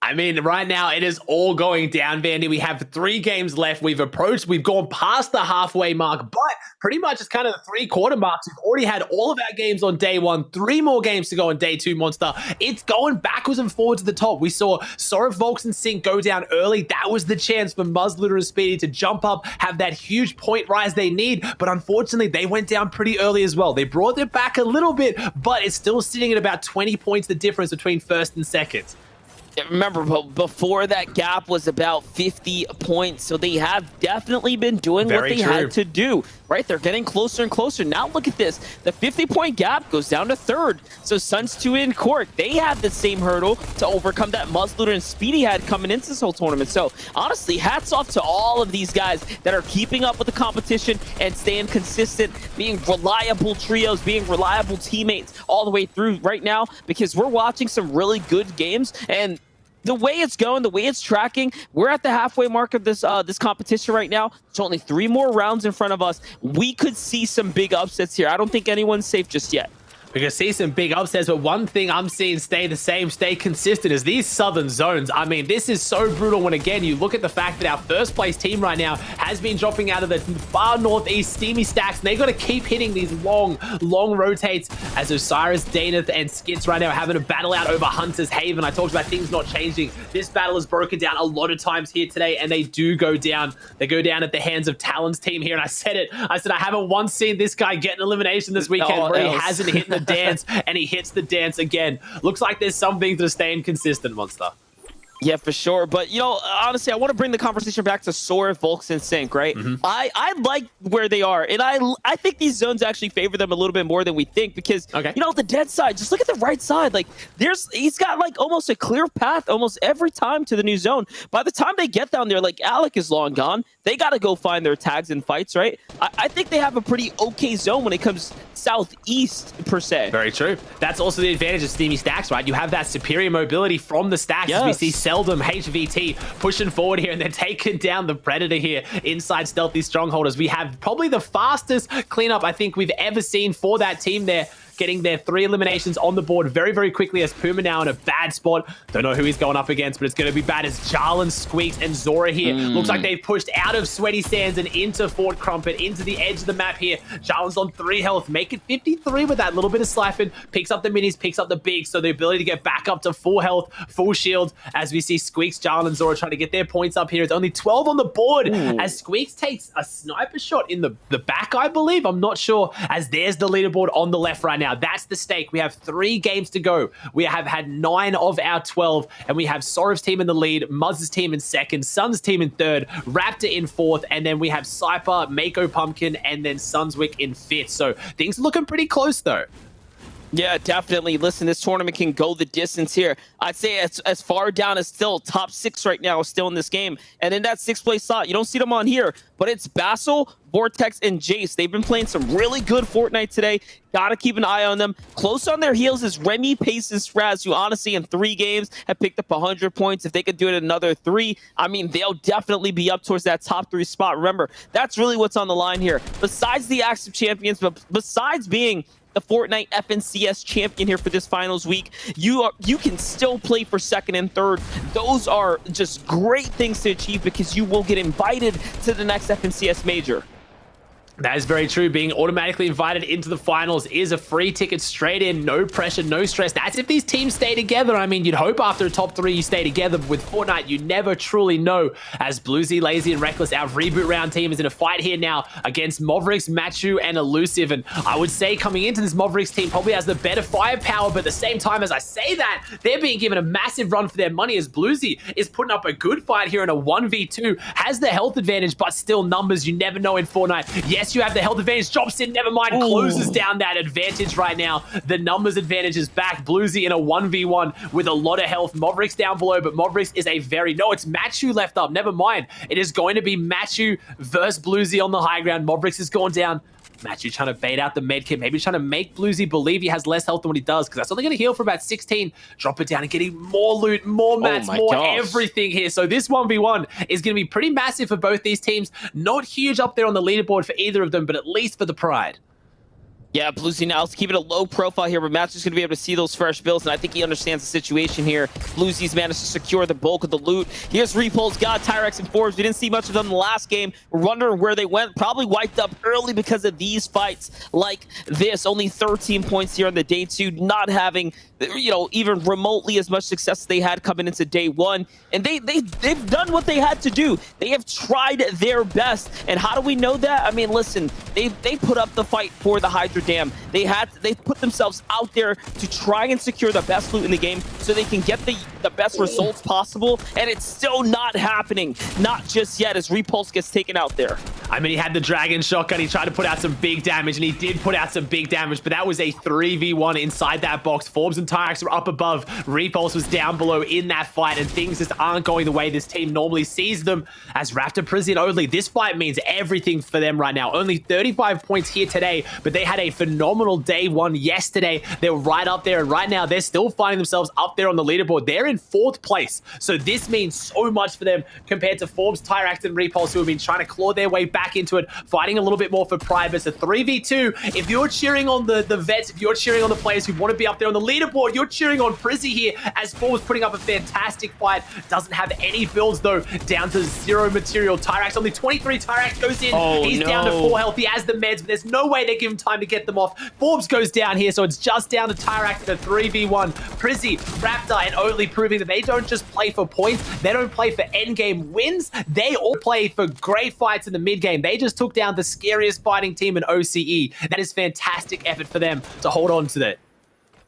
I mean, right now it is all going down, Vandy. We have 3 games left. We've gone past the halfway mark, but pretty much it's kind of the 3-quarter marks. We've already had all of our games on day 1, 3 more games to go on day 2, Monster. It's going backwards and forwards to the top. We saw Sorif, Volks, and Sink go down early. That was the chance for Muzzluder and Speedy to jump up, have that huge point rise they need, but unfortunately they went down pretty early as well. They brought it back a little bit, but it's still sitting at about 20 points the difference between 1st and 2nd. Remember, before that gap was about 50 points, so they have definitely been doing what they had to do, right? They're getting closer and closer. Now look at this. The 50-point gap goes down to 3rd. So Suns 2 in court, they have the same hurdle to overcome that Muzzluder and Speedy had coming into this whole tournament. So honestly, hats off to all of these guys that are keeping up with the competition and staying consistent, being reliable trios, being reliable teammates all the way through right now, because we're watching some really good games. And the way it's going, the way it's tracking, we're at the halfway mark of this this competition right now. There's only 3 more rounds in front of us. We could see some big upsets here. I don't think anyone's safe just yet. We're going to see some big upsets, but one thing I'm seeing stay the same, stay consistent, is these southern zones. I mean, this is so brutal when, again, you look at the fact that our 1st place team right now has been dropping out of the far northeast steamy stacks, and they got to keep hitting these long rotates as Osiris, Daneth, and Skits right now are having a battle out over Hunter's Haven. I talked about things not changing. This battle is broken down a lot of times here today, and they do go down. They go down at the hands of Talon's team here, and I said it. I said I haven't once seen this guy get an elimination this weekend where he hasn't hit the dance, and he hits the dance again. Looks like there's some things that are staying consistent, Monster. Yeah, for sure. But, you know, honestly, I want to bring the conversation back to Sorif, Volks, and Sink, right? I like where they are. And I think these zones actually favor them a little bit more than we think because, you know, the dead side, just look at the right side. Like, he's got, like, almost a clear path almost every time to the new zone. By the time they get down there, like, Alec is long gone. They got to go find their tags and fights, right? I think they have a pretty okay zone when it comes southeast, per se. Very true. That's also the advantage of Steamy Stacks, right? You have that superior mobility from the stacks. As we see Seldom HVT pushing forward here, and they're taking down the Predator here inside Stealthy Stronghold, as we have probably the fastest cleanup I think we've ever seen for that team there, getting their 3 eliminations on the board very, very quickly, as Puma now in a bad spot. Don't know who he's going up against, but it's going to be bad as Jarlan, Squeaks, and Zora here. Looks like they've pushed out of Sweaty Sands and into Fort Crumpet, into the edge of the map here. Jarlan's on 3 health, make it 53 with that little bit of Siphon. Picks up the minis, picks up the bigs, so the ability to get back up to full health, full shield, as we see Squeaks, Jarlan, and Zora trying to get their points up here. It's only 12 on the board, as Squeaks takes a sniper shot in the back, I believe. I'm not sure, as there's the leaderboard on the left right now. That's the stake. We have 3 games to go. We have had 9 of our 12, and we have Sorif's team in the lead, Muzz's team in 2nd, Sun's team in 3rd, Raptor in 4th, and then we have Cypher, Mako Pumpkin, and then Sunswick in 5th. So things are looking pretty close, though. Yeah, definitely. Listen, this tournament can go the distance here. I'd say as far down as still top 6 right now, still in this game. And in that 6th place slot, you don't see them on here, but it's Bassel, Vortex, and Jace. They've been playing some really good Fortnite today. Gotta keep an eye on them. Close on their heels is Remy, Pace, and Spraz, who honestly in 3 games have picked up 100 points. If they could do it another 3, I mean, they'll definitely be up towards that top 3 spot. Remember, that's really what's on the line here. Besides the active champions, but besides being the Fortnite FNCS champion here for this finals week, you can still play for 2nd and 3rd. Those are just great things to achieve because you will get invited to the next FNCS major. That is very true. Being automatically invited into the finals is a free ticket straight in. No pressure, no stress. That's if these teams stay together. I mean, you'd hope after a top 3 you stay together. But with Fortnite, you never truly know. As Bluesy, Lazy, and Reckless, our reboot round team is in a fight here now against Mavericks, Machu, and Elusive. And I would say coming into this Mavericks team probably has the better firepower. But at the same time, as I say that, they're being given a massive run for their money as Bluesy is putting up a good fight here in a 1v2. Has the health advantage, but still numbers. You never know in Fortnite. Yes, you have the health advantage. Drops in, never mind. Closes down that advantage right now. The numbers advantage is back. Bluesy in a 1v1 with a lot of health. Mavericks down below, but Mavericks is a very... No, it's Machu left up. Never mind. It is going to be Machu versus Bluesy on the high ground. Mavericks has gone down. Machu trying to bait out the medkit, maybe trying to make Bluesy believe he has less health than what he does, because that's only going to heal for about 16. Drop it down and getting more loot, more mats, more everything here. So this 1v1 is going to be pretty massive for both these teams. Not huge up there on the leaderboard for either of them, but at least for the pride. Yeah, Bluesy now is keeping a low profile here, but Matt's just going to be able to see those fresh builds, and I think he understands the situation here. Bluesy's managed to secure the bulk of the loot. Here's Repulse, got Tyrex and Forbes. We didn't see much of them in the last game. We're wondering where they went. Probably wiped up early because of these fights like this. Only 13 points here on the day 2, not having, you know, even remotely as much success as they had coming into day 1. And they've done what they had to do. They have tried their best. And how do we know that? I mean, listen, they put up the fight for the Hydra Dam. They put themselves out there to try and secure the best loot in the game so they can get the best results possible, and it's still not happening. Not just yet as Repulse gets taken out there. I mean, he had the Dragon Shotgun. He tried to put out some big damage, and he did put out some big damage, but that was a 3v1 inside that box. Forbes and Tyrex were up above. Repulse was down below in that fight, and things just aren't going the way this team normally sees them. As Raptor, Prison only, this fight means everything for them right now. Only 35 points here today, but they had a phenomenal day 1 yesterday. They were right up there, and right now they're still finding themselves up there on the leaderboard. They're in 4th place, so this means so much for them compared to Forbes, Tyrex, and Repulse, who have been trying to claw their way back into it, fighting a little bit more for pride. But it's a 3v2. If you're cheering on the vets, if you're cheering on the players who want to be up there on the leaderboard, you're cheering on Prizzy here, as Forbes putting up a fantastic fight. Doesn't have any builds though, down to 0 material. Tyrex only 23. Tyrex goes in. He's down to 4 health. He has the meds, but there's no way they give him time to get them off. Forbes goes down here, so it's just down to Tyrex in a 3v1. Prizzy, Raptor, and Oatly proving that they don't just play for points. They don't play for endgame wins. They all play for great fights in the mid game. They just took down the scariest fighting team in OCE. That is fantastic effort for them to hold on to that.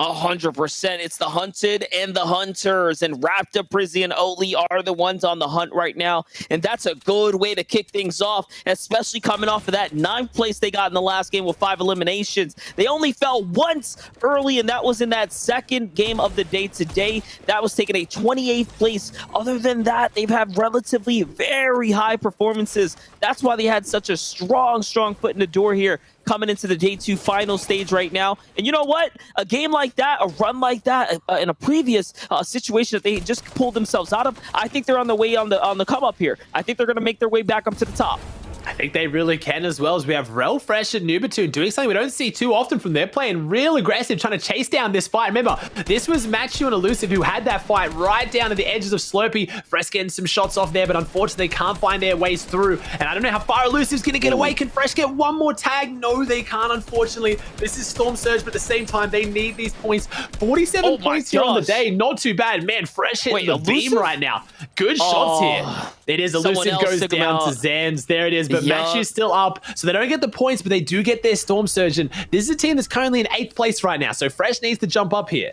100%. It's the hunted and the hunters, and Raptor, Prizzy, and Oatly are the ones on the hunt right now, and that's a good way to kick things off, especially coming off of that 9th place they got in the last game with 5 eliminations. They only fell once early, and that was in that 2nd game of the day today. That was taking a 28th place. Other than that, they've had relatively very high performances. That's why they had such a strong foot in the door here, coming into the day 2 final stage right now. And you know what? A game like that, a run like that, in a previous situation that they just pulled themselves out of, I think they're on the way on the come up here. I think they're going to make their way back up to the top. I think they really can as well, as we have Rel, Fresh, and Nubatoon doing something we don't see too often from them, playing real aggressive, trying to chase down this fight. Remember, this was Machu and Elusive who had that fight right down to the edges of Slurpee. Fresh getting some shots off there, but unfortunately they can't find their ways through. And I don't know how far Elusive's going to get away. Can Fresh get one more tag? No, they can't, unfortunately. This is Storm Surge, but at the same time, they need these points. 47 points here on the day. Not too bad. Man, Fresh hitting the beam right now. Good shots here. It is. Elusive goes down to Zans. There it is. But Machu's still up, so they don't get the points, but they do get their Storm Surge. And this is a team that's currently in 8th place right now, so Fresh needs to jump up here.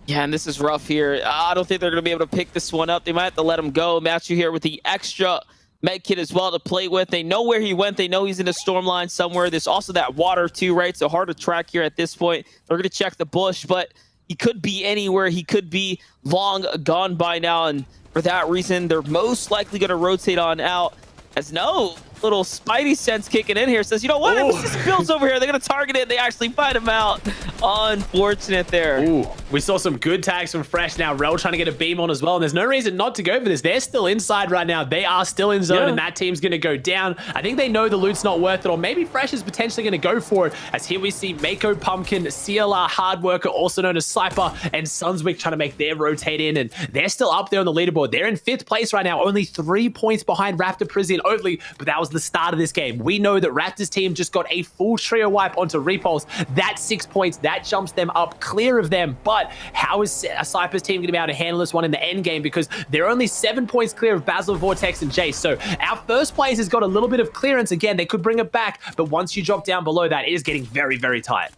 Yeah, and this is rough here. I don't think they're going to be able to pick this one up. They might have to let him go. Machu here with the extra med kit as well to play with. They know where he went. They know he's in a storm line somewhere. There's also that water too, right? So hard to track here at this point. They're going to check the bush, but he could be anywhere. He could be long gone by now, and for that reason, they're most likely going to rotate on out. As no little Spidey sense kicking in here says, you know what? If this builds over here, they're going to target it. They actually find him out. Unfortunate there. Ooh, we saw some good tags from Fresh now. Rel trying to get a beam on as well. And there's no reason not to go for this. They're still inside right now. They are still in zone, and that team's going to go down. I think they know the loot's not worth it, or maybe Fresh is potentially going to go for it. As here we see Mako Pumpkin, CLR Hardworker, also known as Cypher, and Sunswick trying to make their rotate in. And they're still up there on the leaderboard. They're in 5th place right now. Only 3 points behind Raptor, Prizzy, and Oatly. But that was was the start of this game. We know that Raptors team just got a full trio wipe onto Repulse. That's 6 points. That jumps them up clear of them. But how is a Cyprus team going to be able to handle this one in the end game? Because they're only 7 points clear of Basil, Vortex, and Jace. So our first place has got a little bit of clearance. Again, they could bring it back. But once you drop down below that, it is getting very, very tight.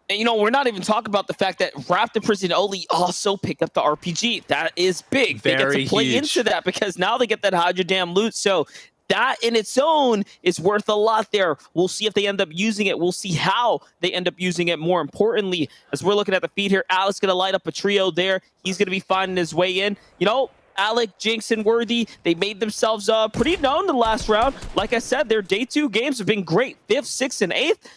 And, we're not even talking about the fact that Raptor Prison Oli also picked up the RPG. That is big. They get to play into that because now they get that Hydra Dam loot. So that in its own is worth a lot there. We'll see if they end up using it. We'll see how they end up using it. More importantly, as we're looking at the feed here, Alec's going to light up a trio there. He's going to be finding his way in. Alec, Jinx, and Worthy, they made themselves pretty known the last round. Like I said, their day 2 games have been great. 5th, 6th, and 8th.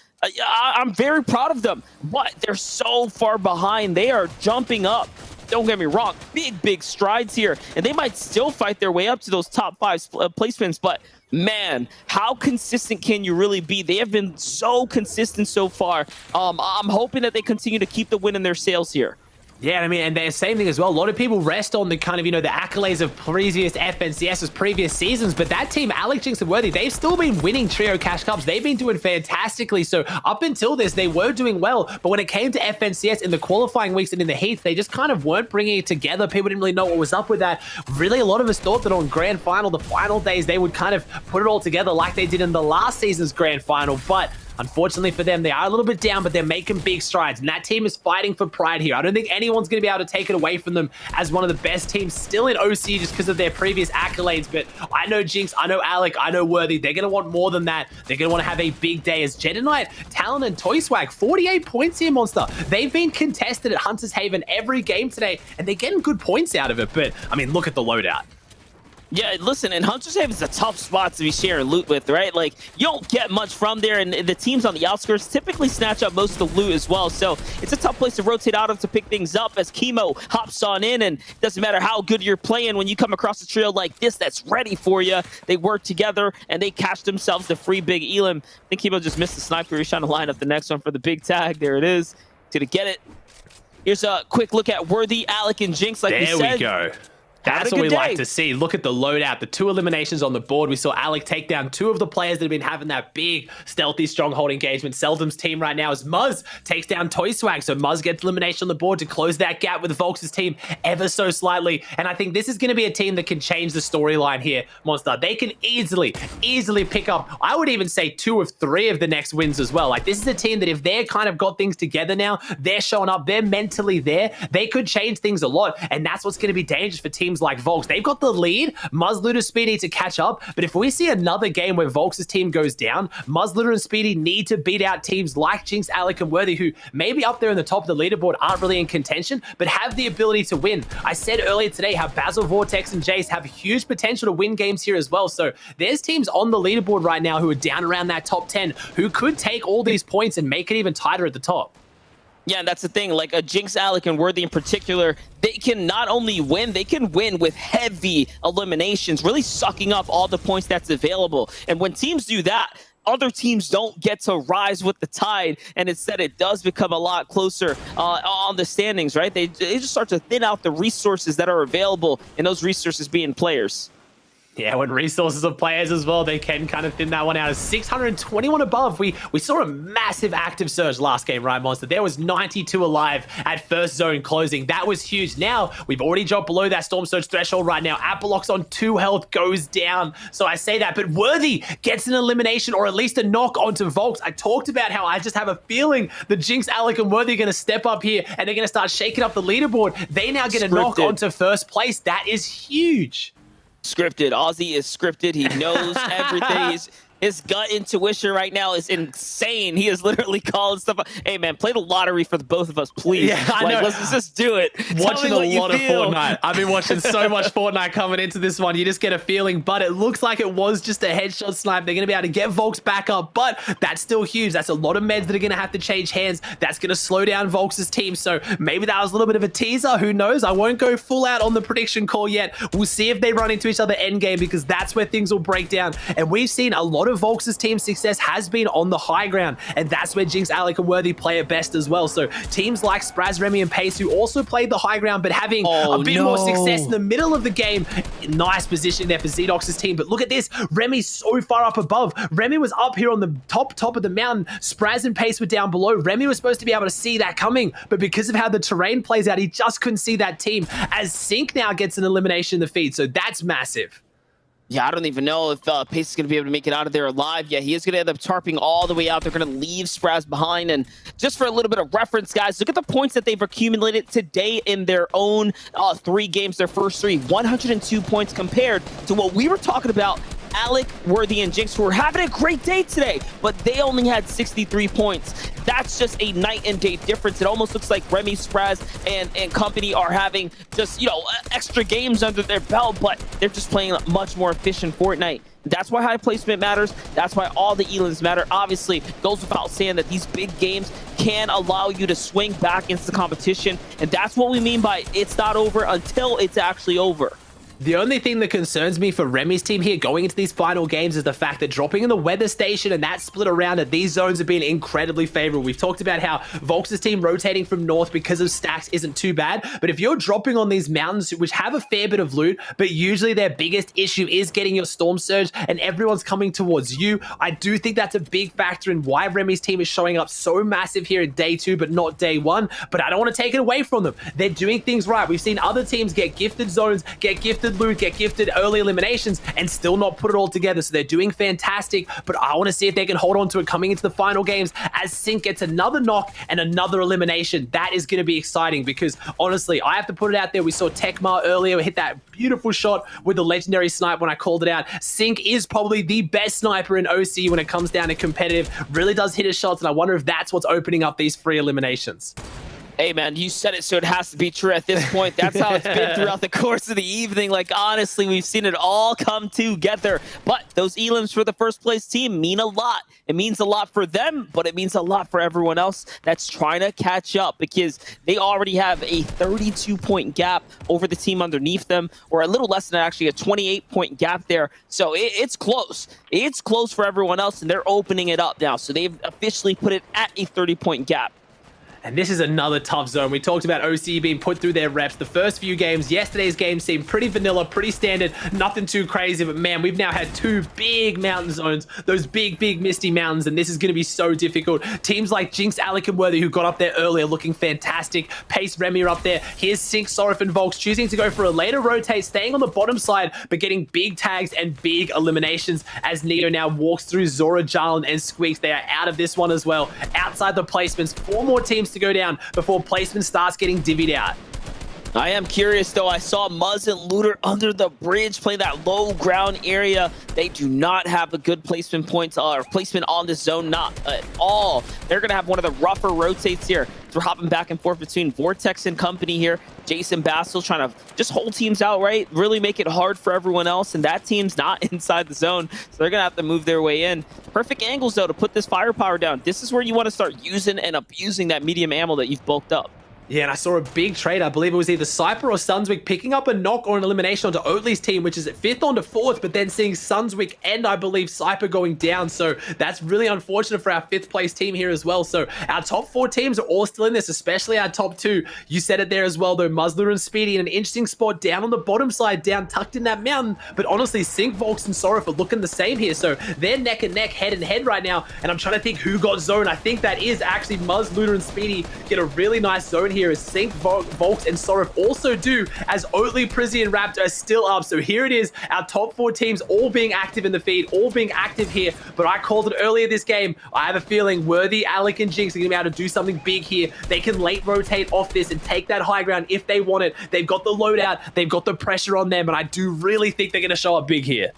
I'm very proud of them, but they're so far behind. They are jumping up. Don't get me wrong, big strides here, and they might still fight their way up to those top 5 placements, but man, how consistent can you really be? They have been so consistent so far. I'm hoping that they continue to keep the wind in their sails here. Yeah, I mean, and the same thing as well. A lot of people rest on the kind of, the accolades of previous FNCS's previous seasons, but that team, Alec, Jinx, and Worthy, they've still been winning Trio Cash Cups. They've been doing fantastically. So up until this, they were doing well, but when it came to FNCS in the qualifying weeks and in the heats, they just kind of weren't bringing it together. People didn't really know what was up with that. Really, a lot of us thought that on Grand Final, the final days, they would kind of put it all together like they did in the last season's Grand Final, but unfortunately for them, they are a little bit down, but they're making big strides, and that team is fighting for pride here. I don't think anyone's going to be able to take it away from them as one of the best teams still in OCE just because of their previous accolades, but I know Jinx, I know Alec, I know Worthy, they're going to want more than that. They're going to want to have a big day as Jedi Knight, Talon, and Toy Swag, 48 points here, Monster. They've been contested at Hunter's Haven every game today, and they're getting good points out of it, but, I mean, look at the loadout. Yeah, listen, and Hunter's Haven is a tough spot to be sharing loot with, right? Like, you don't get much from there, and the teams on the outskirts typically snatch up most of the loot as well. So it's a tough place to rotate out of to pick things up as Chemo hops on in, and it doesn't matter how good you're playing when you come across a trio like this that's ready for you. They work together, and they catch themselves the free big Elim. I think Chemo just missed the sniper. He's trying to line up the next one for the big tag. There it is. Gonna get it. Here's a quick look at Worthy, Alec, and Jinx, like we said. There we go. That's what we like to see. Look at the loadout. The 2 eliminations on the board. We saw Alec take down 2 of the players that have been having that big, stealthy stronghold engagement. Seldom's team right now is Muzz takes down Toy Swag. So Muzz gets elimination on the board to close that gap with Volx's team ever so slightly. And I think this is going to be a team that can change the storyline here, Monster. They can easily pick up, I would even say 2 of 3 of the next wins as well. Like, this is a team that if they're kind of got things together now, they're showing up, they're mentally there, they could change things a lot. And that's what's going to be dangerous for teams like Volx. They've got the lead. Muzzluder, Speedy need to catch up. But if we see another game where Volx's team goes down, Muzzluder and Speedy need to beat out teams like Jinx, Alec, and Worthy, who maybe up there in the top of the leaderboard aren't really in contention, but have the ability to win. I said earlier today how Basil, Vortex, and Jace have huge potential to win games here as well. So there's teams on the leaderboard right now who are down around that top 10 who could take all these points and make it even tighter at the top. Yeah, and that's the thing. Like a Jinx, Alec, and Worthy in particular, they can not only win, they can win with heavy eliminations, really sucking up all the points that's available. And when teams do that, other teams don't get to rise with the tide, and instead it does become a lot closer on the standings, right? They just start to thin out the resources that are available, and those resources being players. Yeah, when resources of players as well, they can kind of thin that one out. As 621 above, we saw a massive active surge last game, right, Monster? There was 92 alive at first zone closing. That was huge. Now, we've already dropped below that Storm Surge threshold right now. Apollox on 2 health goes down. So I say that, but Worthy gets an elimination or at least a knock onto Volx. I talked about how I just have a feeling the Jinx, Alec, and Worthy are going to step up here and they're going to start shaking up the leaderboard. They now get a knock onto first place. That is huge. Scripted. Ozzy is scripted. He knows everything. His gut intuition right now is insane. He is literally calling stuff. Hey, man, play the lottery for the both of us, please. Yeah, I know. Let's just do it. Watching a lot of Fortnite. I've been watching so much Fortnite coming into this one. You just get a feeling, but it looks like it was just a headshot snipe. They're going to be able to get Volx back up, but that's still huge. That's a lot of meds that are going to have to change hands. That's going to slow down Volx's team, so maybe that was a little bit of a teaser. Who knows? I won't go full out on the prediction call yet. We'll see if they run into each other endgame, because that's where things will break down. And we've seen a lot lot of Volks's team success has been on the high ground, and that's where Jinx, Alec, and Worthy play it best as well. So teams like Spraz, Remy, and Pace, who also played the high ground, but having a bit more success in the middle of the game. Nice position there for Zedox's team, but look at this. Remy's so far up above. Remy was up here on the top of the mountain. Spraz and Pace were down below. Remy was supposed to be able to see that coming, but because of how the terrain plays out, he just couldn't see that team, as Sync now gets an elimination in the feed, so that's massive. Yeah, I don't even know if Pace is going to be able to make it out of there alive. Yeah, he is going to end up tarping all the way out. They're going to leave Spraz behind. And just for a little bit of reference, guys, look at the points that they've accumulated today in their own 3 games, their first 3. 102 points compared to what we were talking about, Alec, Worthy, and Jinx, who were having a great day today, but they only had 63 points. That's just a night and day difference. It almost looks like Remy, Spraz, and company are having just, extra games under their belt, but they're just playing a much more efficient Fortnite. That's why high placement matters. That's why all the elims matter. Obviously, goes without saying that these big games can allow you to swing back into the competition, and that's what we mean by it's not over until it's actually over. The only thing that concerns me for Remy's team here going into these final games is the fact that dropping in the weather station and that split around at these zones have been incredibly favorable. We've talked about how Volks's team rotating from north because of stacks isn't too bad, but if you're dropping on these mountains, which have a fair bit of loot, but usually their biggest issue is getting your storm surge and everyone's coming towards you, I do think that's a big factor in why Remy's team is showing up so massive here in day 2, but not day 1. But I don't want to take it away from them. They're doing things right. We've seen other teams get gifted zones, get gifted loot, get gifted early eliminations, and still not put it all together. So they're doing fantastic, but I want to see if they can hold on to it coming into the final games as Sync gets another knock and another elimination. That is going to be exciting because honestly, I have to put it out there. We saw Tekmar earlier hit that beautiful shot with the legendary snipe when I called it out. Sync is probably the best sniper in OCE when it comes down to competitive. Really does hit his shots, and I wonder if that's what's opening up these free eliminations. Hey, man, you said it, so it has to be true at this point. That's how it's been throughout the course of the evening. Like, honestly, we've seen it all come together. But those elims for the first place team mean a lot. It means a lot for them, but it means a lot for everyone else that's trying to catch up because they already have a 32-point gap over the team underneath them, or a little less than actually a 28-point gap there. So it's close. It's close for everyone else, and they're opening it up now. So they've officially put it at a 30-point gap. And this is another tough zone. We talked about OCE being put through their reps. The first few games, yesterday's game seemed pretty vanilla, pretty standard, nothing too crazy. But man, we've now had 2 big mountain zones, those big misty mountains, and this is going to be so difficult. Teams like Jinx, Alec, and Worthy, who got up there earlier, looking fantastic. Pace, Remy are up there. Here's Sync, Sorif, and Volks choosing to go for a later rotate, staying on the bottom side, but getting big tags and big eliminations as Nito now walks through Zora, Jarlin, and Squeaks. They are out of this one as well. Outside the placements, 4 more teams to go down before placement starts getting divvied out. I am curious, though. I saw Muzz and Looter under the bridge play that low ground area. They do not have a good placement points or placement on this zone, not at all. They're going to have one of the rougher rotates here. They're hopping back and forth between Vortex and company here. Jason Bassel trying to just hold teams out, right? Really make it hard for everyone else, and that team's not inside the zone, so they're going to have to move their way in. Perfect angles, though, to put this firepower down. This is where you want to start using and abusing that medium ammo that you've bulked up. Yeah, and I saw a big trade. I believe it was either Cyper or Sunswick picking up a knock or an elimination onto Oatley's team, which is at 5th onto 4th, but then seeing Sunswick and I believe Cyper going down. So that's really unfortunate for our 5th place team here as well. So our top 4 teams are all still in this, especially our top 2. You said it there as well, though. Muzzler and Speedy in an interesting spot down on the bottom side, down tucked in that mountain. But honestly, Sync, Volks, and Sorif are looking the same here. So they're neck and neck, head and head right now. And I'm trying to think who got zone. I think that is actually Muzz, Looter, and Speedy get a really nice zone here as Sync, Volks, and Sorif also do, as Oatley, Prizzy, and Raptor are still up. So here it is, our top 4 teams all being active in the feed, all being active here. But I called it earlier this game. I have a feeling Worthy, Alec, and Jinx are going to be able to do something big here. They can late rotate off this and take that high ground if they want it. They've got the loadout, they've got the pressure on them, and I do really think they're going to show up big here.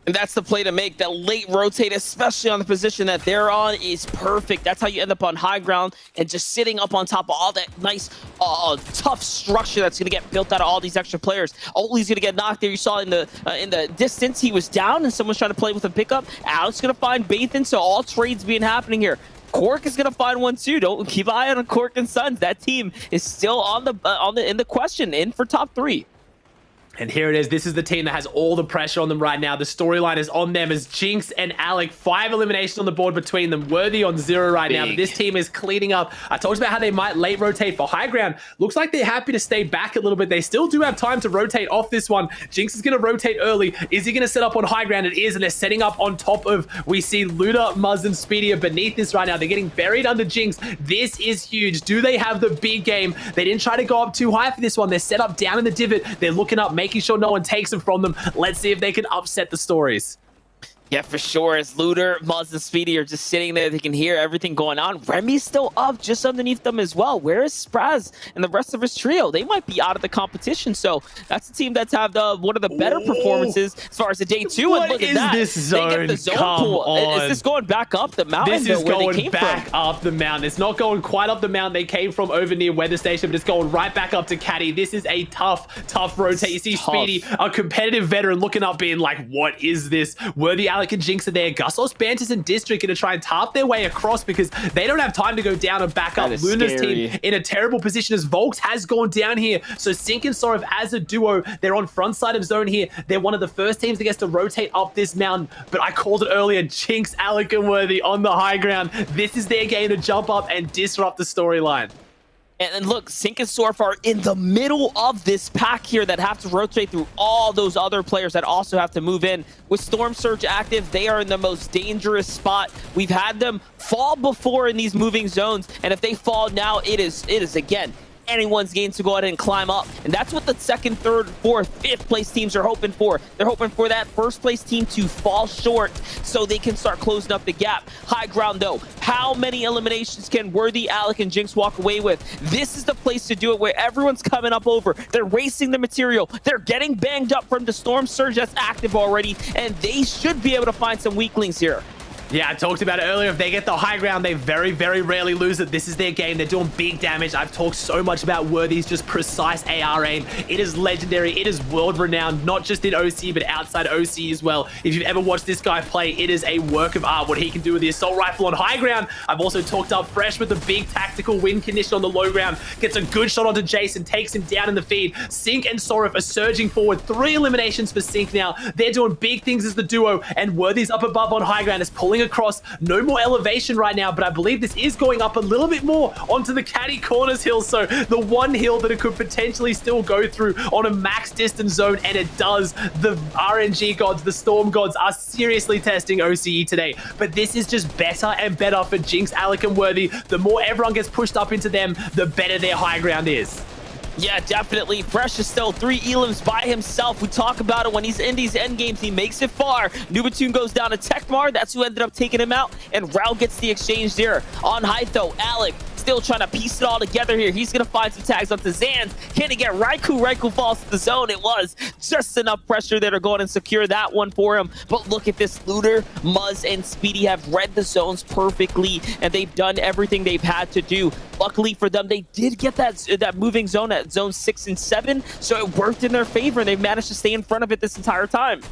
And that's the play to make. That late rotate, especially on the position that they're on, is perfect. That's how you end up on high ground and just sitting up on top of all that nice, tough structure that's going to get built out of all these extra players. Oatley's going to get knocked there. You saw in the distance, he was down and someone's trying to play with a pickup. Alex going to find Bathan, so all trades being happening here. Cork is going to find one too. Don't keep an eye on Cork and Sons. That team is still in the question, in for top 3. And here it is. This is the team that has all the pressure on them right now. The storyline is on them as Jinx and Alec, 5 eliminations on the board between them. Worthy on 0 right now, but this team is cleaning up. I talked about how they might late rotate for high ground. Looks like they're happy to stay back a little bit. They still do have time to rotate off this one. Jinx is going to rotate early. Is he going to set up on high ground? It is, and they're setting up on top of, we see Luda, Muzz, and Speedy are beneath this right now. They're getting buried under Jinx. This is huge. Do they have the big game? They didn't try to go up too high for this one. They're set up down in the divot. They're looking up, making sure no one takes them from them. Let's see if they can upset the stories. Yeah, for sure. As Luder, Muzz, and Speedy are just sitting there, they can hear everything going on. Remy's still up just underneath them as well. Where is Spraz and the rest of his trio? They might be out of the competition. So that's a team that's have one of the better performances as far as the day 2. What and look is at that. this zone? They get the zone Come pool. on. Is this going back up the mountain? This is where going they came back from? up the mountain. It's not going quite up the mountain they came from over near Weather Station, but it's going right back up to Caddy. This is a tough rotate. You see Speedy, a competitive veteran, looking up being like, what is this? Worthy, Alec, and Jinx are there. Gussos, Bantus, and District going to try and tarp their way across because they don't have time to go down and back up. Luna's team in a terrible position as Volks has gone down here. So Sink and Sorov as a duo, they're on front side of zone here. They're one of the first teams that gets to rotate up this mountain. But I called it earlier, Jinx, Alec, and Worthy on the high ground. This is their game to jump up and disrupt the storyline. And look, Sink and Sorf are in the middle of this pack here that have to rotate through all those other players that also have to move in. With Storm Surge active, they are in the most dangerous spot. We've had them fall before in these moving zones, and if they fall now, it is again anyone's game to go ahead and climb up. And that's what the 2nd, 3rd, 4th, 5th place teams are hoping for. They're hoping for that 1st place team to fall short so they can start closing up the gap. High ground though, how many eliminations can Worthy, Alec, and Jinx walk away with? This is the place to do it where everyone's coming up over. They're racing the material. They're getting banged up from the Storm Surge that's active already, and they should be able to find some weaklings here. Yeah, I talked about it earlier. If they get the high ground, they very, very rarely lose it. This is their game. They're doing big damage. I've talked so much about Worthy's just precise AR aim. It is legendary. It is world-renowned, not just in OC, but outside OC as well. If you've ever watched this guy play, it is a work of art, what he can do with the assault rifle on high ground. I've also talked up Fresh with the big tactical win condition on the low ground. Gets a good shot onto Jason, takes him down in the feed. Sink and Sorif are surging forward. 3 eliminations for Sink now. They're doing big things as the duo, and Worthy's up above on high ground is pulling across. No more elevation right now, but I believe this is going up a little bit more onto the Caddy Corners hill, so the one hill that it could potentially still go through on a max distance zone, and it does. The RNG gods, the Storm gods are seriously testing OCE today, but this is just better and better for Jinx, Alec, and Worthy. The more everyone gets pushed up into them, the better their high ground is. Yeah, definitely. Fresh is still 3 elims by himself. We talk about it when he's in these end games. He makes it far. Nubatune goes down to Tekmar. That's who ended up taking him out. And Rao gets the exchange there. On height, though, Alec still trying to piece it all together here. He's going to find some tags onto Zans. Can he get Raikou? Raikou falls to the zone. It was just enough pressure there to go in and secure that one for him. But look at this. Looter, Muzz, and Speedy have read the zones perfectly, and they've done everything they've had to do. Luckily for them, they did get that moving zone at zone 6 and 7, so it worked in their favor, and they've managed to stay in front of it this entire time.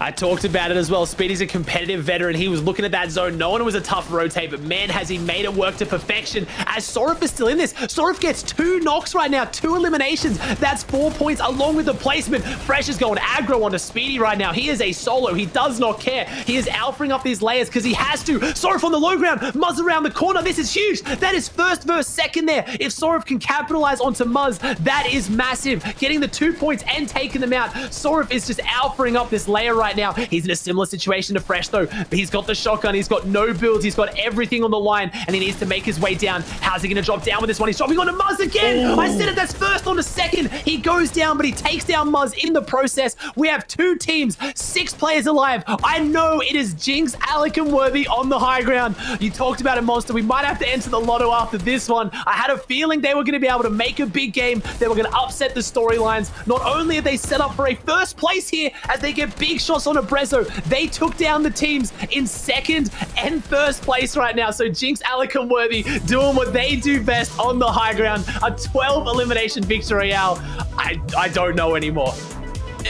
I talked about it as well. Speedy's a competitive veteran. He was looking at that zone. No one was a tough rotate, but man, has he made it work to perfection. As Sorif is still in this. Sorif gets 2 knocks right now, 2 eliminations. That's 4 points along with the placement. Fresh is going aggro onto Speedy right now. He is a solo. He does not care. He is alphaing up these layers because he has to. Sorif on the low ground. Muzz around the corner. This is huge. That is 1st versus 2nd there. If Sorif can capitalize onto Muzz, that is massive. Getting the 2 points and taking them out. Sorif is just alphaing up this layer right now. He's in a similar situation to Fresh though, but he's got the shotgun, he's got no builds, he's got everything on the line, and he needs to make his way down. How's he going to drop down with this one? He's dropping onto Muzz again. Ooh. I said it, that's 1st onto 2nd. He goes down, but he takes down Muzz in the process. We have 2 teams, 6 players alive. I know it is Jinx, Alec, and Worthy on the high ground. You talked about it, Monster. We might have to enter the lotto after this one. I had a feeling they were going to be able to make a big game. They were going to upset the storylines. Not only are they set up for a 1st place here as they get big shots on a Brezzo, they took down the teams in 2nd and 1st place right now. So Jinx, Alec, and Worthy doing what they do best on the high ground. A 12 elimination victory royale. I don't know anymore.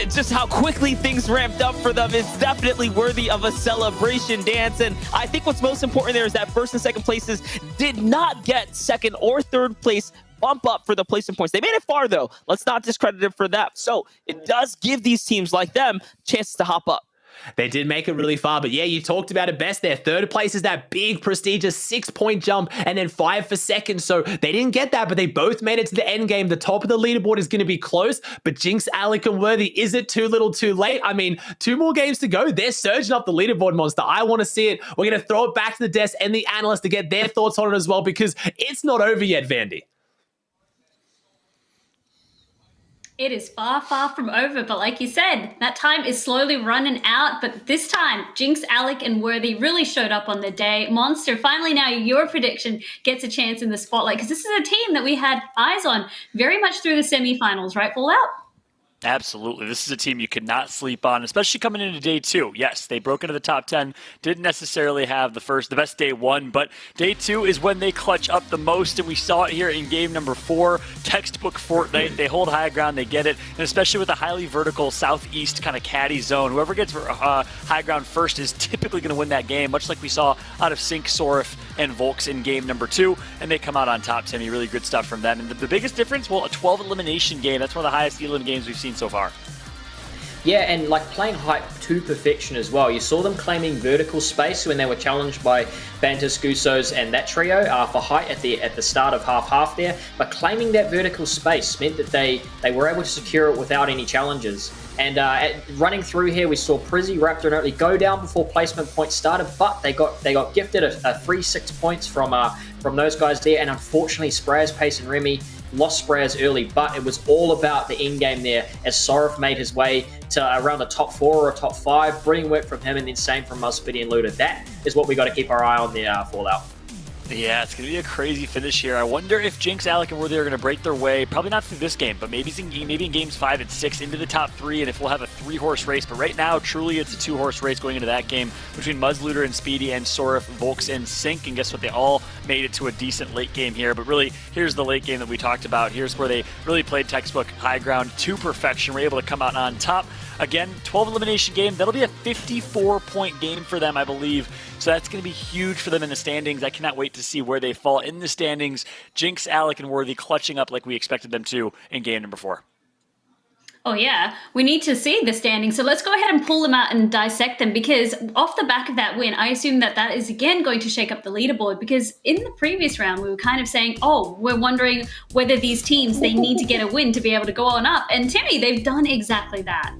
Just how quickly things ramped up for them is definitely worthy of a celebration dance. And I think what's most important there is that 1st and 2nd places did not get 2nd or 3rd place bump up for the placement points. They made it far, though. Let's not discredit it for that. So it does give these teams like them chances to hop up. They did make it really far, but yeah, you talked about it best there. Third place is that big, prestigious 6-point jump, and then 5 for second. So they didn't get that, but they both made it to the end game. The top of the leaderboard is going to be close, but Jinx, Alec, and Worthy, is it too little too late? I mean, 2 more games to go. They're surging up the leaderboard, Monster. I want to see it. We're going to throw it back to the desk and the analysts to get their thoughts on it as well, because it's not over yet, Vandy. It is far, far from over, but like you said, that time is slowly running out. But this time, Jinx, Alec, and Worthy really showed up on the day. Monster, finally now your prediction gets a chance in the spotlight, because this is a team that we had eyes on very much through the semifinals, right, Fallout? Absolutely. This is a team you could not sleep on, especially coming into day 2. Yes, they broke into the top 10, didn't necessarily have the best day 1, but day 2 is when they clutch up the most, and we saw it here in game number 4. Textbook Fortnite. They hold high ground, they get it, and especially with a highly vertical southeast kind of caddy zone, whoever gets high ground first is typically going to win that game, much like we saw out of Sync, Sorif, and Volks in game number 2, and they come out on top. Timmy, really good stuff from them. And the biggest difference, well, a 12 elimination game. That's one of the highest elim games we've seen so far. Yeah, and like playing height to perfection as well. You saw them claiming vertical space when they were challenged by Bantus, Gusos, and that trio for height at the start of half there. But claiming that vertical space meant that they were able to secure it without any challenges. And running through here, we saw Prizzy, Raptor, and Oatley go down before placement points started, but they got gifted a free 6 points from those guys there. And unfortunately, Spraz, Pace, and Remy lost Spraz early, but it was all about the end game there as Sorif made his way to around the top 4 or top 5. Brilliant work from him, and then same from Muspity and Luda. That is what we got to keep our eye on there, Fallout. Yeah, it's going to be a crazy finish here. I wonder if Jinx, Alec, and Worthy are going to break their way, probably not through this game, but maybe in games 5 and 6 into the top 3, and if we'll have a 3-horse race. But right now, truly, it's a 2-horse race going into that game between Muzzlooter and Speedy and Sorif, Volks, and Sync. And guess what? They all made it to a decent late game here. But really, here's the late game that we talked about. Here's where they really played textbook high ground to perfection. Were able to come out on top. Again, 12 elimination game. That'll be a 54-point game for them, I believe. So that's going to be huge for them in the standings. I cannot wait to see where they fall in the standings. Jinx, Alec, and Worthy clutching up like we expected them to in game number 4. Oh yeah, we need to see the standings. So let's go ahead and pull them out and dissect them, because off the back of that win, I assume that is again going to shake up the leaderboard, because in the previous round, we were kind of saying, oh, we're wondering whether these teams, they need to get a win to be able to go on up. And Timmy, they've done exactly that.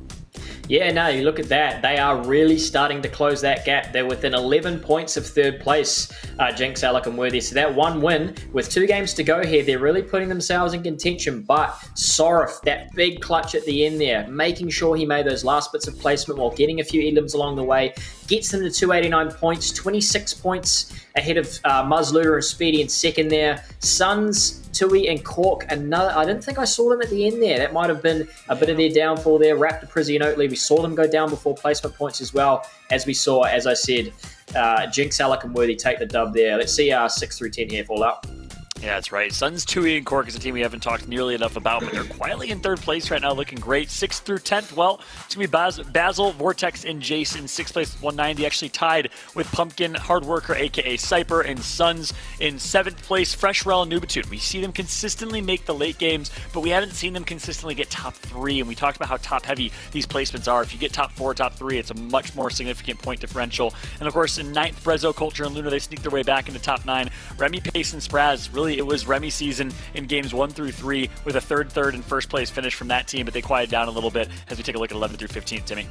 Yeah, no, you look at that. They are really starting to close that gap. They're within 11 points of third place, Jinx, Alec, and Worthy. So that one win, with 2 games to go here, they're really putting themselves in contention. But Sorif, that big clutch at the end there, making sure he made those last bits of placement while getting a few elims along the way, gets them to 289 points, 26 points ahead of Muzzlooter and Speedy in second there. Suns, Tui, and Cork, another. I didn't think I saw them at the end there. That might have been a bit of their downfall there. Raptor, Prizzy, and Oatley, we saw them go down before placement points as well, as we saw, as I said, Jinx, Alec, and Worthy take the dub there. Let's see 6 through 10 here, Fallout. Yeah, that's right. Suns, Tui, and Cork is a team we haven't talked nearly enough about, but they're quietly in third place right now, looking great. 6th through 10th, well, it's going to be Basil, Vortex, and Jason. 6th place with 190, actually tied with Pumpkin, Hardworker, a.k.a. Cyper, and Suns in 7th place. Freshrel and Nubitude. We see them consistently make the late games, but we haven't seen them consistently get top 3, and we talked about how top-heavy these placements are. If you get top 4, top 3, it's a much more significant point differential. And, of course, in 9th, Brezzo, Culture, and Luna, they sneak their way back into top 9. Remy, Pace, and Spraz, really, it was Remy season in games 1 through 3 with a third, and first place finish from that team, but they quieted down a little bit as we take a look at 11 through 15, Timmy.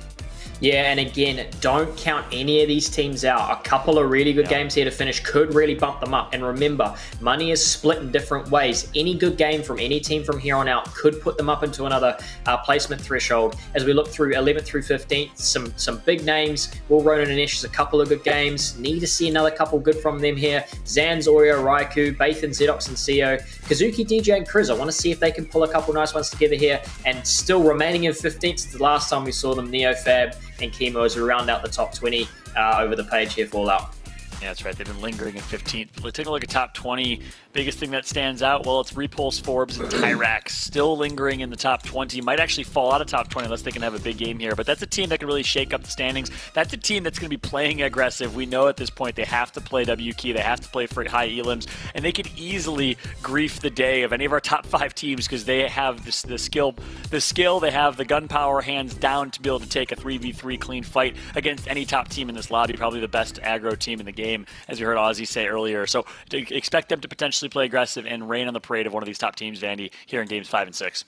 Yeah, and again, don't count any of these teams out. A couple of really good games here to finish could really bump them up. And remember, money is split in different ways. Any good game from any team from here on out could put them up into another placement threshold. As we look through 11th through 15th, some big names. Will Ronan and Ash is a couple of good games. Need to see another couple good from them here. Zans, Oreo, Raikou, Bathan, Zedox, and CEO. Kazuki, DJ, and Kriz. I want to see if they can pull a couple nice ones together here. And still remaining in 15th, the last time we saw them, Neo, Fab, and Chemo as we round out the top 20 over the page here, Fallout. Yeah, that's right. They've been lingering in 15th. But take a look at top 20. Biggest thing that stands out, well, it's Repulse, Forbes, and Tyrax still lingering in the top 20. Might actually fall out of top 20 unless they can have a big game here. But that's a team that can really shake up the standings. That's a team that's going to be playing aggressive. We know at this point they have to play W key. They have to play for high elims. And they could easily grief the day of any of our top 5 teams because they have the skill. They have the gunpowder hands down to be able to take a 3v3 clean fight against any top team in this lobby. Probably the best aggro team in the game, as we heard Ozzy say earlier. So expect them to potentially play aggressive and rain on the parade of one of these top teams, Vandy, here in games 5 and 6.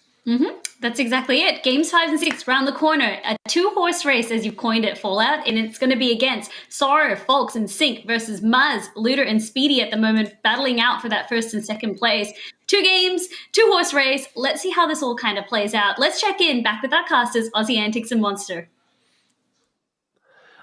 That's exactly it. Games 5 and 6 round the corner. A 2-horse race, as you've coined it, Fallout, and it's going to be against Sorrow, Folks, and Sync versus Muzz, Looter, and Speedy at the moment, battling out for that first and second place. 2 games, 2-horse race. Let's see how this all kind of plays out. Let's check in back with our casters, Aussie Antics and Monster.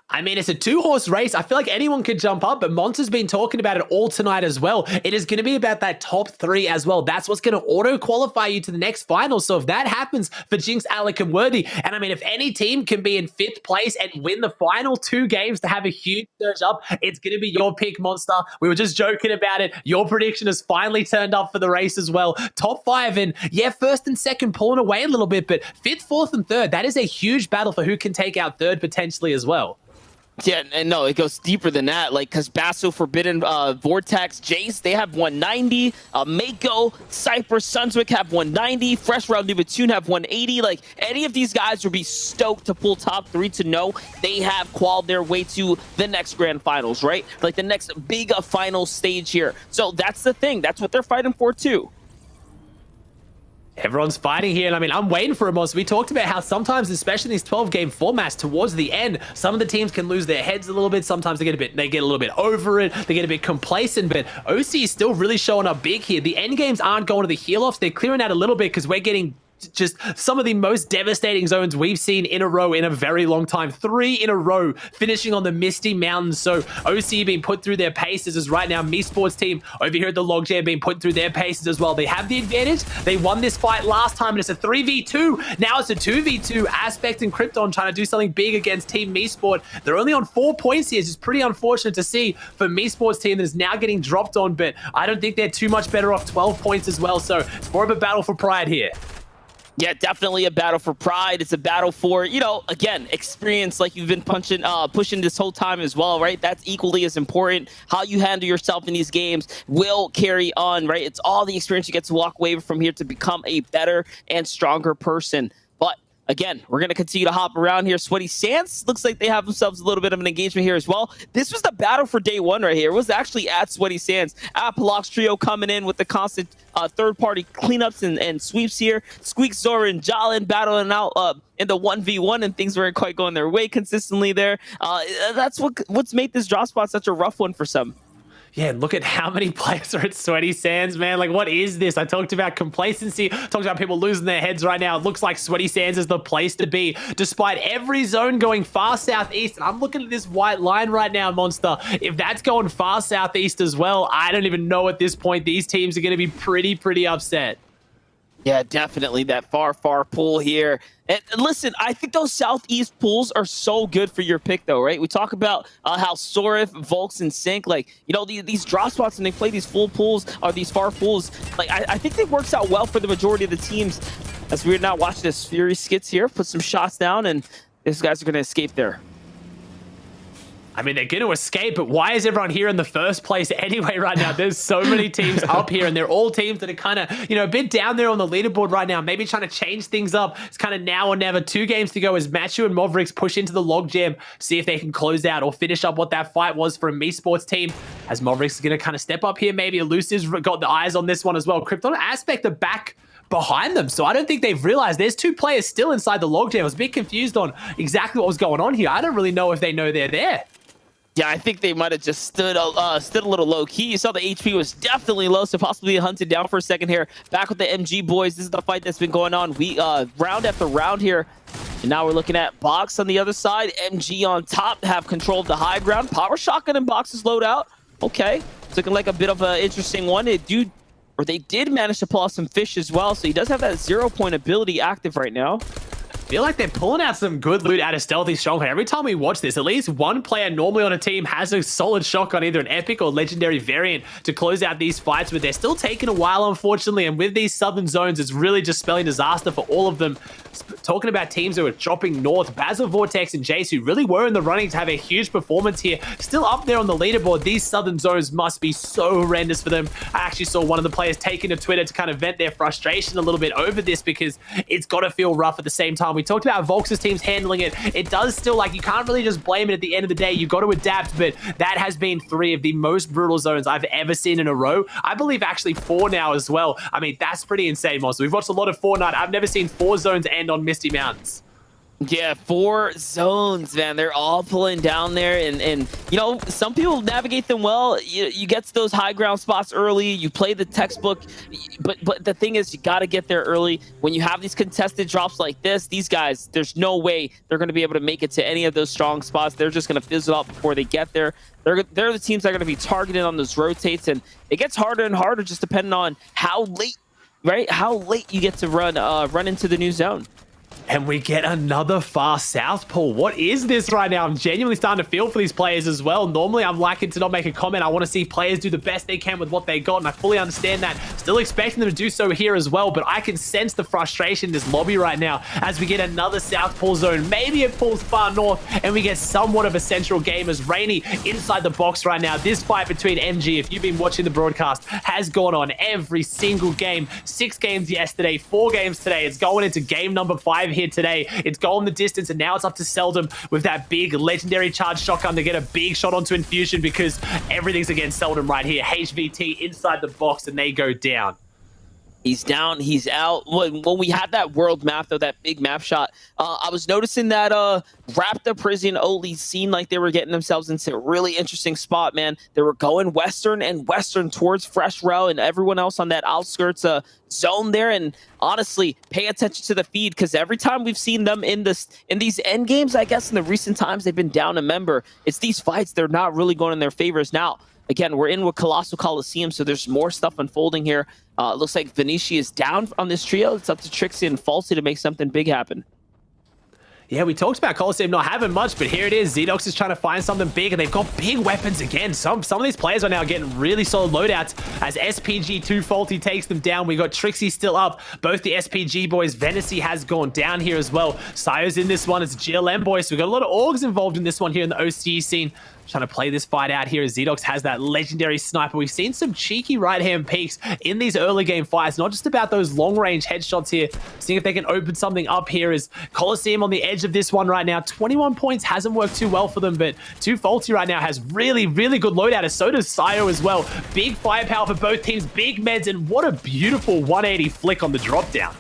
I mean, it's a 2-horse race. I feel like anyone could jump up, but Monster's been talking about it all tonight as well. It is going to be about that top 3 as well. That's what's going to auto-qualify you to the next final. So if that happens for Jinx, Alec, and Worthy, and I mean, if any team can be in 5th place and win the final 2 games to have a huge surge up, it's going to be your pick, Monster. We were just joking about it. Your prediction has finally turned up for the race as well. Top 5, and yeah, 1st and 2nd pulling away a little bit, but 5th, 4th, and 3rd, that is a huge battle for who can take out 3rd potentially as well. Yeah, and no, it goes deeper than that. Like, because Basso, Forbidden, Vortex, Jace, they have 190. Mako, Cypher, Sunswick have 190. Fresh Round Nubatune have 180. Like, any of these guys would be stoked to pull top 3 to know they have qualified their way to the next grand finals, right? Like, the next big final stage here. So that's the thing. That's what they're fighting for, too. Everyone's fighting here, and I mean, I'm waiting for a monster. We talked about how sometimes, especially in these 12-game formats, towards the end, some of the teams can lose their heads a little bit. Sometimes they get a little bit over it. They get a bit complacent, but OCE is still really showing up big here. The end games aren't going to the heal-offs. They're clearing out a little bit because we're getting just some of the most devastating zones we've seen in a row in a very long time. 3 in a row, finishing on the Misty Mountains. So OCE being put through their paces as right now. Me Sports team over here at the Logjam being put through their paces as well. They have the advantage. They won this fight last time, and it's a 3v2. Now it's a 2v2. Aspect and Krypton trying to do something big against Team Me Sport. They're only on 4 points here. It's just pretty unfortunate to see for Me Sports team that is now getting dropped on, but I don't think they're too much better off 12 points as well. So it's more of a battle for pride here. Yeah, definitely a battle for pride. It's a battle for, you know, again, experience like you've been pushing this whole time as well, right? That's equally as important. How you handle yourself in these games will carry on, right? It's all the experience you get to walk away from here to become a better and stronger person. But again, we're going to continue to hop around here. Sweaty Sands looks like they have themselves a little bit of an engagement here as well. This was the battle for day 1 right here. It was actually at Sweaty Sands. Apolox Trio coming in with the constant third-party cleanups and sweeps here. Squeak, Zora, and Jalen battling out in the 1v1, and things weren't quite going their way consistently there. That's what's made this drop spot such a rough one for some. Yeah, look at how many players are at Sweaty Sands, man. Like, what is this? I talked about complacency, talked about people losing their heads right now. It looks like Sweaty Sands is the place to be, despite every zone going far southeast. And I'm looking at this white line right now, Monster. If that's going far southeast as well, I don't even know at this point. These teams are going to be pretty upset. Yeah, definitely that far pull here. And listen, I think those southeast pools are so good for your pick, though, right? We talk about how Sorif, Volks, and Sync, like, you know, these drop spots, and they play these full pools or these far pools. Like, I think it works out well for the majority of the teams. As we're now watching this Fury skits here, put some shots down, and these guys are going to escape there. I mean, they're going to escape, but why is everyone here in the first place anyway right now? There's so many teams up here, and they're all teams that are kind of, you know, a bit down there on the leaderboard right now, maybe trying to change things up. It's kind of now or never. 2 games to go as Matthew and Mavericks push into the logjam, see if they can close out or finish up what that fight was for a Me Sports team, as Mavericks is going to kind of step up here. Maybe Elusive's got the eyes on this one as well. Krypton Aspect are back behind them, so I don't think they've realized there's 2 players still inside the logjam. I was a bit confused on exactly what was going on here. I don't really know if they know they're there. Yeah, I think they might have just stood a little low-key. You saw the HP was definitely low, so possibly hunted down for a second here. Back with the MG boys. This is the fight that's been going on round after round here. And now we're looking at Box on the other side. MG on top have control of the high ground. Power Shotgun and Box's loadout. Okay, it's looking like a bit of an interesting one. They did manage to pull off some fish as well, so he does have that 0-point ability active right now. feel like they're pulling out some good loot out of Stealthy Stronghold. Every time we watch this, at least one player normally on a team has a solid shotgun, either an epic or legendary variant to close out these fights, but they're still taking a while, unfortunately, and with these southern zones, it's really just spelling disaster for all of them. Talking about teams who are dropping north, Basil, Vortex, and Jace, who really were in the running to have a huge performance here, still up there on the leaderboard. These southern zones must be so horrendous for them. I actually saw one of the players taking to Twitter to kind of vent their frustration a little bit over this, because it's got to feel rough at the same time. We talked about Volx's teams handling it. It does still, like, you can't really just blame it at the end of the day. You've got to adapt, but that has been 3 of the most brutal zones I've ever seen in a row. I believe actually 4 now as well. I mean, that's pretty insane, Monster. We've watched a lot of Fortnite. I've never seen 4 zones end on Misty Mountains. Yeah, 4 zones, man. They're all pulling down there, and you know, some people navigate them well. You get to those high ground spots early. You play the textbook, but the thing is, you got to get there early. When you have these contested drops like this, these guys, there's no way they're going to be able to make it to any of those strong spots. They're just going to fizzle out before they get there. They're the teams that are going to be targeted on those rotates, and it gets harder and harder just depending on how late, right? How late you get to run into the new zone. And we get another far south pull. What is this right now? I'm genuinely starting to feel for these players as well. Normally, I'm liking to not make a comment. I want to see players do the best they can with what they got, and I fully understand that. Still expecting them to do so here as well, but I can sense the frustration in this lobby right now as we get another south pull zone. Maybe it pulls far north, and we get somewhat of a central game as Rainy inside the box right now. This fight between MG, if you've been watching the broadcast, has gone on every single game. 6 games yesterday, 4 games today. It's going into game number 5 here today. It's going the distance, and now it's up to Seldom with that big legendary charge shotgun to get a big shot onto Infusion, because everything's against Seldom right here. HVT inside the box, and they go down. He's down, he's out. When we had that world map, though, that big map shot, I was noticing that Raptor, Prison, Oli seemed like they were getting themselves into a really interesting spot, man. They were going western and western towards Fresh Row and everyone else on that outskirts zone there. And honestly, pay attention to the feed, because every time we've seen them in these end games, I guess in the recent times, they've been down a member. It's these fights, they're not really going in their favors. Now, again, we're in with Colossal Coliseum, so there's more stuff unfolding here. Looks like Venici is down on this trio. It's up to Trixie and Falsey to make something big happen. Yeah, we talked about Coliseum not having much, but here it is. Zedox is trying to find something big, and they've got big weapons again. Some of these players are now getting really solid loadouts as SPG2 Faulty takes them down. We got Trixie still up. Both the SPG boys, Venici has gone down here as well. Sayo's in this one. It's GLM boys. So we've got a lot of orgs involved in this one here in the OCE scene. Trying to play this fight out here as Zedox has that legendary sniper. We've seen some cheeky right-hand peeks in these early game fights, not just about those long-range headshots here. Seeing if they can open something up here is Coliseum on the edge of this one right now. 21 points hasn't worked too well for them, but 2 Faulty right now has really, really good loadout, and so does Sayo as well. Big firepower for both teams, big meds, and what a beautiful 180 flick on the drop down.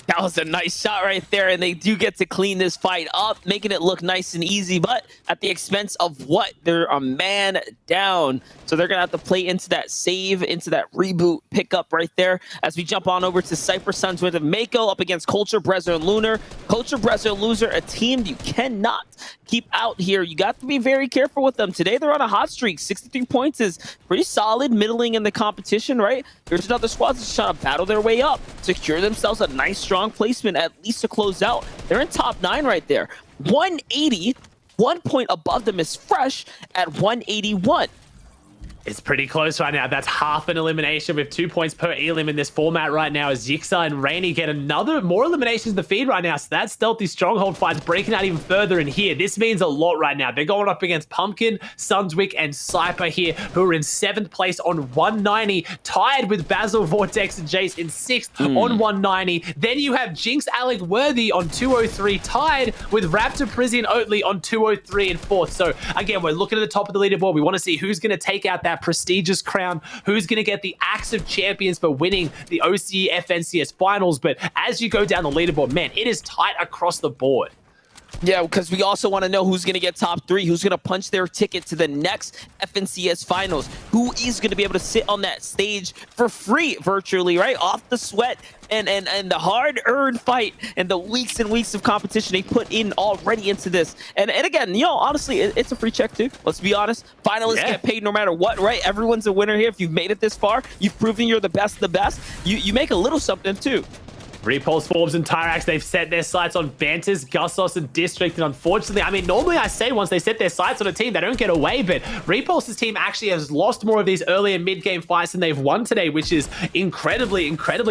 That was a nice shot right there, and they do get to clean this fight up, making it look nice and easy, but at the expense of what? They're a man down. So they're going to have to play into that save, into that reboot pickup right there. As we jump on over to Cypress Suns with Mako up against Culture, Brezzer, and Lunar. Culture, Brezzer, and Loser, a team you cannot keep out here. You got to be very careful with them. Today, they're on a hot streak. 63 points is pretty solid, middling in the competition, right? Here's another squad that's trying to battle their way up, secure themselves a nice, strong placement, at least to close out. They're in top 9 right there. 180, 1 point above them is Fresh at 181. It's pretty close right now. That's half an elimination with 2 points per elim in this format right now as Yixa and Rainy get more eliminations in the feed right now. So that Stealthy Stronghold fight's breaking out even further in here. This means a lot right now. They're going up against Pumpkin, Sunswick, and Cyper here, who are in 7th place on 190, tied with Basil, Vortex, and Jace in 6th on 190. Then you have Jinx, Alec, Worthy on 203, tied with Raptor, Prizzy, and Oatley on 203 and 4th. So again, we're looking at the top of the leaderboard. We want to see who's going to take out that prestigious crown, who's going to get the Axe of Champions for winning the OCE FNCS finals. But as you go down the leaderboard, man, it is tight across the board. Yeah, because we also want to know who's going to get top 3, who's going to punch their ticket to the next FNCS finals, who is going to be able to sit on that stage for free virtually, right? Off the sweat and the hard-earned fight and the weeks and weeks of competition they put in already into this. And again, you know, honestly, it's a free check too. Let's be honest. Finalists get paid no matter what, right? Everyone's a winner here. If you've made it this far, you've proven you're the best of the best. You make a little something too. Repulse, Forbes, and Tyrax, they've set their sights on Bantus, Gussos, and District. And unfortunately, I mean, normally I say once they set their sights on a team, they don't get away. But Repulse's team actually has lost more of these early and mid-game fights than they've won today, which is incredibly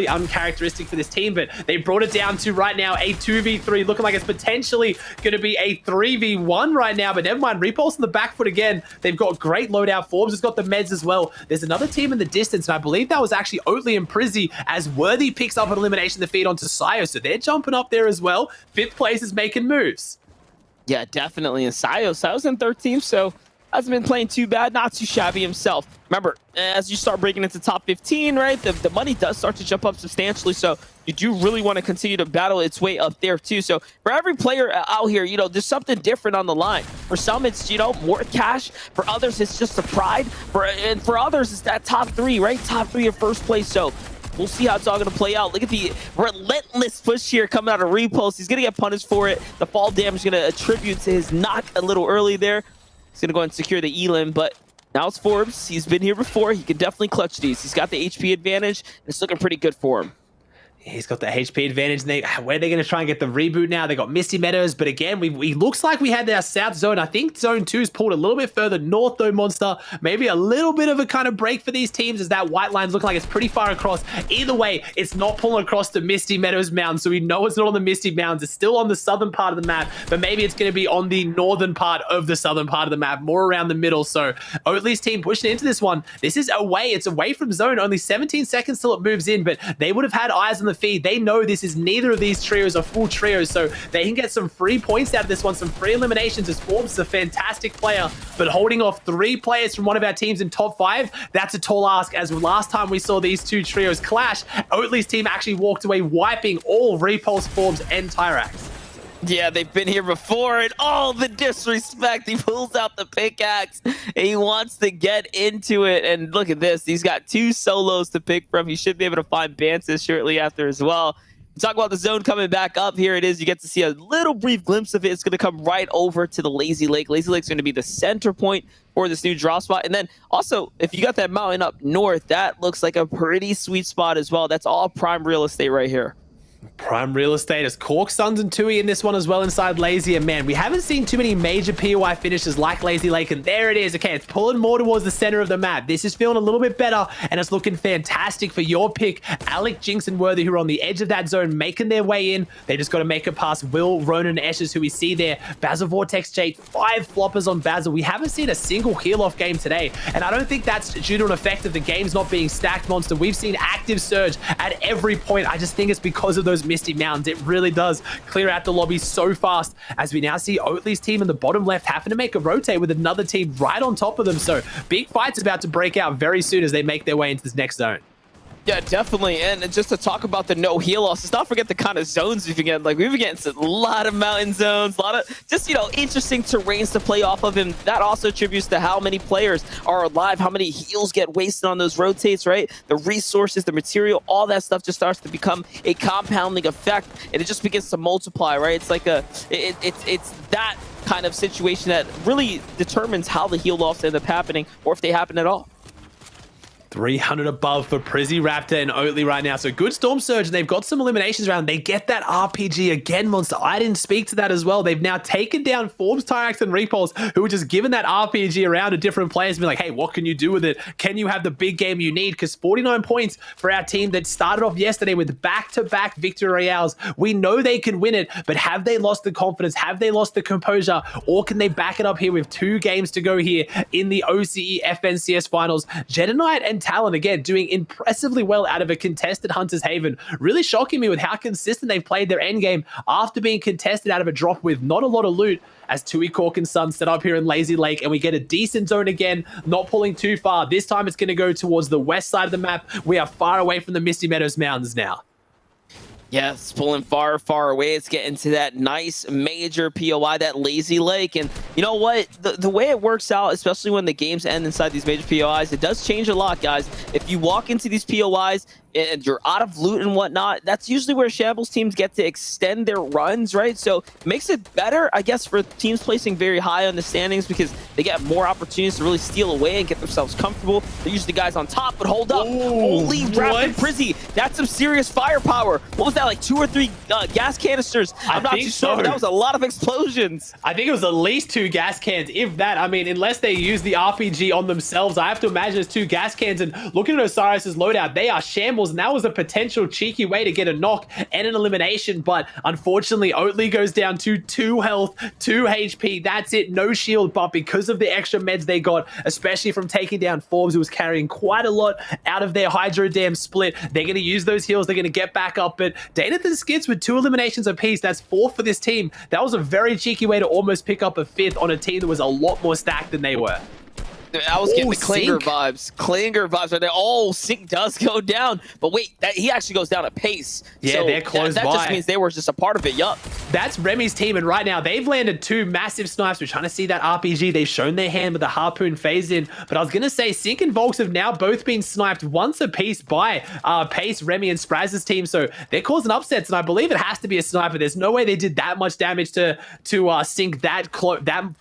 uncharacteristic for this team. But they brought it down to right now a 2v3, looking like it's potentially going to be a 3v1 right now. But never mind, Repulse on the back foot again. They've got great loadout. Forbes has got the meds as well. There's another team in the distance, and I believe that was actually Oatly and Prizzy, as Worthy picks up an elimination the feed onto Sayo, so they're jumping up there as well. 5th place is making moves. Yeah, definitely. And Sayo's in 13th, so hasn't been playing too bad, not too shabby himself. Remember, as you start breaking into top 15, right, the money does start to jump up substantially, so you do really want to continue to battle its way up there too. So for every player out here, you know, there's something different on the line. For some, it's, you know, more cash. For others, it's just the pride. And for others, it's that top 3, right? Top 3 of first place. So we'll see how it's all going to play out. Look at the relentless push here coming out of Repulse. He's going to get punished for it. The fall damage is going to attribute to his knock a little early there. He's going to go ahead and secure the elim, but now it's Forbes. He's been here before. He can definitely clutch these. He's got the HP advantage, and it's looking pretty good for him. He's got the HP advantage. Where are they going to try and get the reboot now? They got Misty Meadows, but again, we looks like we had our south zone. I think zone 2's pulled a little bit further north, though, Monster. Maybe a little bit of a kind of break for these teams, as that white line's looking like it's pretty far across. Either way, it's not pulling across the Misty Meadows Mountain, so we know it's not on the Misty Mountains. It's still on the southern part of the map, but maybe it's going to be on the northern part of the southern part of the map, more around the middle. So Oatly's team pushing into this one. This is away. It's away from zone. Only 17 seconds till it moves in, but they would have had eyes on the feed. They know this is neither of these trios are full trios, so they can get some free points out of this one, some free eliminations, as Forbes is a fantastic player, but holding off 3 players from one of our teams in top 5, that's a tall ask, as last time we saw these 2 trios clash, Oatly's team actually walked away wiping all Repulse, Forbes, and Tyrax. Yeah, they've been here before, and all the disrespect. He pulls out the pickaxe, and he wants to get into it. And look at this. He's got 2 solos to pick from. He should be able to find Bantus shortly after as well. Talk about the zone coming back up. Here it is. You get to see a little brief glimpse of it. It's going to come right over to the Lazy Lake. Lazy Lake's going to be the center point for this new drop spot. And then also, if you got that mountain up north, that looks like a pretty sweet spot as well. That's all prime real estate right here. Prime real estate as Cork, Suns, and Tui in this one as well inside Lazy. And man, we haven't seen too many major POI finishes like Lazy Lake, and there it is. Okay, it's pulling more towards the center of the map. This is feeling a little bit better, and it's looking fantastic for your pick. Alec, Jinx, and Worthy, who are on the edge of that zone, making their way in. They just got to make it past Will, Ronan, and Eshes, who we see there. Basil, Vortex, Jade, 5 floppers on Basil. We haven't seen a single heal-off game today, and I don't think that's due to an effect of the games not being stacked, Monster. We've seen active surge at every point. I just think it's because of those Misty Mountains. It really does clear out the lobby so fast, as we now see Oatly's team in the bottom left having to make a rotate with another team right on top of them. So big fight's about to break out very soon as they make their way into this next zone. Yeah, definitely. And just to talk about the no heal loss, let's not forget the kind of zones we've been getting. Like, we've been getting a lot of mountain zones, a lot of just, you know, interesting terrains to play off of. And that also attributes to how many players are alive, how many heals get wasted on those rotates, right? The resources, the material, all that stuff just starts to become a compounding effect, and it just begins to multiply, right? It's like it's that kind of situation that really determines how the heal loss end up happening, or if they happen at all. 300 above for Prizzy, Raptor, and Oatly right now. So good Storm Surge, and they've got some eliminations around. They get that RPG again, Monster. I didn't speak to that as well. They've now taken down Forbes, Tyrax, and Repulse, who were just given that RPG around to different players and be like, hey, what can you do with it? Can you have the big game you need? Because 49 points for our team that started off yesterday with back-to-back victory royales. We know they can win it, but have they lost the confidence? Have they lost the composure? Or can they back it up here with 2 games to go here in the OCE FNCS finals? Jedinite and Talon, again, doing impressively well out of a contested Hunter's Haven. Really shocking me with how consistent they've played their endgame after being contested out of a drop with not a lot of loot, as Tui, Cork, and Sun set up here in Lazy Lake, and we get a decent zone again, not pulling too far. This time it's going to go towards the west side of the map. We are far away from the Misty Meadows Mountains now. Yeah, it's pulling far, far away. It's getting to that nice major POI, that Lazy Lake. And you know what? The way it works out, especially when the games end inside these major POIs, it does change a lot, guys. If you walk into these POIs and you're out of loot and whatnot, that's usually where Shambles teams get to extend their runs, right? So it makes it better, I guess, for teams placing very high on the standings because they get more opportunities to really steal away and get themselves comfortable. They're usually the guys on top, but hold up. Holy Rapid Prizzy, that's some serious firepower. What was that, like 2 or 3 gas canisters? I'm not too sure, but that was a lot of explosions. I think it was at least 2 gas cans, if that. I mean, unless they use the RPG on themselves, I have to imagine it's 2 gas cans. And looking at Osiris's loadout, they are Shambles, and that was a potential cheeky way to get a knock and an elimination. But unfortunately, Oatly goes down to 2 health, 2 HP. That's it, no shield. But because of the extra meds they got, especially from taking down Forbes, who was carrying quite a lot out of their Hydro Dam split, they're going to use those heals. They're going to get back up. But Daneth and Skids with 2 eliminations apiece. That's 4 for this team. That was a very cheeky way to almost pick up a 5th on a team that was a lot more stacked than they were. I was getting the Klinger Sync. vibes. Klinger vibes right there. Oh, Sync does go down. But wait, he actually goes down at pace. Yeah, so they're close that by. just means they were just a part of it. Yup. That's Remy's team, and right now they've landed 2 massive snipes. We're trying to see that RPG. They've shown their hand with the Harpoon phase in, but I was going to say Sync and Volks have now both been sniped once apiece by Pace, Remy, and Spraz's team, so they're causing upsets, and I believe it has to be a sniper. There's no way they did that much damage to Sync that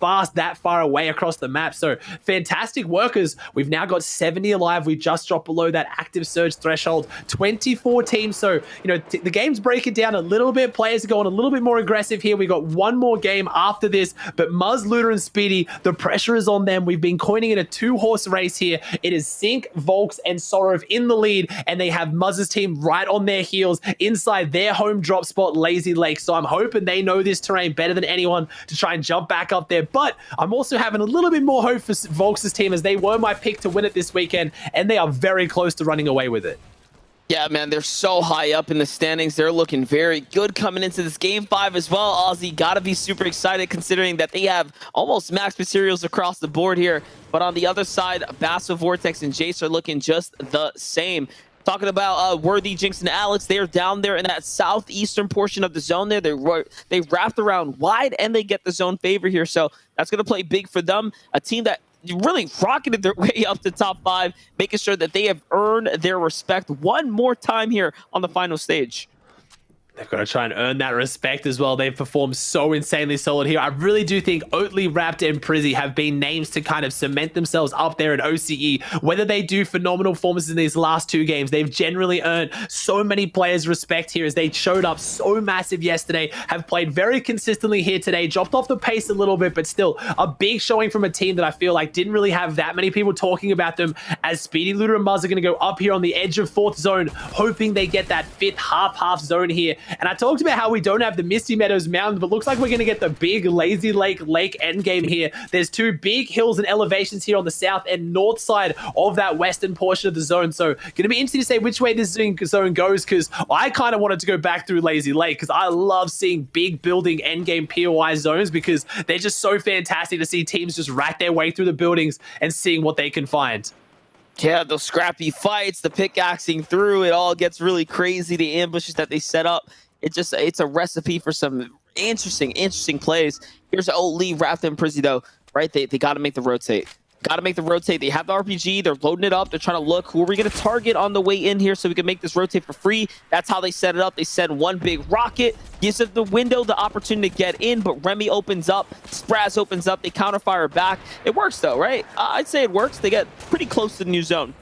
fast, that far away across the map, so fantastic workers. We've now got 70 alive. We just dropped below that active surge threshold. 24 teams. So, the game's breaking down a little bit. Players are going a little bit more aggressive here. We got one more game after this, but Muzz, Luda, and Speedy, the pressure is on them. We've been coining it a 2-horse race here. It is Sync, Volks, and Sorov in the lead, and they have Muzz's team right on their heels inside their home drop spot, Lazy Lake. So I'm hoping they know this terrain better than anyone to try and jump back up there. But I'm also having a little bit more hope for Volks' team, as they were my pick to win it this weekend, and they are very close to running away with it. Yeah, man, they're so high up in the standings. They're looking very good coming into this Game 5 as well. Aussie got to be super excited considering that they have almost max materials across the board here. But on the other side, Basso, Vortex, and Jace are looking just the same. Talking about Worthy, Jinx, and Alex, they're down there in that southeastern portion of the zone there. They wrapped around wide, and they get the zone favor here. So that's going to play big for them. A team that really rocketed their way up to top 5, making sure that they have earned their respect one more time here on the final stage. They've got to try and earn that respect as well. They've performed so insanely solid here. I really do think Oatly, Raptor, and Prizzy have been names to kind of cement themselves up there in OCE. Whether they do phenomenal performances in these last 2 games, they've generally earned so many players' respect here as they showed up so massive yesterday, have played very consistently here today, dropped off the pace a little bit, but still a big showing from a team that I feel like didn't really have that many people talking about them, as Speedy, Luda, and Muzz are going to go up here on the edge of 4th zone, hoping they get that 5th half zone here. And I talked about how we don't have the Misty Meadows Mountain, but looks like we're going to get the big Lazy Lake endgame here. There's 2 big hills and elevations here on the south and north side of that western portion of the zone. So going to be interesting to say which way this zone goes, because I kind of wanted to go back through Lazy Lake because I love seeing big building endgame POI zones because they're just so fantastic to see teams just rat their way through the buildings and seeing what they can find. Yeah, those scrappy fights, the pickaxing through, it all gets really crazy. The ambushes that they set up, it's a recipe for some interesting plays. Here's Oatly, Raptor, and Prizzy though, right? They got to make the rotate. Got to make the rotate. They have the RPG. They're loading it up. They're trying to look. Who are we going to target on the way in here so we can make this rotate for free? That's how they set it up. They send one big rocket. Gives it the window the opportunity to get in, but Remy opens up. Spraz opens up. They counterfire back. It works though, right? I'd say it works. They get pretty close to the new zone.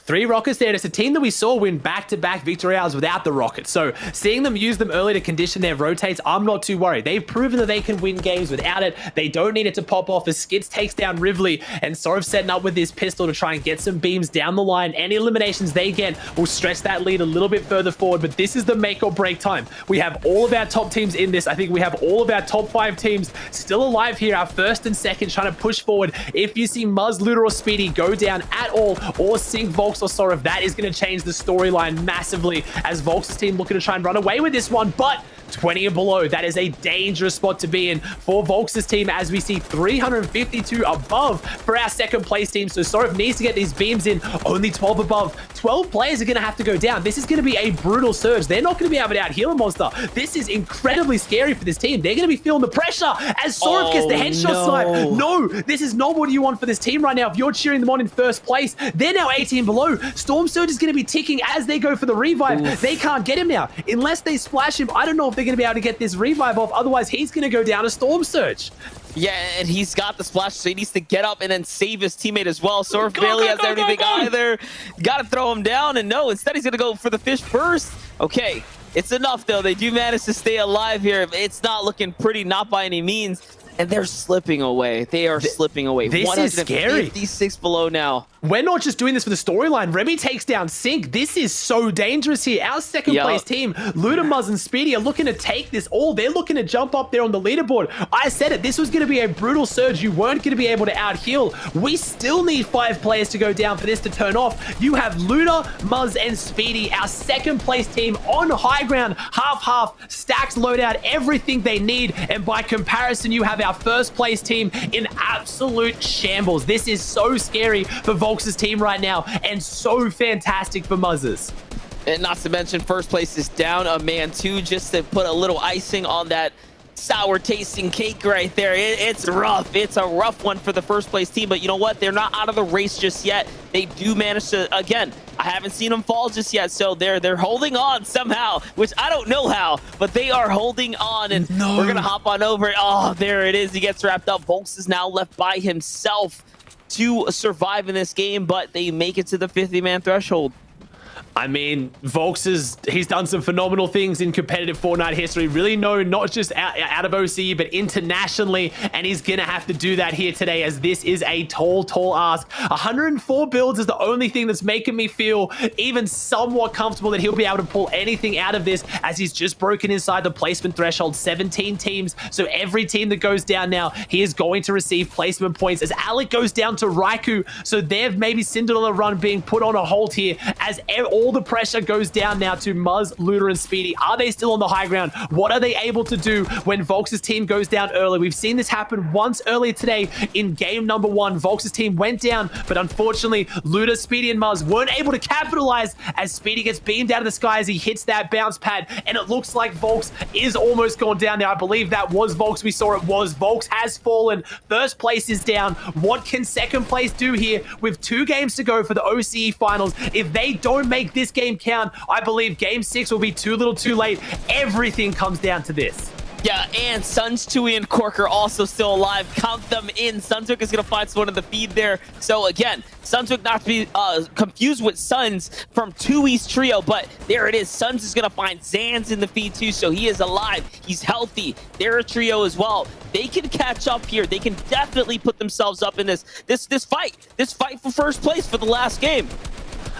3 rockets there. It's a team that we saw win back-to-back victorials without the rockets. So seeing them use them early to condition their rotates, I'm not too worried. They've proven that they can win games without it. They don't need it to pop off as Skids takes down Rivley, and Sorov setting up with his pistol to try and get some beams down the line. Any eliminations they get will stretch that lead a little bit further forward, but this is the make or break time. We have all of our top teams in this. I think we have all of our top 5 teams still alive here. Our first and second trying to push forward. If you see Muzz, Luda, or Speedy go down at all, or Sync, Volks, or Sorov, that is going to change the storyline massively as Volks' team looking to try and run away with this one, but 20 and below. That is a dangerous spot to be in for Volks' team, as we see 352 above for our second place team. So Soref needs to get these beams in, only 12 above. 12 players are going to have to go down. This is going to be a brutal surge. They're not going to be able to out-heal a monster. This is incredibly scary for this team. They're going to be feeling the pressure as Soref gets the headshot snipe. No, this is not what you want for this team right now. If you're cheering them on in first place, they're now 18 below. Storm Surge is going to be ticking as they go for the revive. Oof. They can't get him now. Unless they splash him, I don't know if they're going to be able to get this revive off. Otherwise, he's going to go down a Storm Surge. Yeah, and he's got the splash, so he needs to get up and then save his teammate as well. Soref barely has anything either. Got to throw him down, and no, instead he's going to go for the fish first. Okay, it's enough, though. They do manage to stay alive here. It's not looking pretty, not by any means. And they're slipping away. They are slipping away. This is scary. 56 below now. We're not just doing this for the storyline. Remy takes down Sync. This is so dangerous here. Our second place team, Ludamuz and Speedy, are looking to take this all. They're looking to jump up there on the leaderboard. I said it. This was going to be a brutal surge. You weren't going to be able to out-heal. We still need 5 players to go down for this to turn off. You have Luda, Muzz, and Speedy, our second place team on high ground. Half-half, stacks, loadout, everything they need. And by comparison, you have our first place team in absolute shambles. This is so scary for Volks' team right now, and so fantastic for Muzz's. And not to mention, first place is down a man too, just to put a little icing on that sour tasting cake right there. It's rough. It's a rough one for the first place team, but you know what? They're not out of the race just yet. They do manage to, again, I haven't seen them fall just yet, so they're holding on somehow, which I don't know how, but they are holding on, and we're gonna hop on over. Oh, there it is. He gets wrapped up. Volks is now left by himself to survive in this game, but they make it to the 50-man threshold. I mean, Volks he's done some phenomenal things in competitive Fortnite history, really known not just out of OCE, but internationally, and he's gonna have to do that here today, as this is a tall ask. 104 builds is the only thing that's making me feel even somewhat comfortable that he'll be able to pull anything out of this, as he's just broken inside the placement threshold. 17 teams, so every team that goes down now, he is going to receive placement points, as Alec goes down to Raikou, so they've maybe Cinderella run being put on a hold here, as all the pressure goes down now to Muzz, Luda, and Speedy. Are they still on the high ground? What are they able to do when Volks' team goes down early? We've seen this happen once earlier today in game number 1. Volks' team went down, but unfortunately, Luda, Speedy, and Muzz weren't able to capitalize, as Speedy gets beamed out of the sky as he hits that bounce pad, and it looks like Volks is almost gone down there. I believe that was Volks. We saw it was. Volks has fallen. First place is down. What can second place do here with 2 games to go for the OCE finals? If they don't make this game count, I believe game 6 will be too little too late. Everything comes down to this. Yeah, and Suns, Tui, and Corker also still alive. Count them in. Suntook is going to find someone in the feed there. So again, Suntook not to be confused with Suns from Tui's trio, but there it is. Suns is going to find Zans in the feed too, so he is alive. He's healthy. They're a trio as well. They can catch up here. They can definitely put themselves up in this fight. This fight for first place for the last game.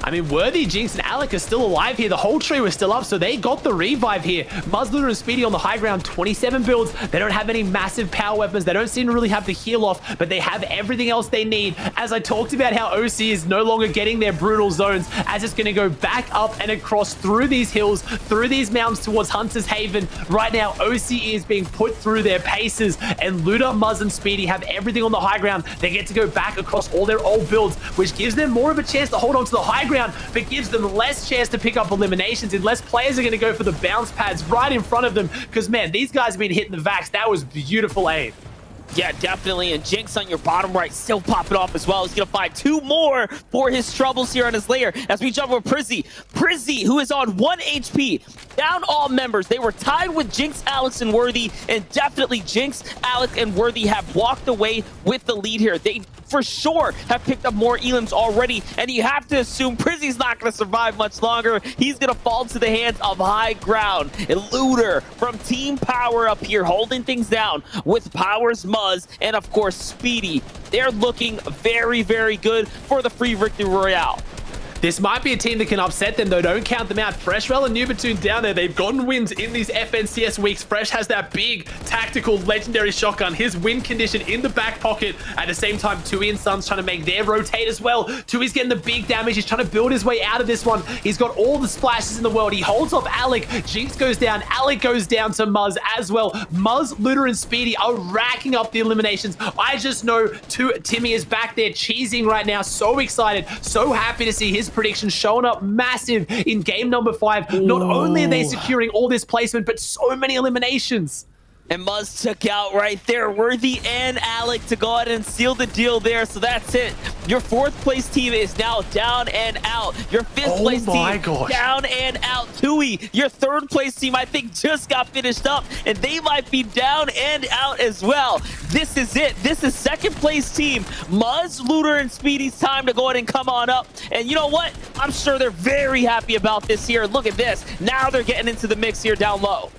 I mean, Worthy, Jinx, and Alec are still alive here. The whole trio is still up, so they got the revive here. Muzzler and Speedy on the high ground, 27 builds. They don't have any massive power weapons. They don't seem to really have the heal off, but they have everything else they need. As I talked about how OC is no longer getting their brutal zones, as it's going to go back up and across through these hills, through these mountains towards Hunter's Haven. Right now, OCE is being put through their paces, and Luda, Muzz, and Speedy have everything on the high ground. They get to go back across all their old builds, which gives them more of a chance to hold on to the high ground, but gives them less chance to pick up eliminations, and less players are going to go for the bounce pads right in front of them, because man, these guys have been hitting the vax. That was beautiful aim. Yeah, definitely. And Jinx on your bottom right still popping off as well. He's going to find 2 more for his troubles here on his lair as we jump over Prizzy. Prizzy, who is on 1 HP, down all members. They were tied with Jinx, Alex, and Worthy, and definitely Jinx, Alex, and Worthy have walked away with the lead here. They for sure have picked up more elims already, and you have to assume Prizzy's not going to survive much longer. He's going to fall to the hands of high ground. And Looter from Team Power up here holding things down with Powers, Muzz, and of course Speedy. They're looking very, very good for the free victory royale. This might be a team that can upset them, though. Don't count them out. Freshwell and Nubatoon down there. They've gotten wins in these FNCS weeks. Fresh has that big, tactical, legendary shotgun. His win condition in the back pocket. At the same time, Tui and Suns trying to make their rotate as well. Tui's getting the big damage. He's trying to build his way out of this one. He's got all the splashes in the world. He holds off Alec. Jinx goes down. Alec goes down to Muzz as well. Muzz, Luda, and Speedy are racking up the eliminations. I just know Timmy is back there cheesing right now. So excited. So happy to see his prediction showing up massive in game number 5. Not only are they securing all this placement, but so many eliminations. And Muzz took out right there Worthy and Alec to go ahead and seal the deal there. So that's it. Your 4th place team is now down and out. Your 5th place team down and out. Tui, your 3rd place team, I think, just got finished up, and they might be down and out as well. This is it. This is 2nd place team. Muzz, Looter, and Speedy's time to go ahead and come on up. And you know what? I'm sure they're very happy about this here. Look at this. Now they're getting into the mix here down low.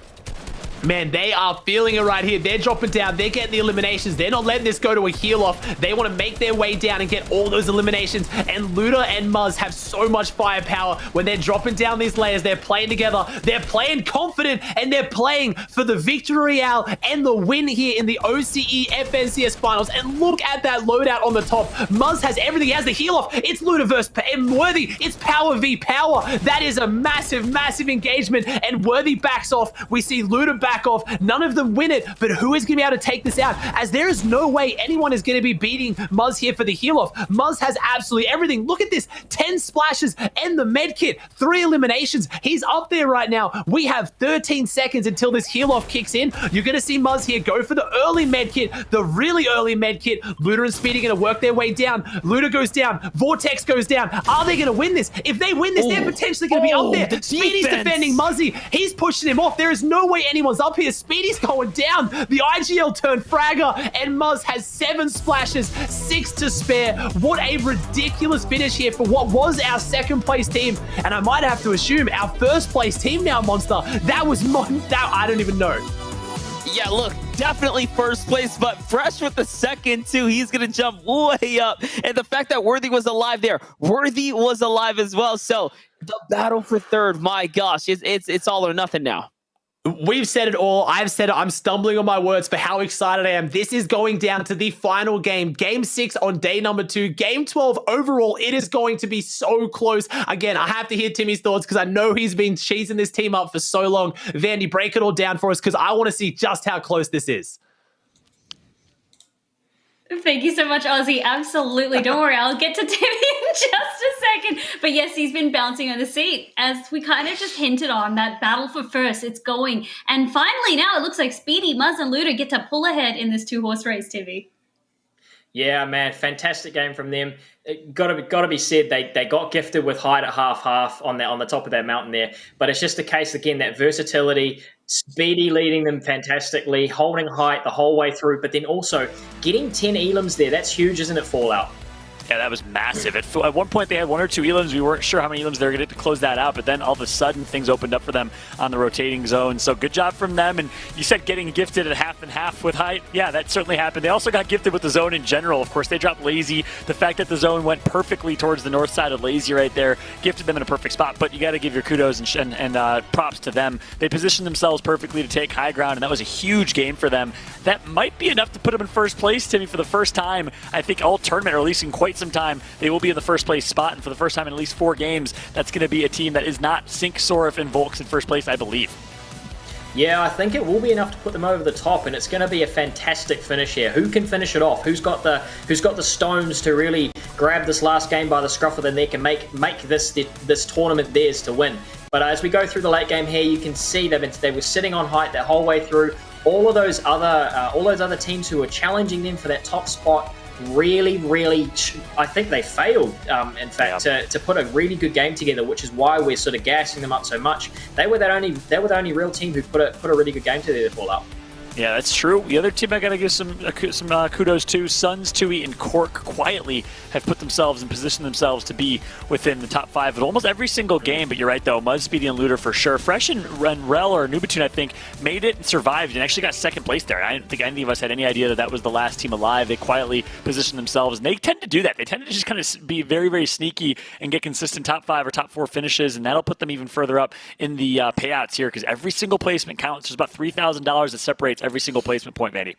Man, they are feeling it right here. They're dropping down. They're getting the eliminations. They're not letting this go to a heel off. They want to make their way down and get all those eliminations. And Luda and Muzz have so much firepower when they're dropping down these layers. They're playing together. They're playing confident, and they're playing for the victory royale and the win here in the OCE FNCS finals. And look at that loadout on the top. Muzz has everything. He has the heel off. It's Luda versus Worthy. It's power v power. That is a massive, massive engagement. And Worthy backs off. We see Luda back off. None of them win it, but who is going to be able to take this out? As there is no way anyone is going to be beating Muzz here for the heal off. Muzz has absolutely everything. Look at this. 10 splashes and the med kit. 3 eliminations. He's up there right now. We have 13 seconds until this heal off kicks in. You're going to see Muzz here go for the early med kit, the really early med kit. Luda and Speedy going to work their way down. Luda goes down. Vortex goes down. Are they going to win this? If they win this, they're potentially going to be up there. Speedy's defending Muzzy. He's pushing him off. There is no way anyone's up here. Speedy's going down. The IGL turned Fragger, and Muzz has 7 splashes, 6 to spare. What a ridiculous finish here for what was our 2nd place team. And I might have to assume our 1st place team now, Monster. That was I don't even know. Yeah, look, definitely 1st place, but Fresh with the 2nd too. He's going to jump way up. And the fact that Worthy was alive there, Worthy was alive as well. So the battle for 3rd, my gosh, it's all or nothing now. We've said it all. I've said it. I'm stumbling on my words for how excited I am. This is going down to the final game. Game 6 on day number 2. Game 12 overall. It is going to be so close. Again, I have to hear Timmy's thoughts because I know he's been cheesing this team up for so long. Vandy, break it all down for us because I want to see just how close this is. Thank you so much, Ozzy. Absolutely. Don't worry. I'll get to Timmy in just a second. But yes, he's been bouncing on the seat. As we kind of just hinted on, that battle for 1st, it's going. And finally, now it looks like Speedy, Muzz, and Luda get to pull ahead in this 2-horse race, Timmy. Yeah, man, fantastic game from them. Got to be said, they got gifted with height at half on the top of that mountain there. But it's just a case again that versatility, Speedy leading them fantastically, holding height the whole way through, but then also getting 10 elims there. That's huge, isn't it, Fallout? Yeah, that was massive. At one point, they had 1 or 2 elims. We weren't sure how many elims they were going to close that out, but then all of a sudden, things opened up for them on the rotating zone. So good job from them. And you said getting gifted at half and half with height. Yeah, that certainly happened. They also got gifted with the zone in general. Of course, they dropped Lazy. The fact that the zone went perfectly towards the north side of Lazy right there gifted them in a perfect spot. But you got to give your kudos and props to them. They positioned themselves perfectly to take high ground, and that was a huge game for them. That might be enough to put them in 1st place, Timmy, for the first time, I think, all tournament, or at least in quite some time. They will be in the 1st place spot, and for the first time in at least 4 games, that's going to be a team that is not Sync, Sorif, and Volks in 1st place, I believe. Yeah, I think it will be enough to put them over the top, and it's going to be a fantastic finish here. Who can finish it off? Who's got the stones to really grab this last game by the scruff of the neck and make this tournament theirs to win? But as we go through the late game here, you can see they were sitting on height that whole way through. All those other teams who were challenging them for that top spot really, I think they failed, in fact, to put a really good game together, which is why we're sort of gassing them up so much. They were the only real team who put a really good game together, Fallout. Yeah, that's true. The other team I got to give some kudos to, Suns, Tui, and Cork quietly have put themselves and positioned themselves to be within the top 5 of almost every single game. But you're right, though. Muzz, Speedy, and Luder for sure. Fresh and Rel or Nubatun, I think, made it and survived and actually got second place there. I don't think any of us had any idea that that was the last team alive. They quietly positioned themselves, and they tend to do that. They tend to just kind of be very, very sneaky and get consistent top 5 or top 4 finishes, and that'll put them even further up in the payouts here because every single placement counts. There's about $3,000 that separates every single placement point, Mandy.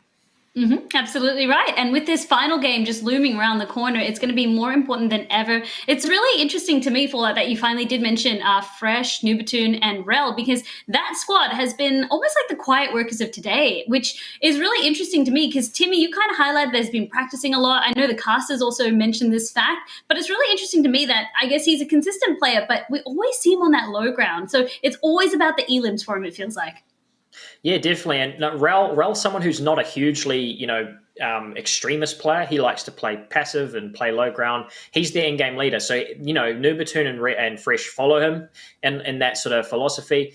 Absolutely right. And with this final game just looming around the corner, it's going to be more important than ever. It's really interesting to me, Fallout, that you finally did mention Fresh, Nubatun, and Rel, because that squad has been almost like the quiet workers of today, which is really interesting to me because, Timmy, you kind of highlighted there's been practicing a lot. I know the casters also mentioned this fact, but it's really interesting to me that I guess he's a consistent player, but we always see him on that low ground. So it's always about the elims for him, it feels like. Yeah, definitely. And Rel's someone who's not a hugely, extremist player. He likes to play passive and play low ground. He's the in-game leader. So, Nubatun and Fresh follow him in that sort of philosophy.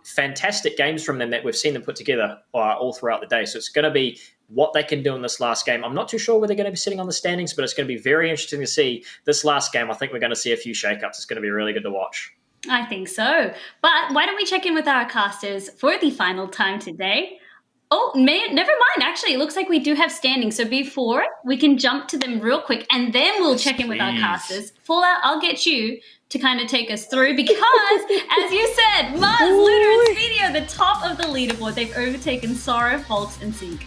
Fantastic games from them that we've seen them put together all throughout the day. So it's going to be what they can do in this last game. I'm not too sure where they're going to be sitting on the standings, but it's going to be very interesting to see this last game. I think we're going to see a few shakeups. It's going to be really good to watch. I think so. But why don't we check in with our casters for the final time today? Oh, man, never mind. Actually, it looks like we do have standings. So before, we can jump to them real quick, and then we'll check in with our casters. Fallout, I'll get you to kind of take us through because, as you said, Muzz, Luder, and Speedy are the top of the leaderboard. They've overtaken Sora, Volks, and Sync.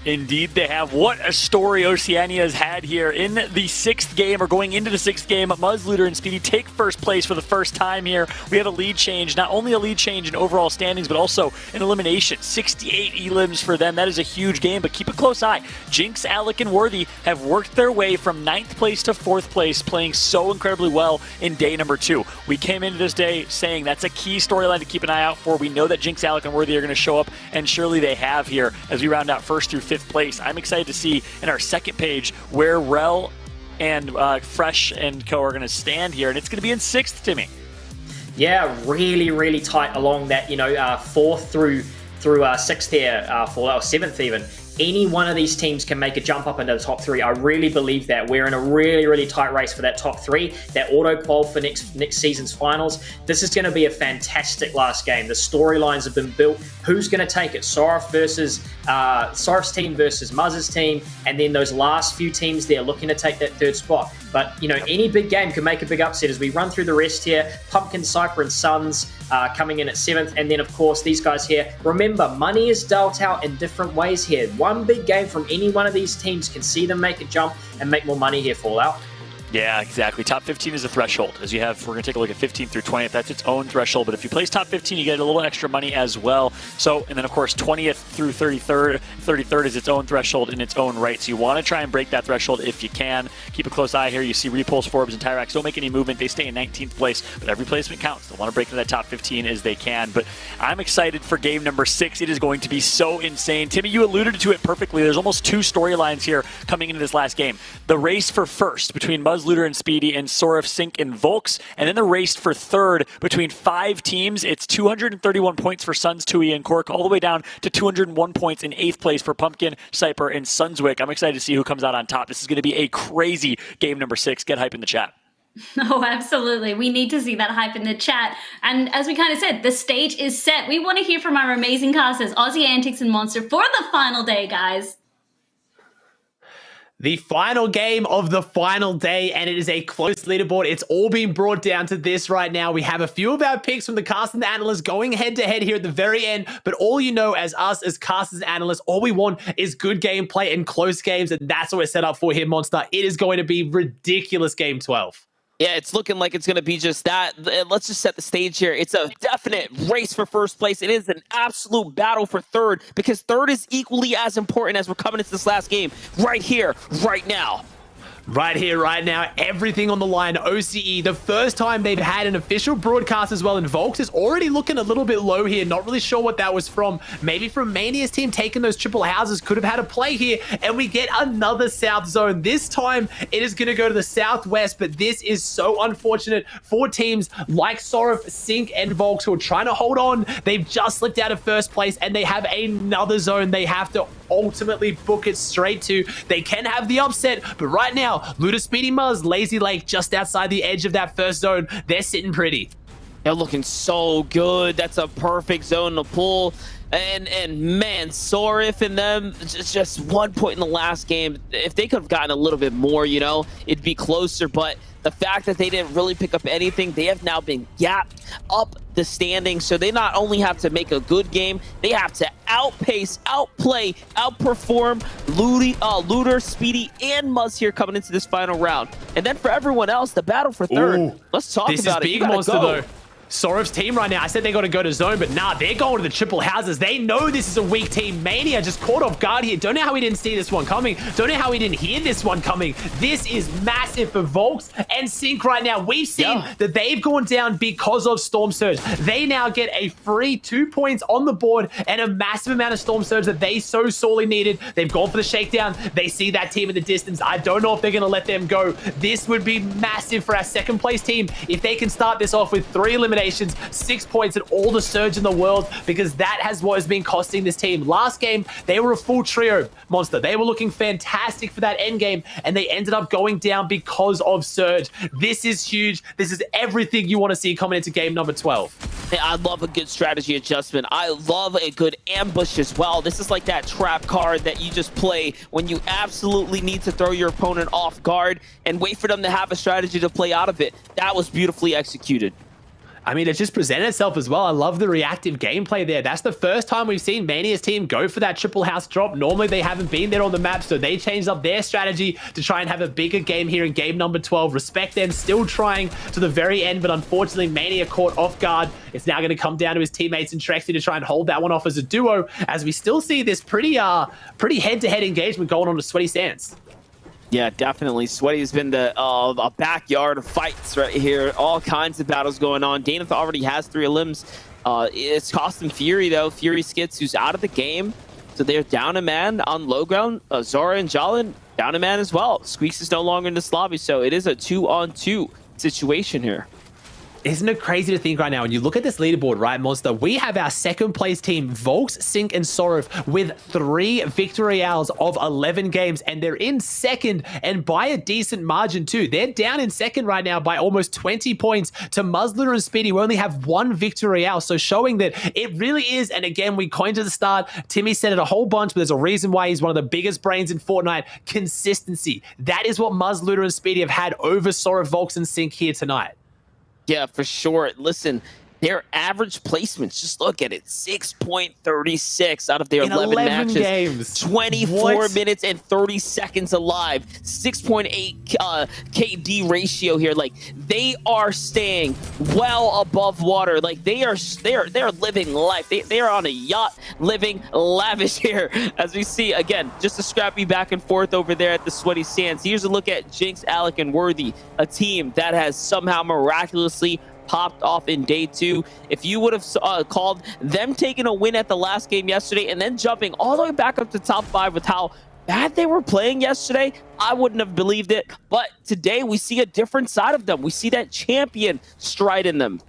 Indeed, they have. What a story Oceania has had here in the 6th game, or going into the 6th game. Muzz, Luder, and Speedy take first place for the first time here. We have a lead change, not only a lead change in overall standings, but also in elimination. 68 elims for them. That is a huge game, but keep a close eye. Jinx, Alec, and Worthy have worked their way from 9th place to 4th place, playing so incredibly well in day number 2. We came into this day saying that's a key storyline to keep an eye out for. We know that Jinx, Alec, and Worthy are going to show up, and surely they have here as we round out 1st through 5th place. I'm excited to see in our second page where Rel and Fresh and co are going to stand here, and it's going to be in 6th, Timmy. Yeah, really, really tight along that, 4th through 6th here, or 7th even. Any one of these teams can make a jump up into the top 3. I really believe that. We're in a really, really tight race for that top 3, that auto-qual for next season's finals. This is going to be a fantastic last game. The storylines have been built. Who's going to take it? Soraf Soraf's team versus Muzz's team, and then those last few teams there looking to take that 3rd spot. But, any big game can make a big upset as we run through the rest here. Pumpkin, Cypher, and Suns coming in at 7th. And then, of course, these guys here. Remember, money is dealt out in different ways here. One big game from any one of these teams can see them make a jump and make more money here, Fallout. Yeah, exactly. Top 15 is a threshold. As you have, we're going to take a look at 15 through 20th. That's its own threshold. But if you place top 15, you get a little extra money as well. So, and then of course, 20th through 33rd. 33rd is its own threshold in its own right. So you want to try and break that threshold if you can. Keep a close eye here. You see Repulse, Forbes, and Tyrax don't make any movement. They stay in 19th place, but every placement counts. They want to break into that top 15 as they can. But I'm excited for game number 6. It is going to be so insane. Timmy, you alluded to it perfectly. There's almost 2 storylines here coming into this last game. The race for first between Muzz, Luder, and Speedy, and Soraf, Sync, and Volks, and then the race for 3rd between 5 teams. It's 231 points for Suns, Tui, and Cork, all the way down to 201 points in 8th place for Pumpkin, Cyper, and Sunswick. I'm excited to see who comes out on top. This is going to be a crazy game number 6. Get hype in the chat. Oh, absolutely. We need to see that hype in the chat. And as we kind of said, the stage is set. We want to hear from our amazing casters, Aussie Antics and Monster, for the final day, guys. The final game of the final day, and it is a close leaderboard. It's all being brought down to this right now. We have a few of our picks from the cast and the analysts going head-to-head here at the very end, but all you know as us, as casters and analysts, all we want is good gameplay and close games, and that's what we're set up for here, Monster. It is going to be ridiculous Game 12. Yeah, it's looking like it's going to be just that. Let's just set the stage here. It's a definite race for first place. It is an absolute battle for 3rd because 3rd is equally as important as we're coming into this last game right here, right now. Right here, right now, everything on the line. OCE, the first time they've had an official broadcast as well, and Volks is already looking a little bit low here. Not really sure what that was from. Maybe from Mania's team taking those triple houses. Could have had a play here, and we get another South Zone. This time, it is going to go to the Southwest, but this is so unfortunate for teams like Sorov, Sink, and Volks who are trying to hold on. They've just slipped out of first place, and they have another zone they have to ultimately book it straight to. They can have the upset, but right now, Luda, Speedy Muzz, Lazy Lake just outside the edge of that first zone. They're sitting pretty. They're looking so good. That's a perfect zone to pull. And man, Sorif and them, just 1 point in the last game. If they could have gotten a little bit more, you know, it'd be closer. But the fact that they didn't really pick up anything, they have now been gapped up the standings. So they not only have to make a good game, they have to outpace, outplay, outperform Luder, Speedy, and Muzz here coming into this final round. And then for everyone else, the battle for third. Ooh, let's talk about it. This is big monster though. Sorov's team right now, I said they got to go to zone, but nah, they're going to the triple houses. They know this is a weak team. Mania just caught off guard here. Don't know how he didn't see this one coming. Don't know how he didn't hear this one coming. This is massive for Volks and Sink right now. We've seen that they've gone down because of Storm Surge. They now get a free 2 points on the board and a massive amount of Storm Surge that they so sorely needed. They've gone for the shakedown. They see that team in the distance. I don't know if they're going to let them go. This would be massive for our second place team if they can start this off with 3 eliminations, 6 points, and all the surge in the world, because that has what has been costing this team. Last game, they were a full trio monster. They were looking fantastic for that end game, and they ended up going down because of surge. This is huge. This is everything you want to see coming into game number 12. Yeah, I love a good strategy adjustment. I love a good ambush as well. This is like that trap card that you just play when you absolutely need to throw your opponent off guard and wait for them to have a strategy to play out of it. That was beautifully executed. I mean, it just presented itself as well. I love the reactive gameplay there. That's the first time we've seen Mania's team go for that triple house drop. Normally, they haven't been there on the map, so they changed up their strategy to try and have a bigger game here in game number 12. Respect them, still trying to the very end, but unfortunately, Mania caught off guard. It's now going to come down to his teammates in Trexie to try and hold that one off as a duo, as we still see this pretty head-to-head engagement going on to Sweaty Sands. Yeah, definitely. Sweaty's been a backyard of fights right here. All kinds of battles going on. Danath already has 3 limbs. It's costing Fury, though. Fury Skits, who's out of the game. So they're down a man on low ground. Zora and Jalen down a man as well. Squeaks is no longer in this lobby, so it is a 2-on-2 situation here. Isn't it crazy to think right now, when you look at this leaderboard, right, Monster, we have our second place team, Volks, Sink, and Sorov, with 3 victorials of 11 games, and they're in second, and by a decent margin too. They're down in second right now by almost 20 points to Muzzler and Speedy, who only have 1 victorial, so showing that it really is, and again, we coined at the start, Timmy said it a whole bunch, but there's a reason why he's one of the biggest brains in Fortnite: consistency. That is what Muzzler and Speedy have had over Sorov, Volks, and Sink here tonight. Yeah, for sure. Listen, their average placements, just look at it, 6.36 out of their 11 matches. Games. 24 minutes and 30 seconds alive. 6.8 KD ratio here. Like, they are staying well above water. Like, they're living life. They are on a yacht, living lavish here. As we see, again, just a scrappy back and forth over there at the Sweaty Sands. Here's a look at Jinx, Alec, and Worthy, a team that has somehow miraculously popped off in day 2. If you would have called them taking a win at the last game yesterday and then jumping all the way back up to top 5 with how bad they were playing yesterday, I wouldn't have believed it. But today we see a different side of them. We see that champion stride in them.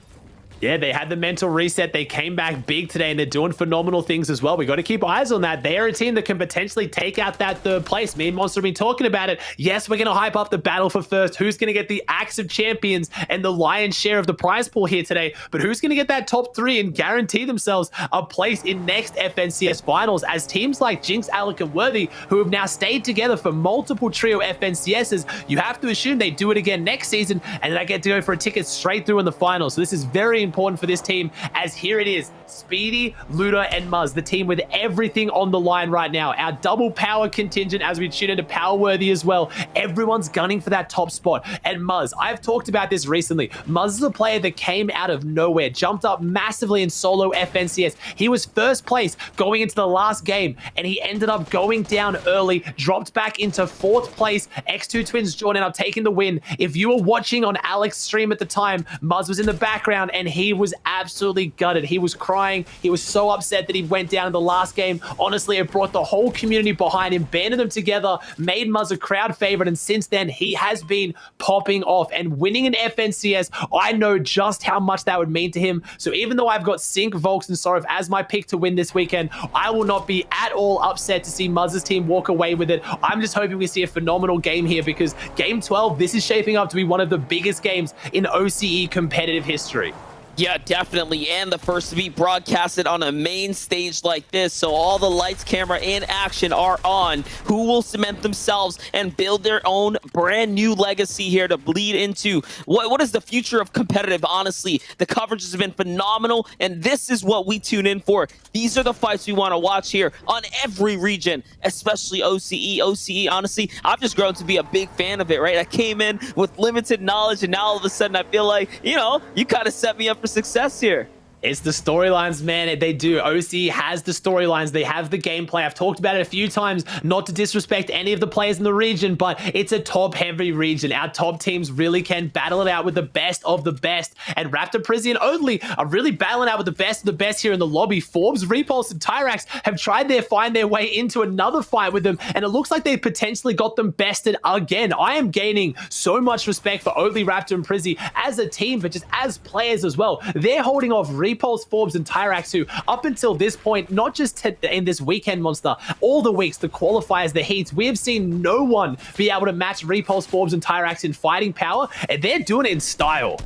Yeah, they had the mental reset. They came back big today, and they're doing phenomenal things as well. We got to keep eyes on that. They are a team that can potentially take out that 3rd place. Me and Monster have been talking about it. Yes, we're going to hype up the battle for first. Who's going to get the Axe of Champions and the lion's share of the prize pool here today? But who's going to get that top 3 and guarantee themselves a place in next FNCS finals, as teams like Jinx, Alec, and Worthy, who have now stayed together for multiple trio FNCSs, you have to assume they do it again next season, and then I get to go for a ticket straight through in the finals. So this is very important for this team, as here it is. Speedy, Luda, and Muzz, the team with everything on the line right now. Our double power contingent as we tune into Powerworthy as well. Everyone's gunning for that top spot. And Muzz, I've talked about this recently. Muzz is a player that came out of nowhere, jumped up massively in solo FNCS. He was first place going into the last game, and he ended up going down early, dropped back into fourth place. X2 Twins joining up, taking the win. If you were watching on Alex's stream at the time, Muzz was in the background, and he was absolutely gutted. He was crying. He was so upset that he went down in the last game. Honestly, it brought the whole community behind him, banded them together, made Muzz a crowd favorite, and since then, he has been popping off and winning an FNCS. I know just how much that would mean to him. So even though I've got Sink, Volks, and Sorov as my pick to win this weekend, I will not be at all upset to see Muzz's team walk away with it. I'm just hoping we see a phenomenal game here, because Game 12, this is shaping up to be one of the biggest games in OCE competitive history. Yeah, definitely, and the first to be broadcasted on a main stage like this, so all the lights, camera, and action are on. Who will cement themselves and build their own brand new legacy here to bleed into what is the future of competitive? Honestly, the coverage has been phenomenal, and this is what we tune in for. These are the fights we want to watch here on every region, especially OCE. OCE, honestly, I've just grown to be a big fan of it, right? I came in with limited knowledge, and now all of a sudden I feel like, you kind of set me up for success here. It's the storylines, man. They do. OCE has the storylines. They have the gameplay. I've talked about it a few times, not to disrespect any of the players in the region, but it's a top-heavy region. Our top teams really can battle it out with the best of the best. And Raptor, Prizzy, and Odley are really battling out with the best of the best here in the lobby. Forbes, Repulse, and Tyrax have tried to find their way into another fight with them, and it looks like they potentially got them bested again. I am gaining so much respect for Odley, Raptor, and Prizzy as a team, but just as players as well. They're holding off Repulse, Forbes, and Tyrax, who up until this point, not just in this weekend monster, all the weeks, the qualifiers, the heats, we have seen no one be able to match Repulse, Forbes, and Tyrax in fighting power, and they're doing it in style.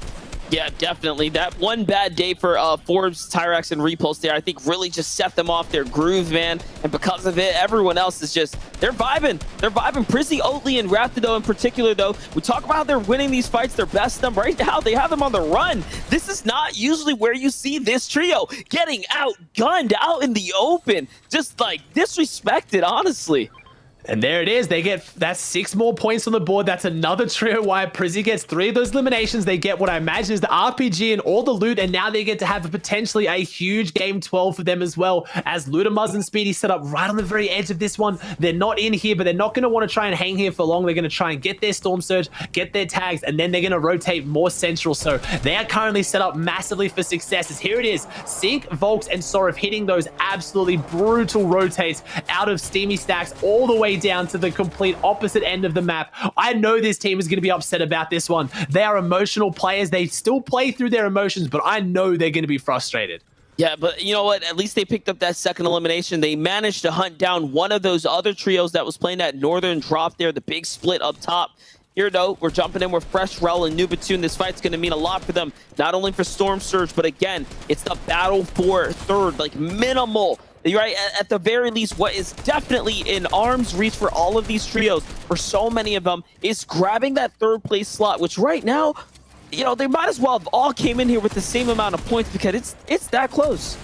Yeah, definitely. That one bad day for Forbes, Tyrax, and Repulse there, I think really just set them off their groove, man. And because of it, everyone else is just, they're vibing. They're vibing. Prizzy, Oatly, and Raptido in particular, though, we talk about how they're winning these fights, their best them right now. They have them on the run. This is not usually where you see this trio getting outgunned out in the open. Just, like, disrespected, honestly. And there it is. They get, that's 6 more points on the board. That's another trio wire. Prizzy gets 3 of those eliminations. They get what I imagine is the RPG and all the loot, and now they get to have potentially a huge game 12 for them as well, as Ludamuz and Speedy set up right on the very edge of this one. They're not in here, but they're not going to want to try and hang here for long. They're going to try and get their Storm Surge, get their tags, and then they're going to rotate more central. So they are currently set up massively for success. As here it is, Sink, Volks, and Sorov hitting those absolutely brutal rotates out of Steamy Stacks all the way down to the complete opposite end of the map. I know this team is going to be upset about this one. They are emotional players. They still play through their emotions, but I know they're going to be frustrated. Yeah, but you know what? At least they picked up that second elimination. They managed to hunt down one of those other trios that was playing that northern drop there, the big split up top. Here, though, we're jumping in with Fresh Rel and Nubatoon. This fight's going to mean a lot for them, not only for Storm Surge, but again, it's the battle for third, like minimal. Right, at the very least, what is definitely in arm's reach for all of these trios, for so many of them, is grabbing that third place slot, which right now, they might as well have all came in here with the same amount of points, because it's that close.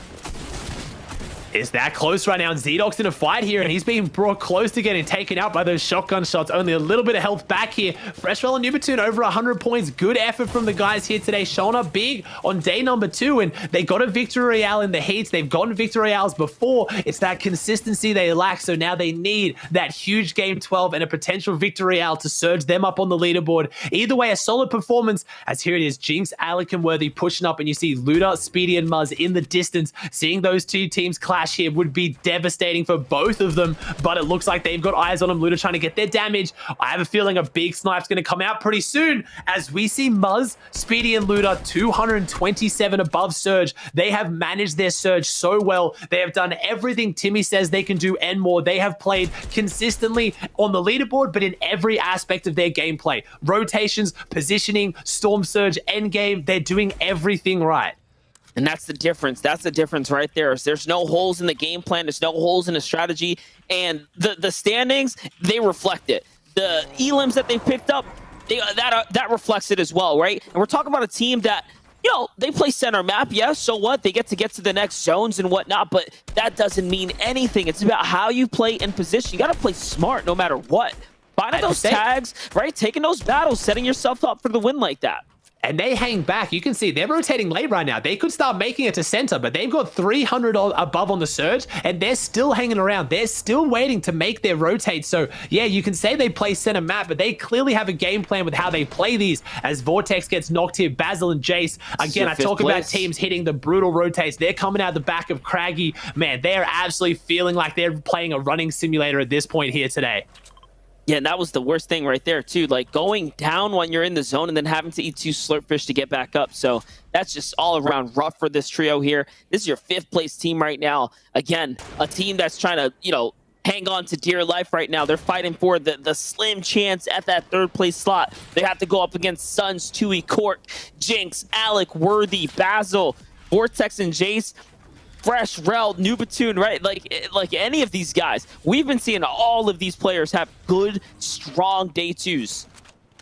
It's that close right now, and Z-Doc's in a fight here, and he's being brought close to getting taken out by those shotgun shots. Only a little bit of health back here. Freshwell and Nubatoon over 100 points. Good effort from the guys here today, showing up big on day number 2, and they got a Victory Royale in the heats. They've gotten Victory Royales before. It's that consistency they lack, so now they need that huge game 12 and a potential Victory Royale to surge them up on the leaderboard. Either way, a solid performance, as here it is, Jinx, Alec, and Worthy pushing up, and you see Luda, Speedy, and Muzz in the distance. Seeing those two teams clash here would be devastating for both of them, but it looks like they've got eyes on them. Luda trying to get their damage. I have a feeling a big snipe's going to come out pretty soon, as we see Muzz, Speedy, and Luda 227 above Surge. They have managed their Surge so well. They have done everything Timmy says they can do and more. They have played consistently on the leaderboard, but in every aspect of their gameplay. Rotations, positioning, Storm Surge, endgame, they're doing everything right. And that's the difference. That's the difference right there. There's no holes in the game plan. There's no holes in the strategy. And the standings, they reflect it. The elims that they picked up, that reflects it as well, right? And we're talking about a team that they play center map. Yes, so what? They get to the next zones and whatnot, but that doesn't mean anything. It's about how you play in position. You got to play smart no matter what. Finding those tags, right? Taking those battles, setting yourself up for the win like that. And they hang back. You can see they're rotating late right now. They could start making it to center, but they've got 300 above on the surge, and they're still hanging around. They're still waiting to make their rotate. So, yeah, you can say they play center map, but they clearly have a game plan with how they play these. As Vortex gets knocked here, Basil and Jace. Again, I talk about teams hitting the brutal rotates. They're coming out the back of Craggy. Man, they're absolutely feeling like they're playing a running simulator at this point here today. Yeah, and that was the worst thing right there, too. Like, going down when you're in the zone and then having to eat 2 slurpfish to get back up. So that's just all around rough for this trio here. This is your 5th place team right now. Again, a team that's trying to, hang on to dear life right now. They're fighting for the slim chance at that 3rd place slot. They have to go up against Suns, Tui, Cork, Jinx, Alec, Worthy, Basil, Vortex, and Jace. Fresh, Rel, Nubatoon, right? Like any of these guys, we've been seeing all of these players have good, strong day 2s.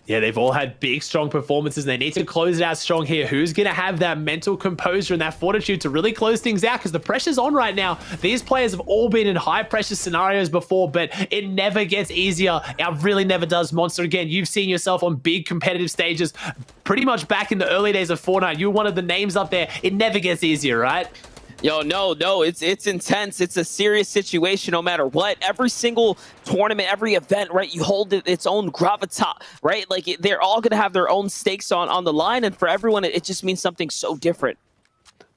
Yeah, they've all had big, strong performances, and they need to close it out strong here. Who's going to have that mental composure and that fortitude to really close things out? Because the pressure's on right now. These players have all been in high-pressure scenarios before, but it never gets easier. It really never does, Monster. Again, you've seen yourself on big competitive stages pretty much back in the early days of Fortnite. You're one of the names up there. It never gets easier, right? Yo, no, it's intense. It's a serious situation no matter what. Every single tournament, every event, right, you hold its own gravitas, right? Like, they're all going to have their own stakes on the line, and for everyone, it just means something so different.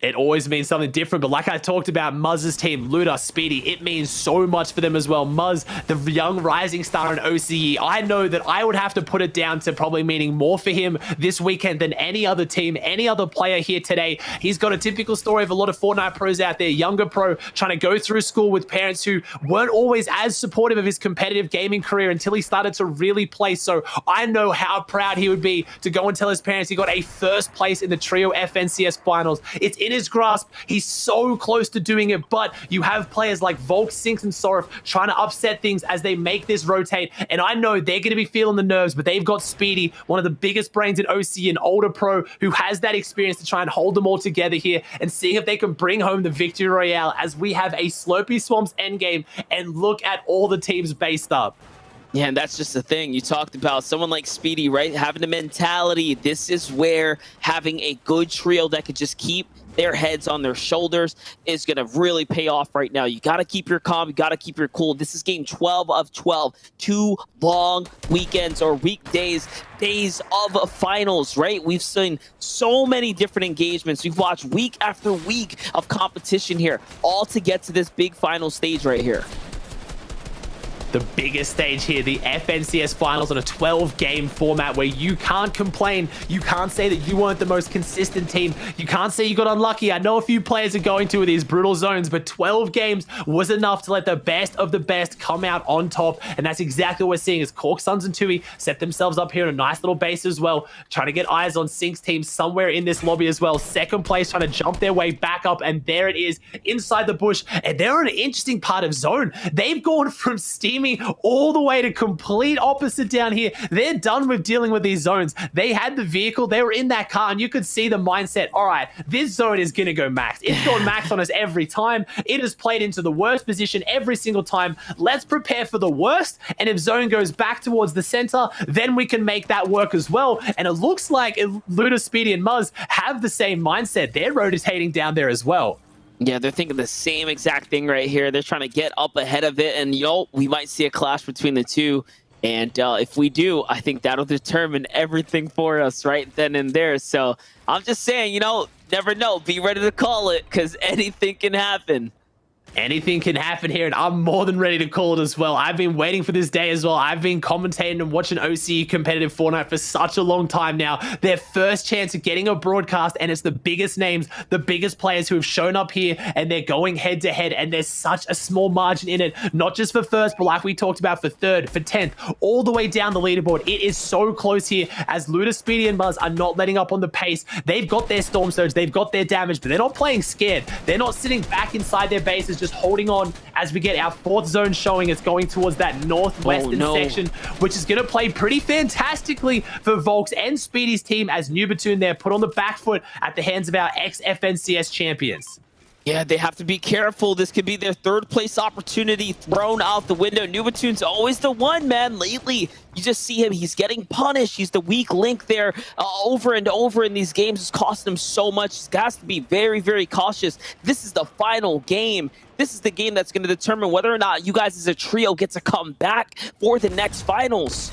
It always means something different, but like I talked about Muzz's team, Luda, Speedy, it means so much for them as well. Muzz, the young rising star in OCE, I know that I would have to put it down to probably meaning more for him this weekend than any other team, any other player here today. He's got a typical story of a lot of Fortnite pros out there, younger pro, trying to go through school with parents who weren't always as supportive of his competitive gaming career until he started to really play. So I know how proud he would be to go and tell his parents he got a 1st place in the Trio FNCS finals. It's in his grasp. He's so close to doing it, but you have players like Volk, Sinks, and Sorf trying to upset things as they make this rotate, and I know they're going to be feeling the nerves, but they've got Speedy, one of the biggest brains in OC, an older pro who has that experience to try and hold them all together here and see if they can bring home the victory royale as we have a Slurpee Swamps endgame, and look at all the teams based up. Yeah, and that's just the thing. You talked about someone like Speedy, right? Having the mentality. This is where having a good trio that could just keep their heads on their shoulders is going to really pay off right now. You got to keep your calm. You got to keep your cool. This is game 12 of 12. 2 long weekends or weekdays, days of finals, right? We've seen so many different engagements. We've watched week after week of competition here, all to get to this big final stage right here. The biggest stage here, the FNCS finals on a 12-game format where you can't complain. You can't say that you weren't the most consistent team. You can't say you got unlucky. I know a few players are going to with these brutal zones, but 12 games was enough to let the best of the best come out on top. And that's exactly what we're seeing as Cork, Suns, and Tui set themselves up here in a nice little base as well, trying to get eyes on Sync's team somewhere in this lobby as well. 2nd place, trying to jump their way back up, and there it is inside the bush. And they're in an interesting part of zone. They've gone from steaming all the way to complete opposite down here. They're done with dealing with these zones. They had the vehicle, they were in that car, and you could see the mindset. All right, this zone is going to go max. It's gone max on us every time. It has played into the worst position every single time. Let's prepare for the worst, and if zone goes back towards the center, then we can make that work as well. And it looks like Luda, Speedy, and Muzz have the same mindset. They're rotating down there as well. Yeah, they're thinking the same exact thing right here. They're trying to get up ahead of it, and we might see a clash between the two. And if we do, I think that'll determine everything for us right then and there. So I'm just saying, never know. Be ready to call it, because anything can happen. Anything can happen here, and I'm more than ready to call it as well. I've been waiting for this day as well. I've been commentating and watching OCE competitive Fortnite for such a long time now. Their first chance of getting a broadcast, and it's the biggest names, the biggest players who have shown up here, and they're going head to head, and there's such a small margin in it, not just for first, but like we talked about for 3rd, for 10th, all the way down the leaderboard. It is so close here as Luda, Speedy, and Muzz are not letting up on the pace. They've got their Storm Surge, they've got their damage, but they're not playing scared. They're not sitting back inside their bases is just holding on as we get our fourth zone showing. It's going towards that northwestern section, which is going to play pretty fantastically for Volks and Speedy's team as Nubatoon there put on the back foot at the hands of our ex-FNCS champions. Yeah, they have to be careful. This could be their third place opportunity thrown out the window. Nubatoon's always the one, man. Lately, you just see him. He's getting punished. He's the weak link there over and over in these games. It's costing him so much. He has to be very, very cautious. This is the final game. This is the game that's going to determine whether or not you guys as a trio get to come back for the next finals.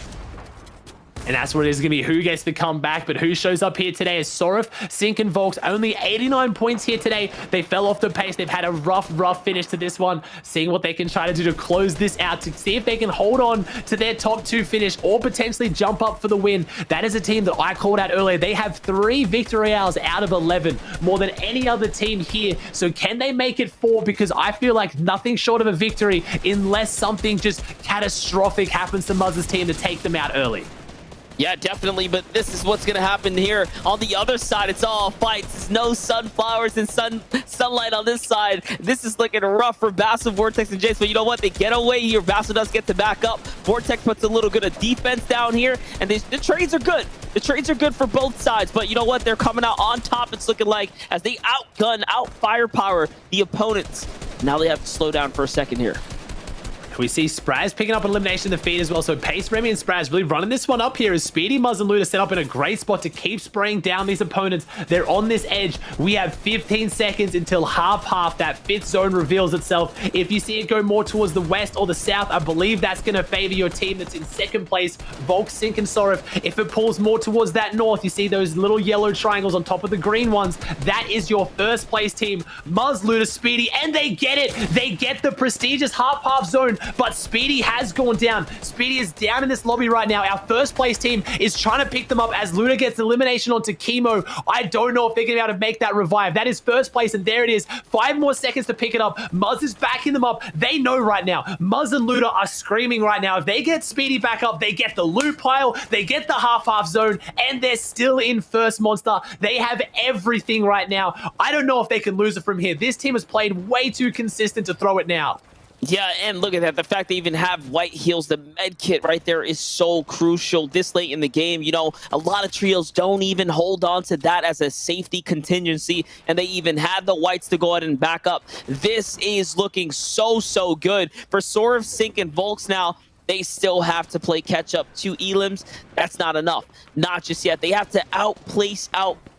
And that's what it is going to be. Who gets to come back, but who shows up here today is Sorif, Sink, and Volks. Only 89 points here today. They fell off the pace. They've had a rough finish to this one. Seeing what they can try to do to close this out, to see if they can hold on to their top 2 finish or potentially jump up for the win. That is a team that I called out earlier. They have 3 victory hours out of 11, more than any other team here. So can they make it 4? Because I feel like nothing short of a victory, unless something just catastrophic happens to Muzz's team to take them out early. Yeah, definitely, but this is what's going to happen here. On the other side, it's all fights. There's no sunflowers and sunlight on this side. This is looking rough for Basso, Vortex, and Jace, but you know what? They get away here. Basso does get to back up. Vortex puts a little bit of defense down here, and the trades are good. The trades are good for both sides, but you know what? They're coming out on top, it's looking like, as they out-firepower the opponents. Now they have to slow down for a second here. We see Spraz picking up an elimination in the feed as well. So Pace, Remy, and Spraz really running this one up here as Speedy, Muzz, and Luda set up in a great spot to keep spraying down these opponents. They're on this edge. We have 15 seconds until half. That 5th zone reveals itself. If you see it go more towards the west or the south, I believe that's going to favor your team that's in 2nd place, Volk, Sink, and Sorif. If it pulls more towards that north, you see those little yellow triangles on top of the green ones. That is your 1st place team, Muzz, Luda, Speedy, and they get it. They get the prestigious half zone. But Speedy has gone down. Speedy is down in this lobby right now. Our 1st place team is trying to pick them up as Luda gets elimination onto Chemo. I don't know if they're going to be able to make that revive. That is 1st place, and there it is. 5 more seconds to pick it up. Muzz is backing them up. They know right now. Muzz and Luda are screaming right now. If they get Speedy back up, they get the loot pile, they get the half zone, and they're still in 1st monster. They have everything right now. I don't know if they can lose it from here. This team has played way too consistent to throw it now. Yeah, and look at that. The fact they even have white heals, the med kit right there is so crucial this late in the game. You know, a lot of trios don't even hold on to that as a safety contingency, and they even have the whites to go ahead and back up. This is looking so good for Sorif, Sink, and Volks now. They still have to play catch-up to Elims. That's not enough. Not just yet. They have to outplace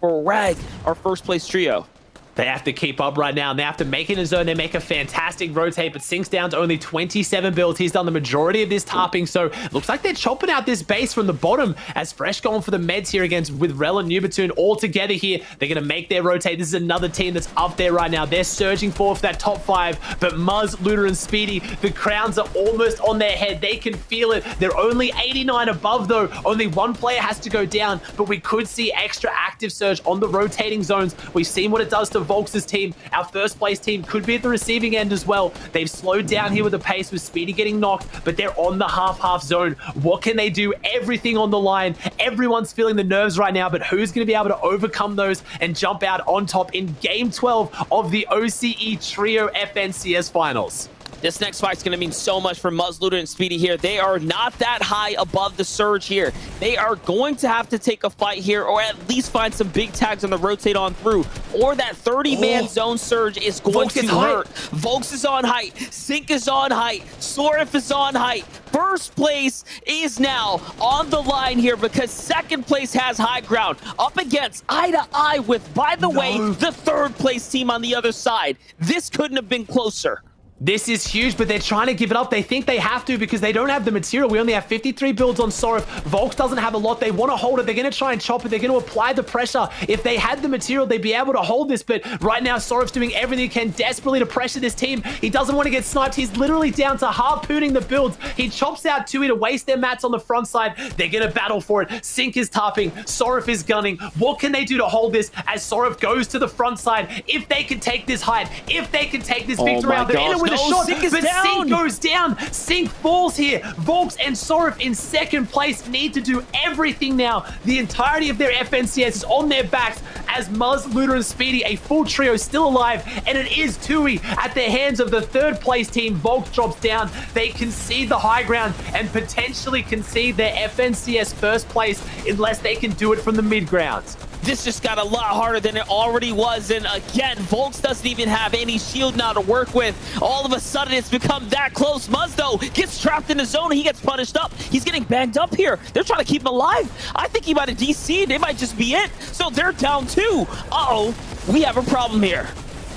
Rag, our 1st place trio. They have to keep up right now, and they have to make it in a zone. They make a fantastic rotate, but Sink's down to only 27 builds. He's done the majority of this tarping, so looks like they're chopping out this base from the bottom as Fresh going for the meds here against with Rel and Nubatoon all together here. They're going to make their rotate. This is another team that's up there right now. They're surging forward for that top 5, but Muzz, Luda, and Speedy, the crowns are almost on their head. They can feel it. They're only 89 above, though. Only 1 player has to go down, but we could see extra active surge on the rotating zones. We've seen what it does to Volks' team. Our 1st place team could be at the receiving end as well. They've slowed down here with the pace with Speedy getting knocked, but they're on the half zone. What can they do? Everything on the line. Everyone's feeling the nerves right now, but who's going to be able to overcome those and jump out on top in Game 12 of the OCE Trio FNCS Finals? This next fight's going to mean so much for Muzz, Luda, and Speedy here. They are not that high above the surge here. They are going to have to take a fight here, or at least find some big tags on the rotate on through, or that 30-man zone surge is going to hurt. Volks is on height. Sink is on height. Sorif is on height. 1st place is now on the line here because 2nd place has high ground up against eye-to-eye with, by the way, the 3rd place team on the other side. This couldn't have been closer. This is huge, but they're trying to give it up. They think they have to because they don't have the material. We only have 53 builds on Sorif. Volks doesn't have a lot. They want to hold it. They're going to try and chop it. They're going to apply the pressure. If they had the material, they'd be able to hold this, but right now Sorif's doing everything he can desperately to pressure this team. He doesn't want to get sniped. He's literally down to harpooning the builds. He chops out 2E to waste their mats on the front side. They're going to battle for it. Sink is tarping. Sorif is gunning. What can they do to hold this as Sorif goes to the front side? If they can take this height, if they can take this victory out, they're in it with a shot, Sink is but down. Sink goes down. Sink falls here. Volks and Sorif in second place need to do everything now. The entirety of their FNCS is on their backs as Muzz, Luda, and Speedy, a full trio, still alive, and it is Tui at the hands of the third place team. Volks drops down. They concede the high ground and potentially concede their FNCS first place unless they can do it from the mid grounds. This just got a lot harder than it already was. And again, Volks doesn't even have any shield now to work with. All of a sudden, it's become that close. Muzz, though, gets trapped in the zone. He gets punished up. He's getting banged up here. They're trying to keep him alive. I think he might have DC'd. It might just be it. So they're down too. Uh-oh, we have a problem here.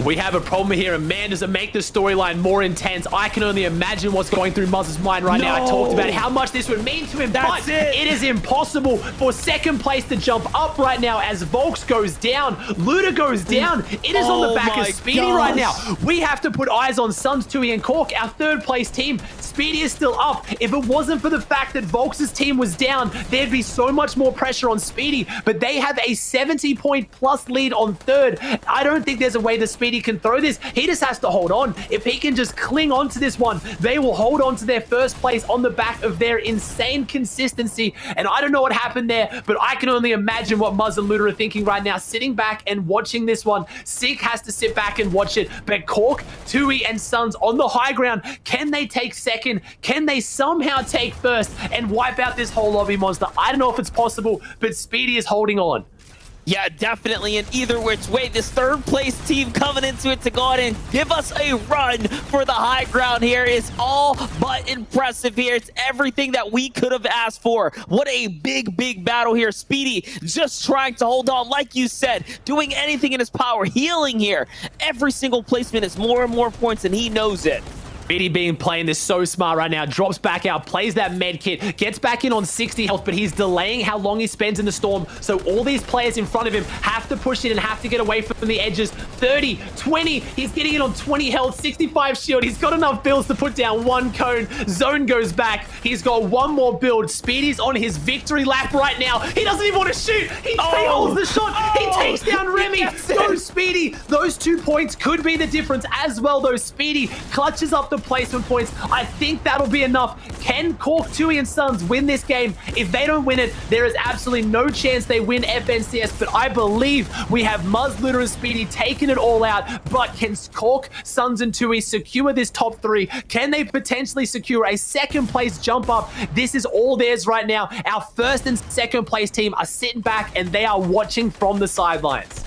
We have a problem here, and man, does it make the storyline more intense. I can only imagine what's going through Muzz's mind right now. I talked about how much this would mean to him, but it is impossible for second place to jump up right now as Volks goes down. Luda goes down. It is on the back of Speedy right now. We have to put eyes on Suns, Tui, and Cork, our third place team. Speedy is still up. If it wasn't for the fact that Volks' team was down, there'd be so much more pressure on Speedy, but they have a 70-point plus lead on third. I don't think there's a way that Speedy can throw this. He just has to hold on. If he can just cling on to this one, they will hold on to their first place on the back of their insane consistency. And I don't know what happened there, but I can only imagine what Muzz and Luda are thinking right now, sitting back and watching this one. Sink has to sit back and watch it, but Cork, Tui, and Suns on the high ground. Can they take second? Can they somehow take first and wipe out this whole lobby monster? I don't know if it's possible, but Speedy is holding on. Yeah, definitely. And either which way, this third place team coming into it to go ahead and give us a run for the high ground here is all but impressive here. It's everything that we could have asked for. What a big, big battle here. Speedy just trying to hold on, like you said, doing anything in his power, healing here. Every single placement is more and more points, and he knows it. Speedy being playing this so smart right now, drops back out, plays that med kit, gets back in on 60 health, but he's delaying how long he spends in the storm. So all these players in front of him have to push in and have to get away from the edges. 30, 20, he's getting in on 20 health, 65 shield. He's got enough builds to put down one cone. Zone goes back. He's got one more build. Speedy's on his victory lap right now. He doesn't even want to shoot. He fails the shot. He takes down Remy. Go Speedy. Those 2 points could be the difference as well, though. Speedy clutches up the placement points. I think that'll be enough. Can Cork, Tui, and Suns win this game? If they don't win it, there is absolutely no chance they win FNCS, but I believe we have Muzz, Luda, and Speedy taking it all out. But can Cork, Suns, and Tui secure this top 3? Can they potentially secure a second place jump up? This is all theirs right now. Our first and second place team are sitting back and they are watching from the sidelines.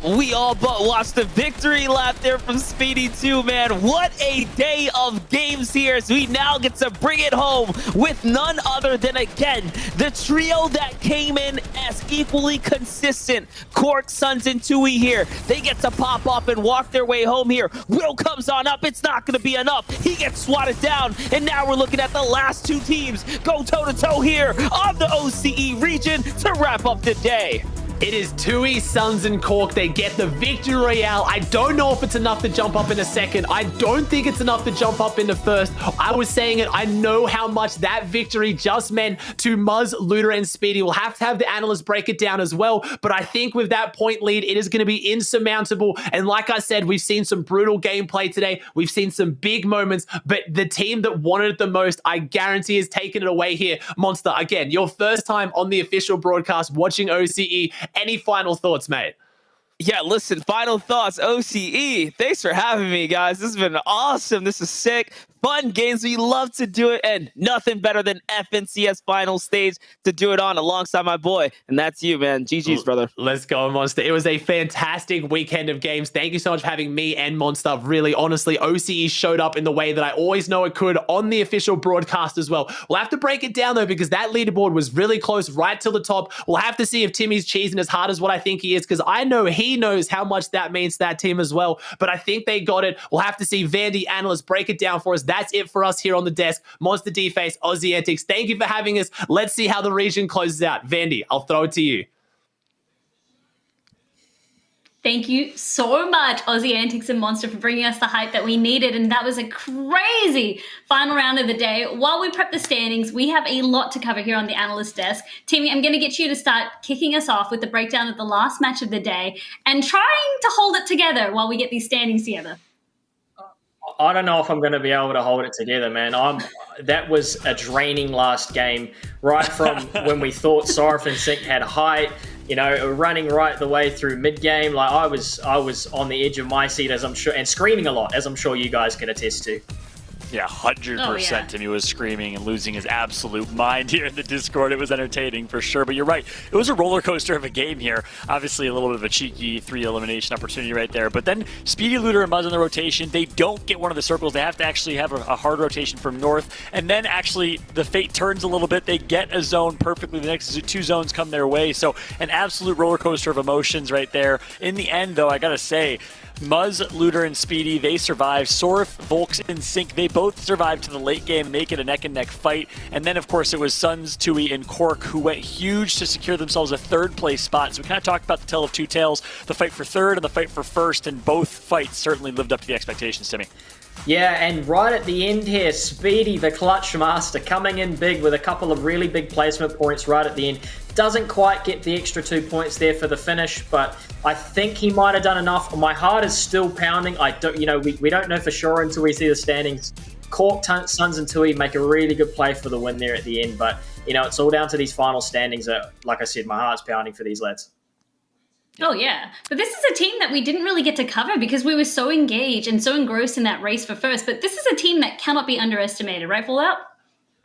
We all but watched the victory lap there from Speedy too, man. What a day of games here as we now get to bring it home with none other than, again, the trio that came in as equally consistent. Cork, Suns, and Tui here. They get to pop up and walk their way home here. Will comes on up. It's not going to be enough. He gets swatted down. And now we're looking at the last 2 teams go toe-to-toe here on the OCE region to wrap up the day. It is Tui, Suns, and Cork. They get the victory royale. I don't know if it's enough to jump up in a second. I don't think it's enough to jump up in the first. I was saying it. I know how much that victory just meant to Muzz, Luda, and Speedy. We'll have to have the analysts break it down as well. But I think with that point lead, it is going to be insurmountable. And like I said, we've seen some brutal gameplay today. We've seen some big moments. But the team that wanted it the most, I guarantee, is taking it away here. Monster, again, your first time on the official broadcast watching OCE. Any final thoughts, mate? Yeah, listen, final thoughts. OCE, thanks for having me, guys. This has been awesome. This is sick. Fun games. We love to do it, and nothing better than FNCS final stage to do it on alongside my boy. And that's you, man. GG's, brother. Let's go, Monster. It was a fantastic weekend of games. Thank you so much for having me and Monster. Really, honestly, OCE showed up in the way that I always know it could on the official broadcast as well. We'll have to break it down, though, because that leaderboard was really close right till the top. We'll have to see if Timmy's cheesing as hard as what I think he is, because I know he knows how much that means to that team as well. But I think they got it. We'll have to see Vandy analysts break it down for us. That's it for us here on the desk. Monster D-Face, Aussie Antics, thank you for having us. Let's see how the region closes out. Vandy, I'll throw it to you. Thank you so much, Aussie Antics and Monster, for bringing us the hype that we needed. And that was a crazy final round of the day. While we prep the standings, we have a lot to cover here on the analyst desk. Timmy, I'm going to get you to start kicking us off with the breakdown of the last match of the day and trying to hold it together while we get these standings together. I don't know if I'm going to be able to hold it together, man. That was a draining last game, right from when we thought Sorf and Sink had height, running right the way through mid-game. Like I was on the edge of my seat, as I'm sure, and screaming a lot, as I'm sure you guys can attest to. Yeah, 100%. Timmy was screaming and losing his absolute mind here in the Discord. It was entertaining for sure, but you're right. It was a roller coaster of a game here. Obviously, a little bit of a cheeky 3 elimination opportunity right there. But then Speedy, Luder, and Muzz in the rotation. They don't get one of the circles. They have to actually have a hard rotation from north. And then actually the fate turns a little bit. They get a zone perfectly. The next 2 zones come their way. So an absolute roller coaster of emotions right there. In the end, though, I got to say, Muzz, Luder, and Speedy, they survived. Sorf, Volks, and Sink, they both survived to the late game, make it a neck-and-neck fight. And then, of course, it was Suns, Tui, and Cork who went huge to secure themselves a third-place spot. So we kind of talked about the tale of two tales, the fight for third and the fight for first, and both fights certainly lived up to the expectations, Timmy. Yeah, and right at the end here, Speedy, the clutch master, coming in big with a couple of really big placement points right at the end. Doesn't quite get the extra 2 points there for the finish, but I think he might have done enough. My heart is still pounding. We don't know for sure until we see the standings. Cork, Suns, and Tui make a really good play for the win there at the end, but it's all down to these final standings. Like I said, my heart's pounding for these lads. Oh, yeah. But this is a team that we didn't really get to cover because we were so engaged and so engrossed in that race for first. But this is a team that cannot be underestimated, right, Fallout?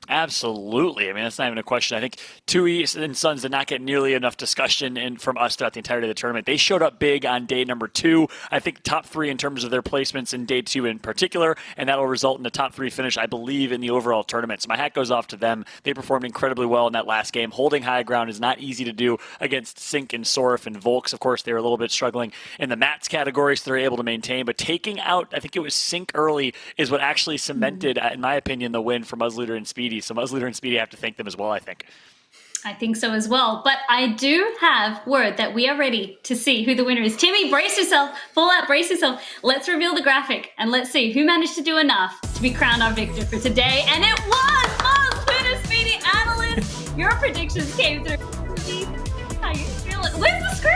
Absolutely. I mean, that's not even a question. I think Tui and Suns did not get nearly enough discussion from us throughout the entirety of the tournament. They showed up big on day number 2. I think top 3 in terms of their placements in day 2 in particular, and that will result in a top 3 finish, I believe, in the overall tournament. So my hat goes off to them. They performed incredibly well in that last game. Holding high ground is not easy to do against Sink and Sorf and Volks. Of course, they were a little bit struggling in the mats category, so they're able to maintain. But taking out, I think it was Sink early, is what actually cemented, in my opinion, the win for Muzz, Luder, and Speedy. So Muzz, Luder, and Speedy have to thank them as well, I think. I think so as well. But I do have word that we are ready to see who the winner is. Timmy, brace yourself. Fallout, brace yourself. Let's reveal the graphic and let's see who managed to do enough to be crowned our victor for today. And it was Muzz, Luder, Speedy, Analyst. Your predictions came through. How you feeling? Where's the scream?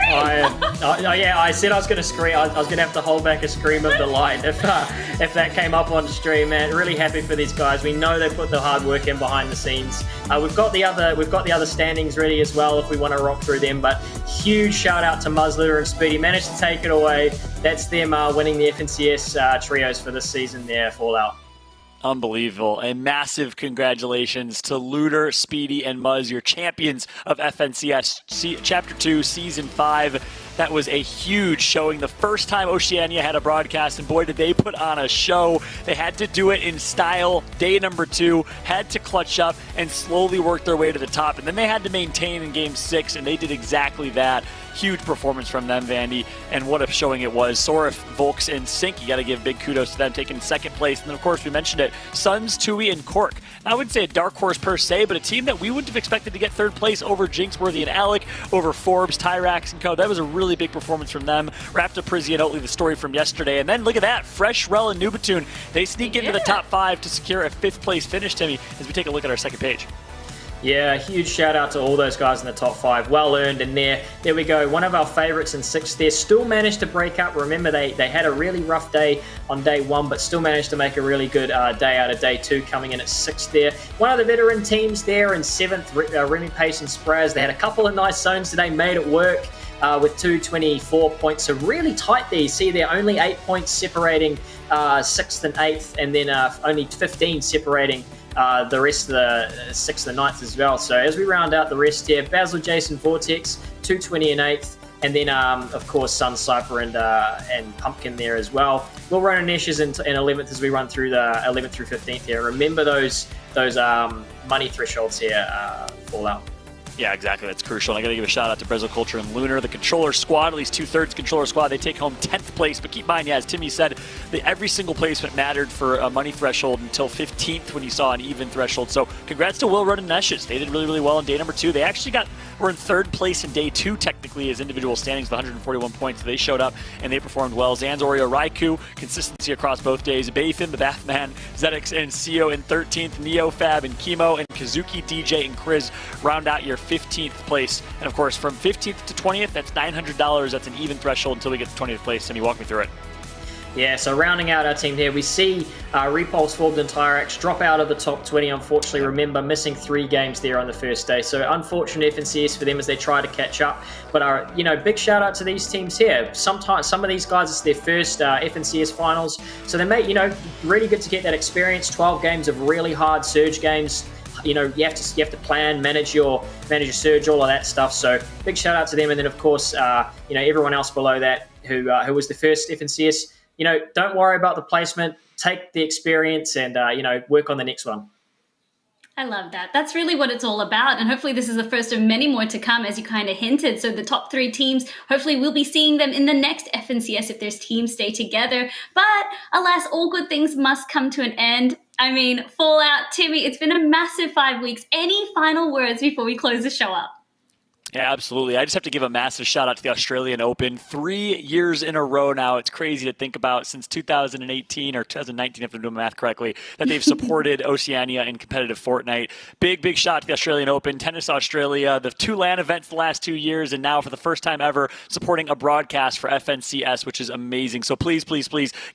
I said I was going to scream. I was going to have to hold back a scream of delight if that came up on stream, man. Really happy for these guys. We know they put the hard work in behind the scenes. We've got the other standings ready as well if we want to rock through them. But huge shout out to Muzz, Luder, and Speedy. Managed to take it away. That's them winning the FNCS trios for this season there, Fallout. Unbelievable. A massive congratulations to Luder, Speedy, and Muzz, your champions of FNCS Chapter 2, Season 5. That was a huge showing. The first time Oceania had a broadcast, and boy, did they put on a show. They had to do it in style. Day number 2, had to clutch up and slowly work their way to the top. And then they had to maintain in Game 6, and they did exactly that. Huge performance from them, Vandy, and what a showing it was. Sorf, Volks, and Sink, you got to give big kudos to them, taking second place. And then, of course, we mentioned it, Suns, Tui, and Cork. I wouldn't say a dark horse per se, but a team that we wouldn't have expected to get third place over Jinxworthy and Alec, over Forbes, Tyrax, and Co. That was a really big performance from them. Raptor, Prizzy, and Oatley, the story from yesterday. And then look at that, Fresh, Rel, and Nubatoon. They sneak into the top 5 to secure a 5th place finish, Timmy, as we take a look at our second page. Yeah, huge shout out to all those guys in the top 5. Well earned. And there we go. One of our favorites in 6th there. Still managed to break up. Remember, they had a really rough day on day 1, but still managed to make a really good day out of day 2, coming in at 6th there. One of the veteran teams there in 7th, Remy Pace and Spraz. They had a couple of nice zones today, made it work with 224 points. So really tight there. You see there, only 8 points separating 6th and 8th, and then only 15 separating the rest of the 6th and 9th as well. So as we round out the rest here, Basil, Jason, Vortex, 220 and 8th, and then of course Sun, Cypher, and Pumpkin there as well. We'll run Anesh in 11th as we run through the 11th through 15th here. Remember those money thresholds here, Fallout. Yeah, exactly. That's crucial. And I got to give a shout out to Brezzo Culture and Lunar, the controller squad, at least 2/3 controller squad. They take home 10th place. But keep in mind, yeah, as Timmy said, every single placement mattered for a money threshold until 15th when you saw an even threshold. So congrats to Will Run and Neshes. They did really, really well on day number 2. They actually were in 3rd place in day 2, technically, as individual standings with 141 points. They showed up and they performed well. Zanz, Oreo, Raikou, consistency across both days. Bathan, the Bathman, Zedix, and Seo in 13th. Neo, Fab, and Chemo, and Kazuki, DJ, and Kriz round out your 15th place. And of course, from 15th to 20th, that's $900. That's an even threshold until we get to 20th place. Timmy, walk me through it. Yeah, so rounding out our team here, we see Repulse, Forbes, and Tyrax drop out of the top 20, unfortunately. Remember, missing 3 games there on the first day. So unfortunate FNCS for them as they try to catch up. But, big shout out to these teams here. Sometimes some of these guys, it's their first FNCS finals. So they may, really good to get that experience. 12 games of really hard surge games. You have to plan, manage your surge, all of that stuff. So big shout out to them. And then, of course, everyone else below that who was the first FNCS. Don't worry about the placement. Take the experience and, work on the next one. I love that. That's really what it's all about. And hopefully this is the first of many more to come, as you kind of hinted. So the top 3 teams, hopefully we'll be seeing them in the next FNCS if there's teams stay together. But alas, all good things must come to an end. I mean, Fallout, Timmy, it's been a massive 5 weeks. Any final words before we close the show up? Yeah, absolutely. I just have to give a massive shout out to the Australian Open. 3 years in a row now. It's crazy to think about, since 2018 or 2019, if I'm doing math correctly, that they've supported Oceania in competitive Fortnite. Big shout out to the Australian Open, Tennis Australia, the 2 LAN events the last 2 years, and now for the first time ever supporting a broadcast for FNCS, which is amazing. So please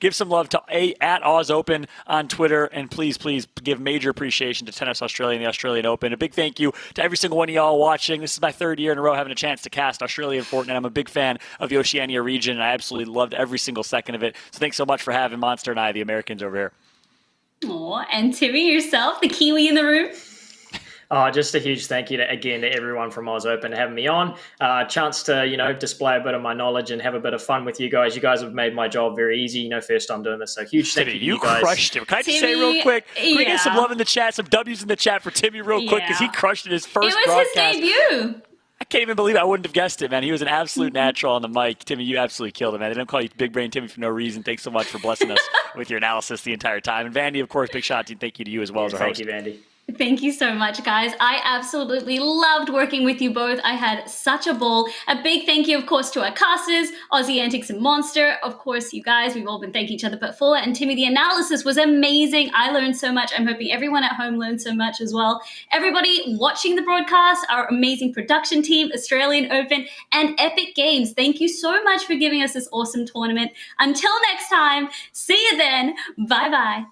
give some love to at Oz Open on Twitter, and please give major appreciation to Tennis Australia and the Australian Open. A big thank you to every single one of y'all watching. This is my 3rd year in a row having a chance to cast Australia and Fortnite. I'm a big fan of the Oceania region, and I absolutely loved every single second of it. So thanks so much for having Monster and I, the Americans, over here. Aw, and Timmy, yourself, the Kiwi in the room? Just a huge thank you to everyone from Oz Open having me on. Chance to, display a bit of my knowledge and have a bit of fun with you guys. You guys have made my job very easy. First time doing this. So huge thank you to you guys. You crushed it. Can I just say real quick? Can we get some love in the chat, some W's in the chat for Timmy real quick, because he crushed it his first broadcast. It was his debut. I can't even believe it. I wouldn't have guessed it, man. He was an absolute natural on the mic. Timmy, you absolutely killed it, man. They don't call you Big Brain Timmy for no reason. Thanks so much for blessing us with your analysis the entire time. And Vandy, of course, big shout out to you. Thank you to you as well as our host. Thank you, Vandy. Thank you so much, guys. I absolutely loved working with you both. I had such a ball. A big thank you, of course, to our casters, Aussie Antics and Monster. Of course, you guys, we've all been thanking each other. But Fuller and Timmy, the analysis was amazing. I learned so much. I'm hoping everyone at home learned so much as well. Everybody watching the broadcast, our amazing production team, Australian Open, and Epic Games, thank you so much for giving us this awesome tournament. Until next time, see you then. Bye-bye.